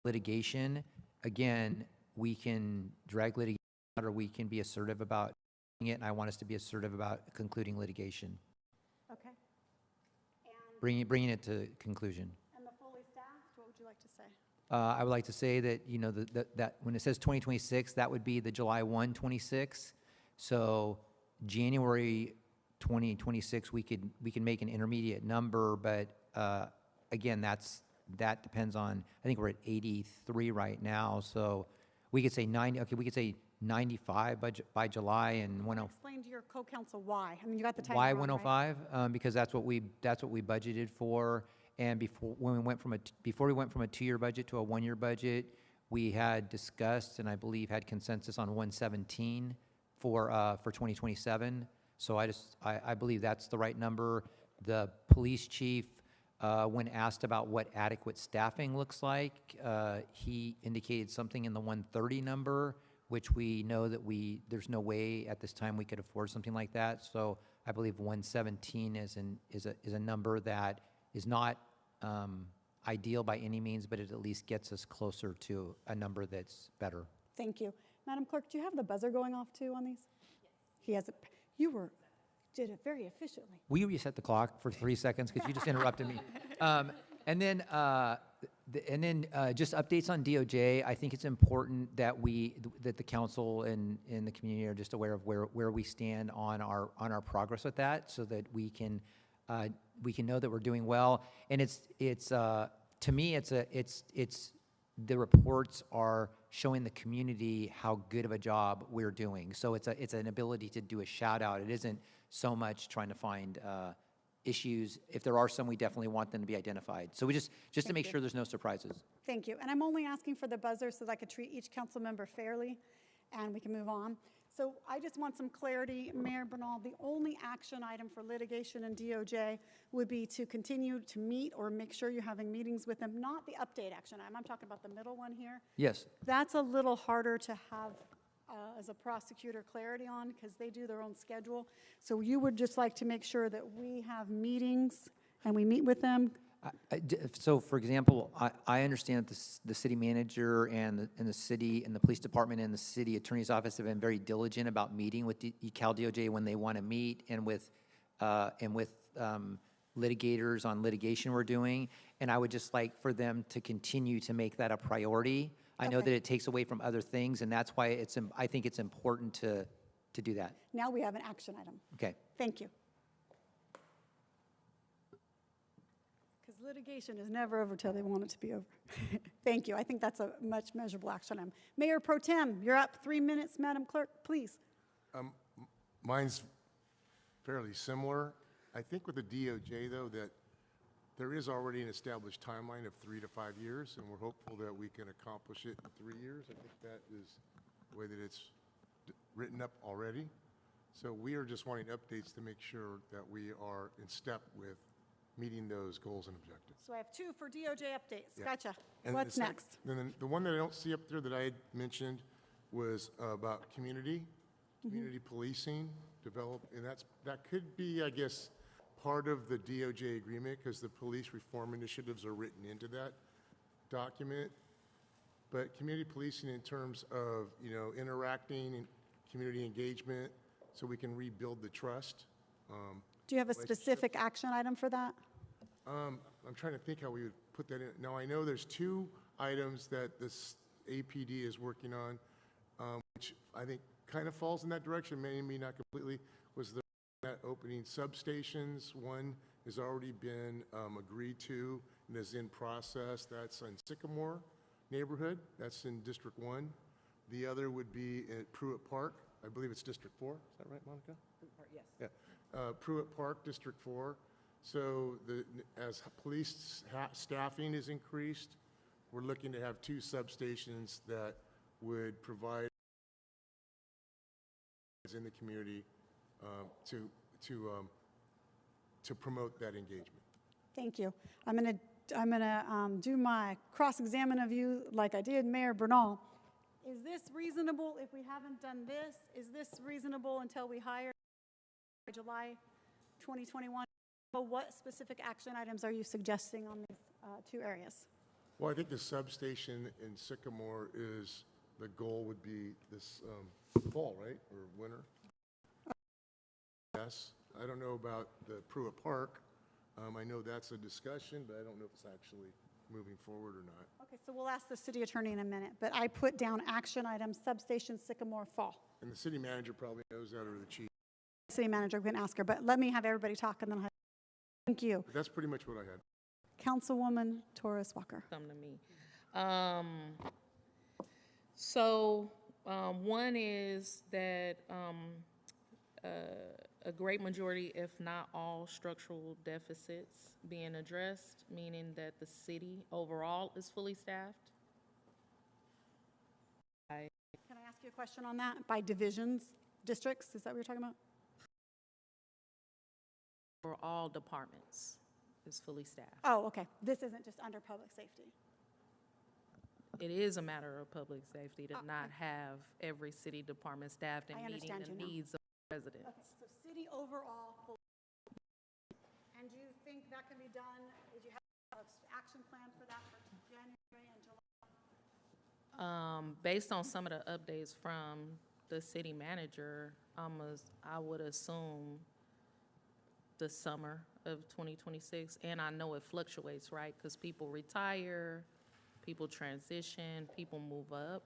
Litigation, again, we can drag litigation out, or we can be assertive about it, and I want us to be assertive about concluding litigation. Okay. And Bringing it to conclusion. the fully staffed, what would you like to say? I would like to say that, that when it says 2026, that would be the July 1, 26. So January 2026, we can make an intermediate number, but again, that depends on, I think we're at 83 right now, so we could say 90, okay, we could say 95 by July, and 105. Explain to your co-counsel why. I mean, you got the timer Why on, right? 105? Because that's what we budgeted for, and before we went from a 2-year budget to a 1-year budget, we had discussed, and I believe had consensus on 117 for 2027. So I believe that's the right number. The police chief, when asked about what adequate staffing looks like, he indicated something in the 130 number, which we know that there's no way at this time we could afford something like that. So I believe 117 is a number that is not ideal by any means, but it at least gets us closer to a number that's better. Thank you. Madam Clerk, do you have the buzzer going off too on these? Yes. He has it. You did it very efficiently. We reset the clock for 3 seconds because you just interrupted me. And then just updates on DOJ. I think it's important that that the council and the community are just aware of where we stand on our progress with that, so that we can know that we're doing well. And it's to me, it's the reports are showing the community how good of a job we're doing. So it's an ability to do a shout out. It isn't so much trying to find issues. If there are some, we definitely want them to be identified. So we just to make sure there's no surprises. Thank you. And I'm only asking for the buzzer so that I could treat each council member fairly and we can move on. So I just want some clarity, Mayor Bernal. The only action item for litigation and DOJ would be to continue to meet or make sure you're having meetings with them, not the update action item. I'm talking about the middle one here. Yes. That's a little harder to have as a prosecutor clarity on because they do their own schedule. So you would just like to make sure that we have meetings and we meet with them. So, for example, I understand that the city manager and the city and the police department and the city attorney's office have been very diligent about meeting with Cal DOJ when they want to meet, and with litigators on litigation we're doing. And I would just like for them to continue to make that a priority. I know that it takes away from other things, and that's why I think it's important to do that. Now we have an action item. Okay. Thank you. Because litigation is never over till they want it to be over. Thank you. I think that's a much measurable action item. Mayor Pro Tem, you're up. 3 minutes, Madam Clerk, please. Mine's fairly similar. I think with the DOJ, though, that there is already an established timeline of 3 to 5 years, and we're hopeful that we can accomplish it in 3 years. I think that is the way that it's written up already. So we are just wanting updates to make sure that we are in step with meeting those goals and objectives. So I have 2 for DOJ updates. Yeah. Gotcha. And What's next? Then the one that I don't see up there that I had mentioned was about community policing, and that could be, I guess, part of the DOJ agreement because the police reform initiatives are written into that document. But community policing in terms of, interacting and community engagement so we can rebuild the trust. Do you have a specific action item for that? I'm trying to think how we would put that in. Now, I know there's 2 items that this APD is working on, which I think kind of falls in that direction, maybe not completely, was that opening substations. One has already been agreed to and is in process. That's in Sycamore neighborhood. That's in District 1. The other would be at Pruitt Park. I believe it's District 4. Is that right, Monica? Pruitt Park, yes. Yeah. Pruitt Park, District 4. So as police staffing is increased, we're looking to have 2 substations that would provide in the community to promote that engagement. Thank you. I'm gonna do my cross-examine of you like I did Mayor Bernal. Is this reasonable if we haven't done this? Is this reasonable until we hire July 2021? What specific action items are you suggesting on these 2 areas? Well, I think the substation in Sycamore the goal would be this fall, right, or winter? Yes. I don't know about the Pruitt Park. I know that's a discussion, but I don't know if it's actually moving forward or not. Okay, so we'll ask the city attorney in a minute, but I put down action items, substation Sycamore fall. And the city manager probably knows that, or the chief. City manager, we can ask her, but let me have everybody talk and then I'll. Thank you. But that's pretty much what I had. Councilwoman Torres Walker. Come to me. So one is that a great majority, if not all, structural deficits being addressed, meaning that the city overall is fully staffed. you a question on that? By divisions, districts, is that what you're talking about? For all departments, is fully staffed. Oh, okay. This isn't just under public safety. It is a matter of public safety to not have every city department staffed and I meeting understand the you now. needs of residents. Okay, so city overall. And do you think that can be done? Did you have an action plan for that for January and July? Based on some of the updates from the city manager, I would assume the summer of 2026. And I know it fluctuates, right? Because people retire, people transition, people move up.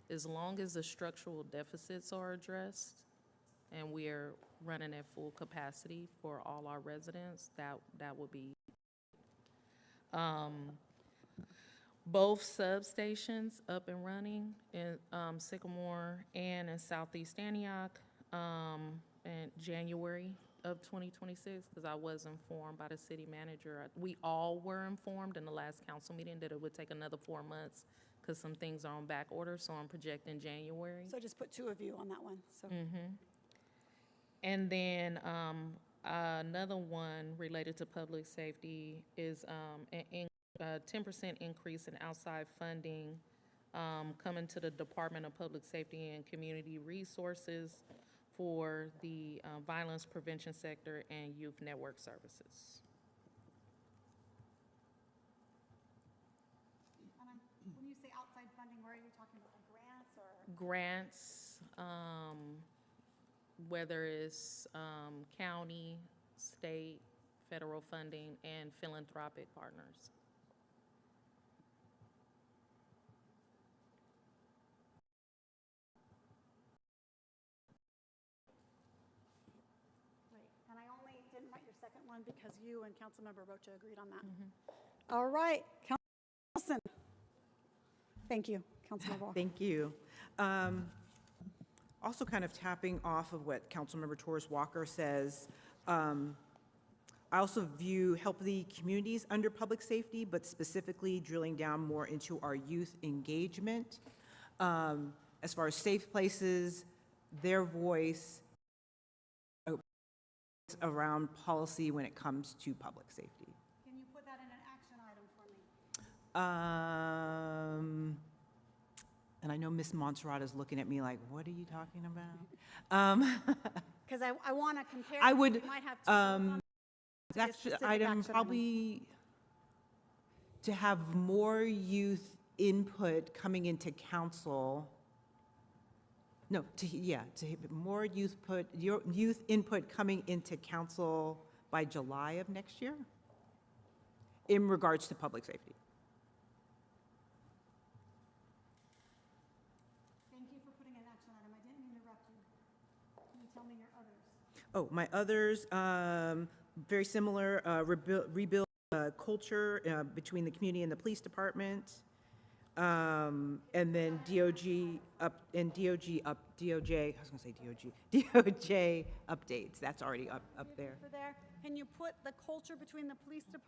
As long as the structural deficits are addressed and we are running at full capacity for all our residents, that would be. Both substations up and running in Sycamore and in Southeast Antioch in January of 2026, because I was informed by the city manager. We all were informed in the last council meeting that it would take another 4 months because some things are on back order, so I'm projecting January. So just put 2 of you on that one, so. And then another one related to public safety is a 10% increase in outside funding coming to the Department of Public Safety and Community Resources for the violence prevention sector and youth network services. When you say outside funding, where are you talking about, grants or? Grants, whether it's county, state, federal funding, and philanthropic partners. Right, and I only didn't write your second one because you and Councilmember Rocha agreed on that. All right, Councilman Wilson. Thank you, Councilmember Walker. Thank you. Also kind of tapping off of what Councilmember Torres Walker says, I also view healthy communities under public safety, but specifically drilling down more into our youth engagement. As far as safe places, their voice around policy when it comes to public safety. Can you put that in an action item for me? And I know Ms. Montserrat is looking at me like, what are you talking about? Because I want to compare. I would, We might have two votes on that specific item action probably to have more youth input coming into council. No, to more youth input coming into council by July of next year in regards to public safety. Thank you for putting an action item. I didn't mean to interrupt you. Can you tell me your others? Oh, my others, very similar, rebuild culture between the community and the police department. And then DOJ, I was gonna say DOJ updates, that's already up there. For there, can you put the culture between the police department